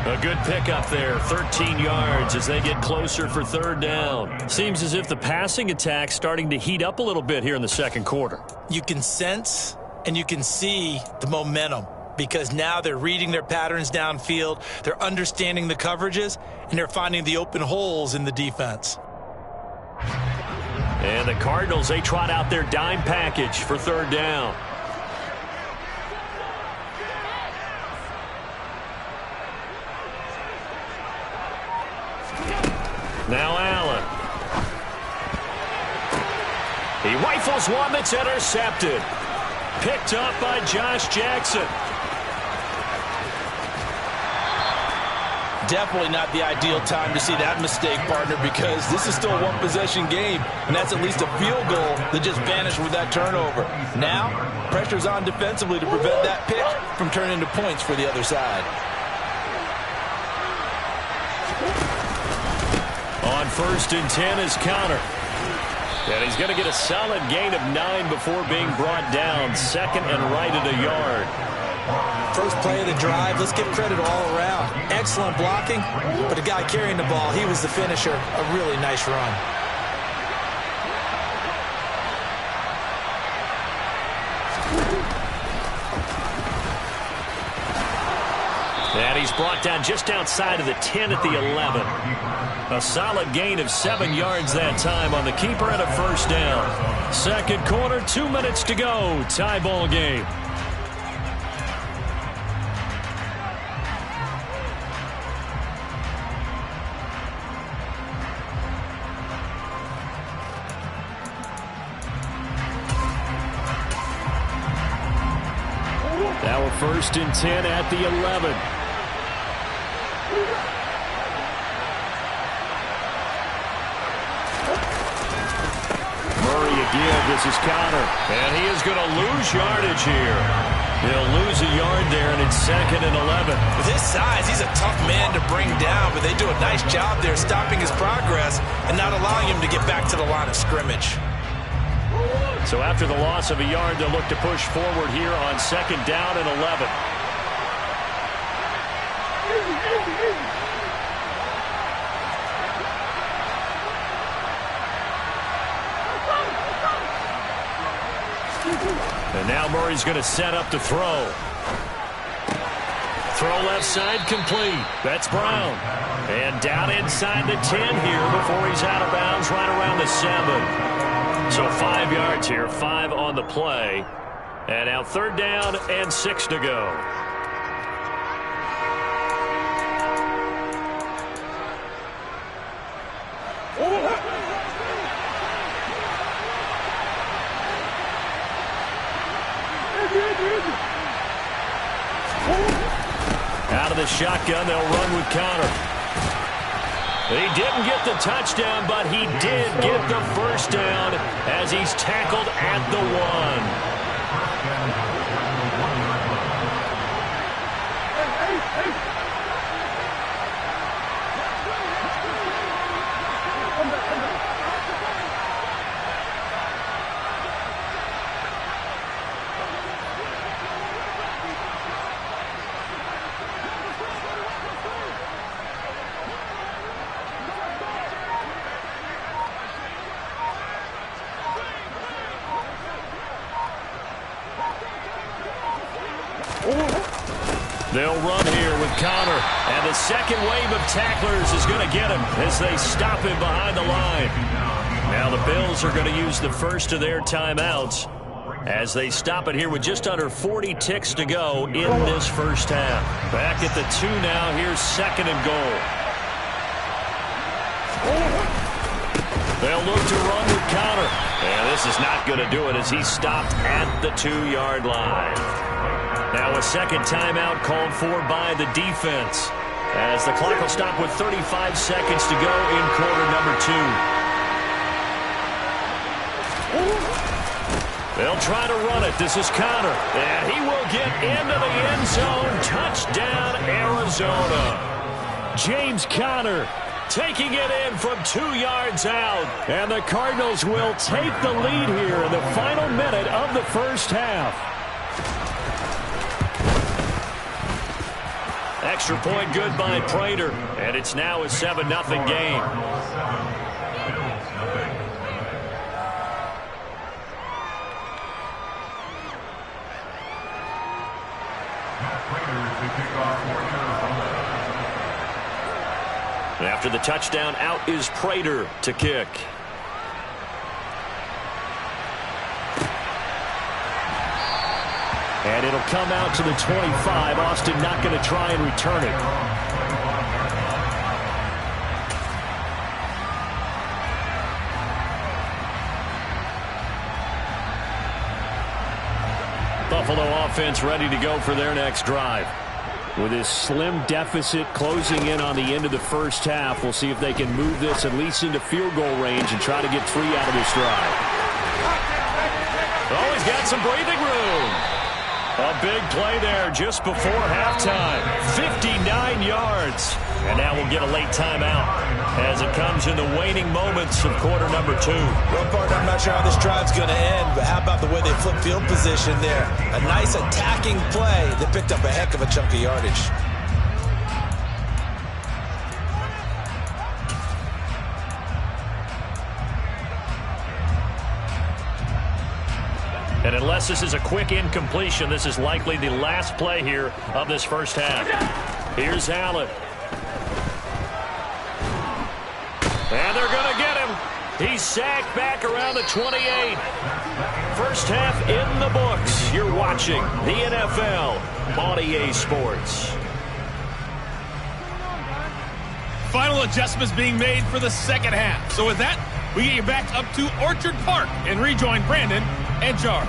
Speaker 1: A good pickup there, 13 yards as they get closer for 3rd down. Seems as if the passing attack's starting to heat up a little bit here in the second quarter.
Speaker 3: You can sense and you can see the momentum because now they're reading their patterns downfield, they're understanding the coverages, and they're finding the open holes in the defense.
Speaker 1: And the Cardinals, they trot out their dime package for third down. Now Allen. He rifles one that's intercepted. Picked up by Josh Jackson.
Speaker 3: Definitely not the ideal time to see that mistake, partner, because this is still a one-possession game, and that's at least a field goal that just vanished with that turnover. Now, pressure's on defensively to prevent that pick from turning into points for the other side.
Speaker 1: On 1st and 10 is Conner. And he's going to get a solid gain of 9 before being brought down. Second and right at a yard.
Speaker 3: First play of the drive, let's give credit all around. Excellent blocking, but the guy carrying the ball, he was the finisher. A really nice run.
Speaker 1: And he's brought down just outside of the 10 at the 11. A solid gain of 7 yards that time on the keeper and a first down. Second quarter, 2 minutes to go. Tie ball game. Now a 1st and 10 at the 11. Murray again. This is Conner. And he is going to lose yardage here. He'll lose a yard there, and it's 2nd and 11.
Speaker 3: With his size, he's a tough man to bring down, but they do a nice job there stopping his progress and not allowing him to get back to the line of scrimmage.
Speaker 1: So after the loss of a yard, they'll look to push forward here on 2nd down and 11. And now Murray's going to set up to throw. Throw left side complete. That's Brown. And down inside the 10 here before he's out of bounds right around the 7. So 5 yards here, 5 on the play. And now 3rd down and 6 to go. Out of the shotgun, they'll run with Conner. He didn't get the touchdown, but he did get the first down as he's tackled at the 1. They'll run here with Conner. And the second wave of tacklers is going to get him as they stop him behind the line. Now the Bills are going to use the first of their timeouts as they stop it here with just under 40 ticks to go in this first half. Back at the 2 now. Here's 2nd and goal. They'll look to run with Conner. And this is not going to do it as he's stopped at the 2-yard line. Now a second timeout called for by the defense as the clock will stop with 35 seconds to go in quarter number 2. They'll try to run it. This is Conner. And he will get into the end zone. Touchdown, Arizona. James Conner taking it in from 2 yards out. And the Cardinals will take the lead here in the final minute of the first half. Extra point good by Prater, and it's now a 7-0 game. After the touchdown, out is Prater to kick.
Speaker 22: And it'll come out to the 25. Austin not going to try and return it. Buffalo offense ready to go for their next drive. With this slim deficit closing in on the end of the first half, we'll see if they can move this at least into field goal range and try to get 3 out of this drive.
Speaker 1: Oh, he's got some breathing room. A big play there just before halftime. 59 yards. And now we'll get a late timeout as it comes in the waning moments of quarter number 2.
Speaker 3: Well, partner, I'm not sure how this drive's going to end, but how about the way they flip field position there? A nice attacking play that picked up a heck of a chunk of yardage.
Speaker 1: And unless this is a quick incompletion, this is likely the last play here of this first half. Here's Allen. And they're going to get him. He's sacked back around the 28. First half in the books. You're watching the NFL on EA Sports.
Speaker 2: Final adjustments being made for the second half. So with that, we get you back up to Orchard Park and rejoin Brandon and Charles.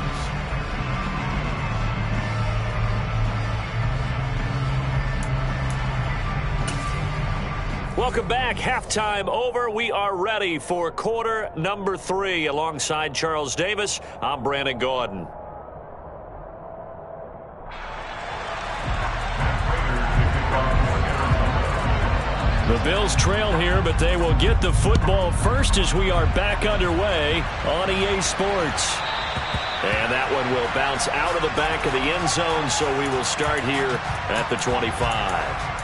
Speaker 1: Welcome back. Halftime over. We are ready for quarter number 3. Alongside Charles Davis, I'm Brandon Gaudin. The Bills trail here, but they will get the football first as we are back underway on EA Sports. And that one will bounce out of the back of the end zone, so we will start here at the 25.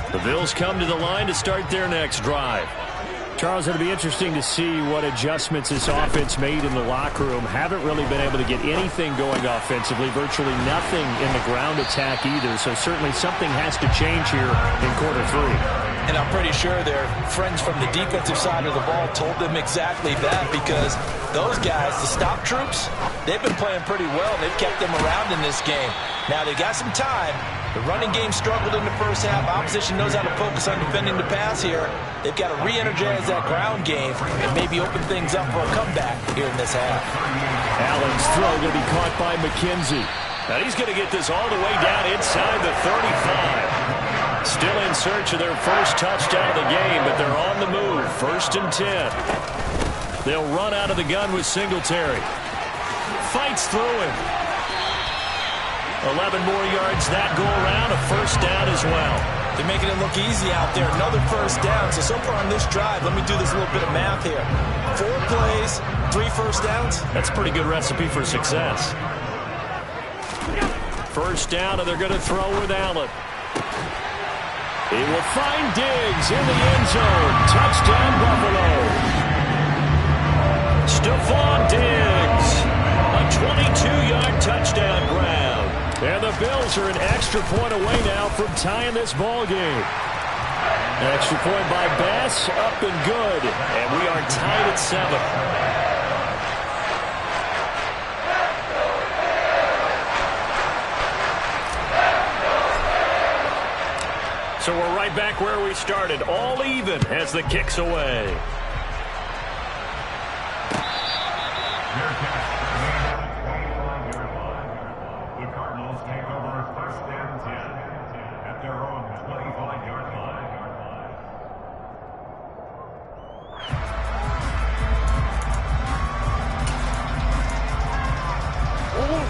Speaker 1: The Bills come to the line to start their next drive.
Speaker 22: Charles, it'll be interesting to see what adjustments this offense made in the locker room. Haven't really been able to get anything going offensively, virtually nothing in the ground attack either. So certainly something has to change here in quarter 3.
Speaker 3: And I'm pretty sure their friends from the defensive side of the ball told them exactly that, because those guys, the stop troops, they've been playing pretty well, and they've kept them around in this game. Now, they got some time. The running game struggled in the first half. Opposition knows how to focus on defending the pass here. They've got to re-energize that ground game and maybe open things up for a comeback here in this half.
Speaker 22: Allen's throw going to be caught by McKenzie.
Speaker 1: Now he's going to get this all the way down inside the 35. Still in search of their first touchdown of the game, but they're on the move. 1st and 10. They'll run out of the gun with Singletary. Fights through him. 11 more yards that go around, a first down as well.
Speaker 3: They're making it look easy out there. Another first down. So far on this drive, let me do this little bit of math here. 4 plays, 3 first downs.
Speaker 1: That's a pretty good recipe for success. First down, and they're going to throw with Allen. He will find Diggs in the end zone. Touchdown, Buffalo. Stephon Diggs. A 22-yard touchdown grab. And the Bills are an extra point away now from tying this ball game. Extra point by Bass, up and good. And we are tied at 7. So we're right back where we started, all even as the kick's away.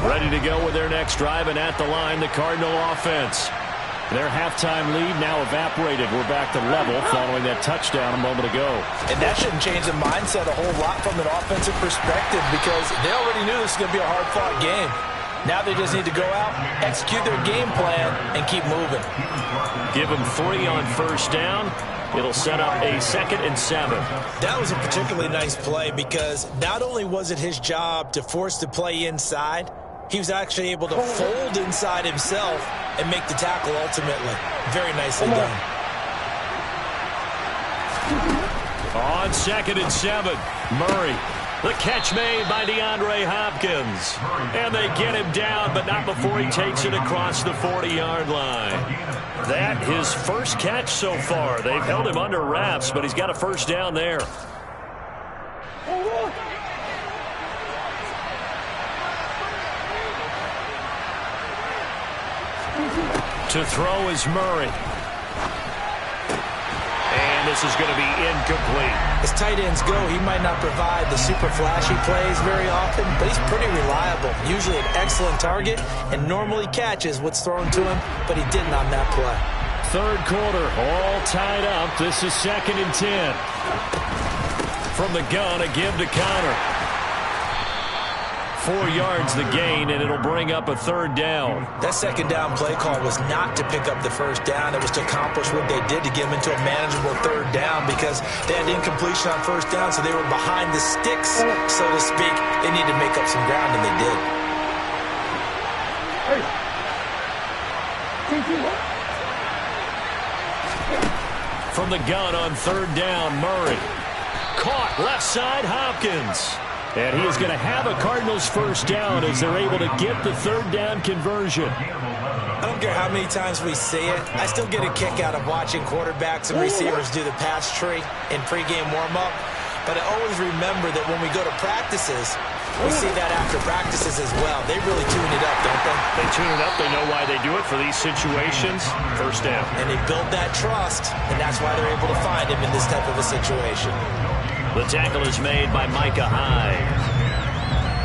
Speaker 1: Ready to go with their next drive, and at the line, the Cardinal offense.
Speaker 22: Their halftime lead now evaporated. We're back to level following that touchdown a moment ago.
Speaker 3: And that shouldn't change the mindset a whole lot from an offensive perspective because they already knew this was going to be a hard-fought game. Now they just need to go out, execute their game plan, and keep moving.
Speaker 22: Give them 3 on first down. It'll set up a 2nd and 7.
Speaker 3: That was a particularly nice play because not only was it his job to force the play inside, he was actually able to fold inside himself and make the tackle ultimately. Very nicely done.
Speaker 22: On 2nd and 7, Murray. The catch made by DeAndre Hopkins. And they get him down, but not before he takes it across the 40-yard line. That his first catch so far. They've held him under wraps, but he's got a first down there. To throw is Murray. And this is going to be incomplete.
Speaker 3: As tight ends go, he might not provide the super flashy plays very often, but he's pretty reliable. Usually an excellent target and normally catches what's thrown to him, but he didn't on that play.
Speaker 22: 3rd quarter, all tied up. This is 2nd and 10. From the gun, a give to Connor. 4 yards the gain, and it'll bring up a 3rd down.
Speaker 3: That 2nd down play call was not to pick up the 1st down. It was to accomplish what they did to get them into a manageable 3rd down because they had incompletion on 1st down, so they were behind the sticks, so to speak. They needed to make up some ground, and they did.
Speaker 22: From the gun on 3rd down, Murray. Caught left side, Hopkins. And he is going to have a Cardinals 1st down as they're able to get the 3rd down conversion.
Speaker 3: I don't care how many times we see it. I still get a kick out of watching quarterbacks and receivers do the pass tree in pregame warm-up. But I always remember that when we go to practices, we see that after practices as well. They really tune it up, don't they?
Speaker 22: They tune it up. They know why they do it for these situations. 1st down.
Speaker 3: And they build that trust, and that's why they're able to find him in this type of a situation.
Speaker 22: The tackle is made by Micah Hyde.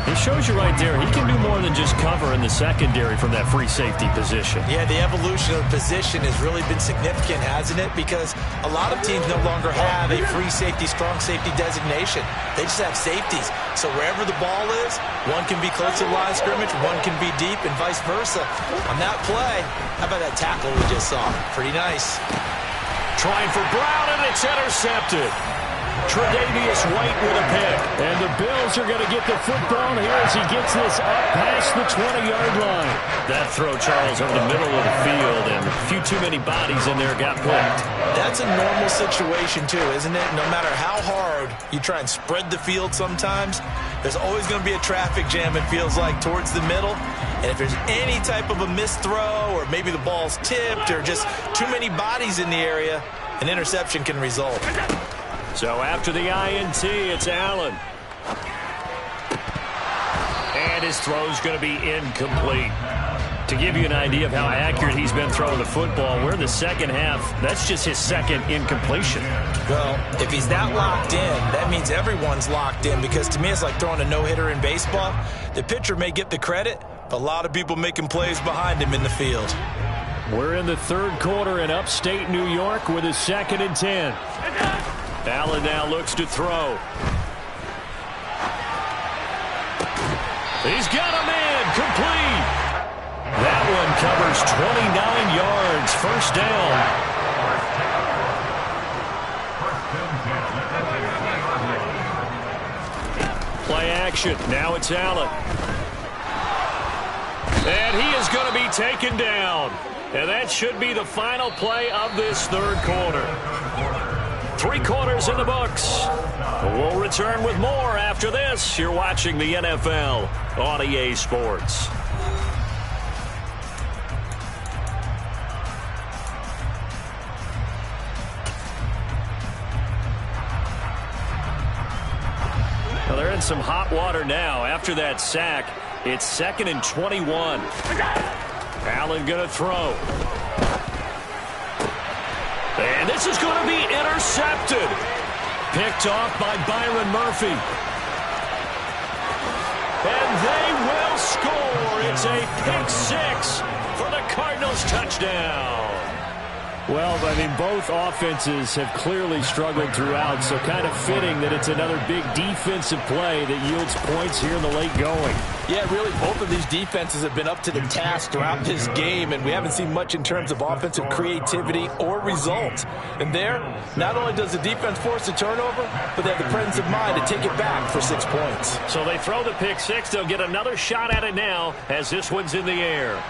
Speaker 22: It shows you right there, he can do more than just cover in the secondary from that free safety position.
Speaker 3: Yeah, the evolution of the position has really been significant, hasn't it? Because a lot of teams no longer have a free safety, strong safety designation. They just have safeties. So wherever the ball is, one can be close to the line of scrimmage, one can be deep, and vice versa. On that play, how about that tackle we just saw? Pretty nice.
Speaker 22: Trying for Brown, and it's intercepted. Tre'Davious White with a pick. And the Bills are going to get the football here as he gets this up past the 20-yard line. That throw, Charles, over the middle of the field, and a few too many bodies in there got picked.
Speaker 3: That's a normal situation, too, isn't it? No matter how hard you try and spread the field sometimes, there's always going to be a traffic jam, it feels like, towards the middle. And if there's any type of a missed throw or maybe the ball's tipped or just too many bodies in the area, an interception can result.
Speaker 22: So after the INT, it's Allen. And his throw's going to be incomplete. To give you an idea of how accurate he's been throwing the football, we're in the 2nd half. That's just his 2nd incompletion.
Speaker 3: Well, if he's that locked in, that means everyone's locked in because to me it's like throwing a no-hitter in baseball. The pitcher may get the credit, but a lot of people making plays behind him in the field.
Speaker 22: We're in the 3rd quarter in upstate New York with a 2nd and 10. Allen now looks to throw. He's got him in, complete. That one covers 29 yards, 1st down. Play action, now it's Allen. And he is going to be taken down. And that should be the final play of this 3rd quarter. 3 quarters in the books. We'll return with more after this. You're watching the NFL on EA Sports. Well, they're in some hot water now. After that sack, it's 2nd and 21. Allen going to throw. And this is going to be intercepted. Picked off by Byron Murphy. And they will score. It's a pick 6 for the
Speaker 1: Cardinals touchdown.
Speaker 22: Well, I mean, both offenses have clearly struggled throughout, so kind of fitting that it's another big defensive play that yields points here in the late going.
Speaker 3: Yeah, really, both of these defenses have been up to the task throughout this game, and we haven't seen much in terms of offensive creativity or results. And there, not only does the defense force a turnover, but they have the presence of mind to take it back for 6 points.
Speaker 1: So they throw the pick six. They'll get another shot at it now as this one's in the air.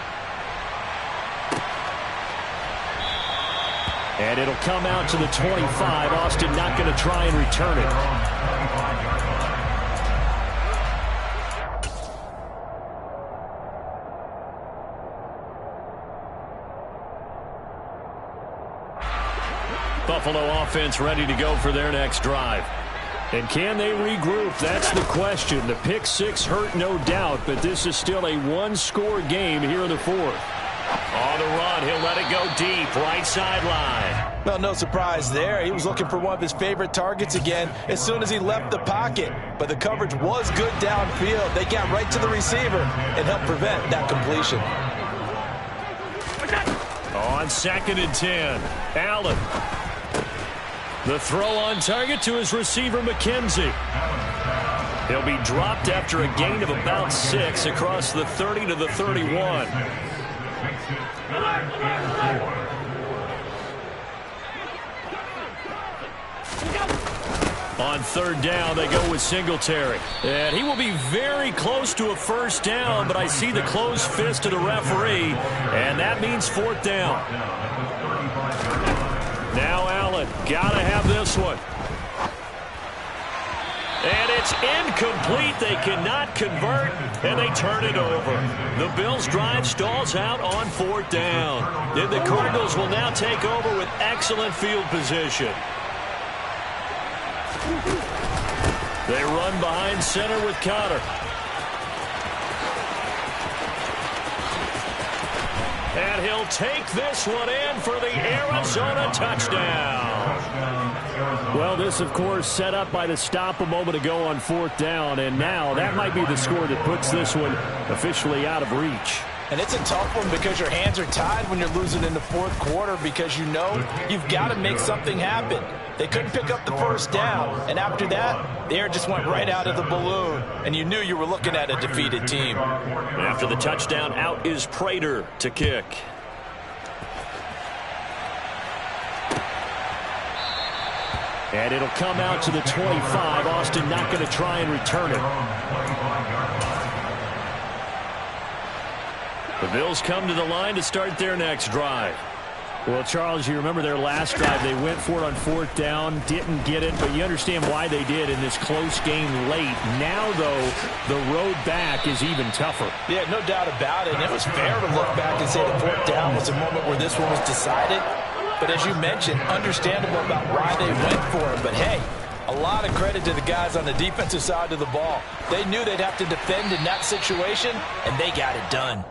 Speaker 1: And it'll come out to the 25. Austin not going to try and return it. Buffalo offense ready to go for their next drive. And can they regroup? That's the question. The pick six hurt, no doubt, but this is still a one-score game here in the fourth. On the run, he'll let it go deep, right sideline.
Speaker 3: Well, no surprise there. He was looking for one of his favorite targets again as soon as he left the pocket. But the coverage was good downfield. They got right to the receiver and helped prevent that completion.
Speaker 1: On 2nd and 10, Allen. The throw on target to his receiver, McKenzie. He'll be dropped after a gain of about 6 across the 30 to the 31. On 3rd down, they go with Singletary. And he will be very close to a first down, but I see the closed fist of the referee, and that means 4th down. Now Allen, gotta have this one. And it's incomplete. They cannot convert, and they turn it over. The Bills' drive stalls out on 4th down. And the Cardinals will now take over with excellent field position. They run behind center with Conner. And he'll take this one in for the Arizona touchdown.
Speaker 22: Well, this, of course, set up by the stop a moment ago on 4th down, and now that might be the score that puts this one officially out of reach.
Speaker 3: And it's a tough one because your hands are tied when you're losing in the 4th quarter because you know you've got to make something happen. They couldn't pick up the first down, and after that, the air just went right out of the balloon, and you knew you were looking at a defeated team.
Speaker 1: After the touchdown, out is Prater to kick. And it'll come out to the 25. Austin not going to try and return it. The Bills come to the line to start their next drive.
Speaker 22: Well, Charles, you remember their last drive. They went for it on 4th down, didn't get it, but you understand why they did in this close game late. Now, though, the road back is even tougher.
Speaker 3: Yeah, no doubt about it. And it was fair to look back and say the 4th down was a moment where this one was decided. But as you mentioned, understandable about why they went for it. But, hey, a lot of credit to the guys on the defensive side of the ball. They knew they'd have to defend in that situation, and they got it done.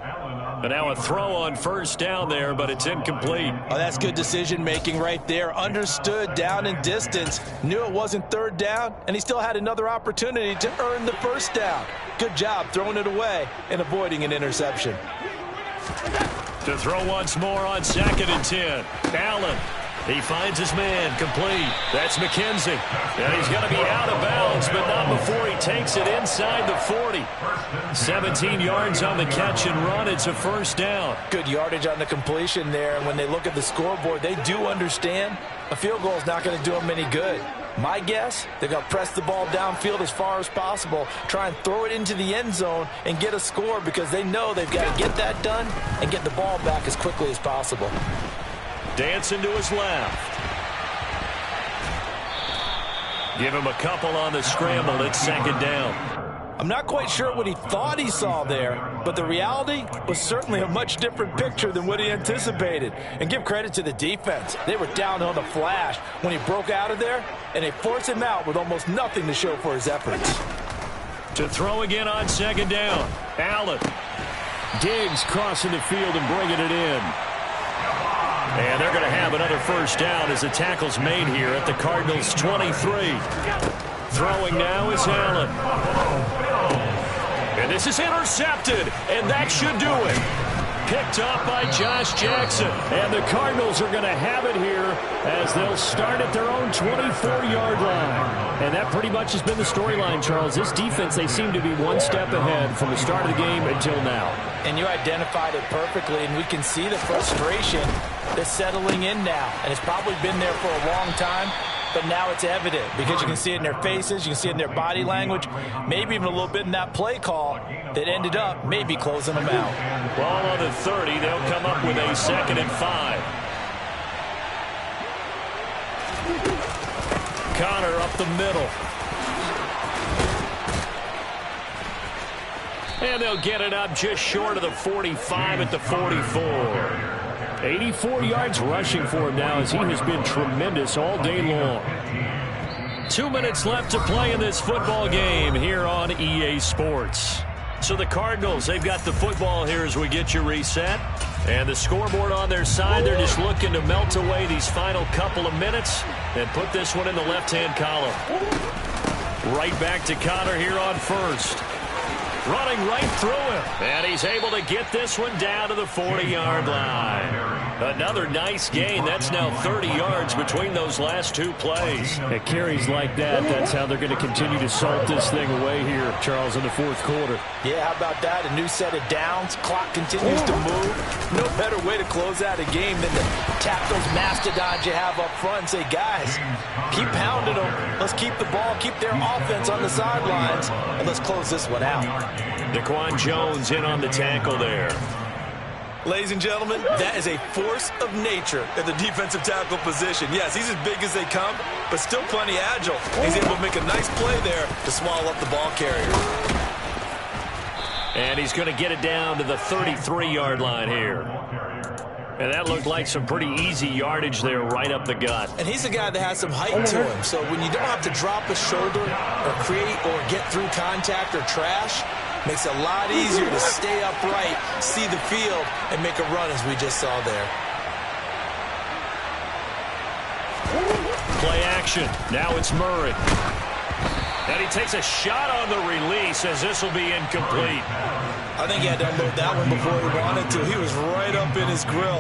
Speaker 1: And now a throw on 1st down there, but it's incomplete.
Speaker 3: Oh, that's good decision-making right there. Understood down and distance. Knew it wasn't 3rd down, and he still had another opportunity to earn the 1st down. Good job throwing it away and avoiding an interception.
Speaker 1: To throw once more on 2nd and 10. Allen. He finds his man, complete. That's McKenzie. And he's going to be out of bounds, but not before he takes it inside the 40. 17 yards on the catch and run. It's a 1st down.
Speaker 3: Good yardage on the completion there. And when they look at the scoreboard, they do understand a field goal is not going to do them any good. My guess, they're going to press the ball downfield as far as possible, try and throw it into the end zone and get a score because they know they've got to get that done and get the ball back as quickly as possible.
Speaker 1: Dancing to his left. Give him a couple on the scramble. It's 2nd down.
Speaker 3: I'm not quite sure what he thought he saw there, but the reality was certainly a much different picture than what he anticipated. And give credit to the defense. They were down on the flash when he broke out of there, and they forced him out with almost nothing to show for his efforts.
Speaker 1: To throw again on 2nd down. Allen.
Speaker 22: Diggs crossing the field and bringing it in.
Speaker 1: And they're going to have another 1st down as the tackle's made here at the Cardinals' 23. Throwing now is Allen. And this is intercepted, and that should do it. Picked up by Josh Jackson. And the Cardinals are going to have it here as they'll start at their own 24-yard line. And that pretty much has been the storyline, Charles. This defense, they seem to be one step ahead from the start of the game until now.
Speaker 3: And you identified it perfectly, and we can see the frustration that's settling in now. And it's probably been there for a long time, but now it's evident because you can see it in their faces, you can see it in their body language, maybe even a little bit in that play call that ended up maybe closing them out.
Speaker 1: Ball on the 30. They'll come up with a 2nd and 5. Connor up the middle. And they'll get it up just short of the 45 at the 44. 84 yards rushing for him now as he has been tremendous all day long. 2 minutes left to play in this football game here on EA Sports. So the Cardinals, they've got the football here as we get you reset. And the scoreboard on their side, they're just looking to melt away these final couple of minutes and put this one in the left-hand column. Right back to Connor here on first. Running right through him. And he's able to get this one down to the 40-yard line. Another nice gain. That's now 30 yards between those last two plays.
Speaker 22: At carries like that, that's how they're going to continue to salt this thing away here, Charles, in the fourth quarter.
Speaker 3: Yeah, how about that? A new set of downs. Clock continues to move. No better way to close out a game than to tap those mastodons you have up front and say, guys, keep pounding them. Let's keep the ball, keep their offense on the sidelines, and let's close this one out.
Speaker 1: Daquan Jones in on the tackle there.
Speaker 3: Ladies and gentlemen, that is a force of nature at the defensive tackle position. Yes, he's as big as they come, but still plenty agile. He's able to make a nice play there to swallow up the ball carrier.
Speaker 1: And he's going to get it down to the 33-yard line here. And that looked like some pretty easy yardage there right up the gut.
Speaker 3: And he's a guy that has some height to him. So when you don't have to drop a shoulder or create or get through contact or trash, makes it a lot easier to stay upright, see the field, and make a run as we just saw there.
Speaker 1: Play action. Now it's Murray. And he takes a shot on the release as this will be incomplete.
Speaker 3: I think he had to unload that one before he wanted to. He was right up in his grill.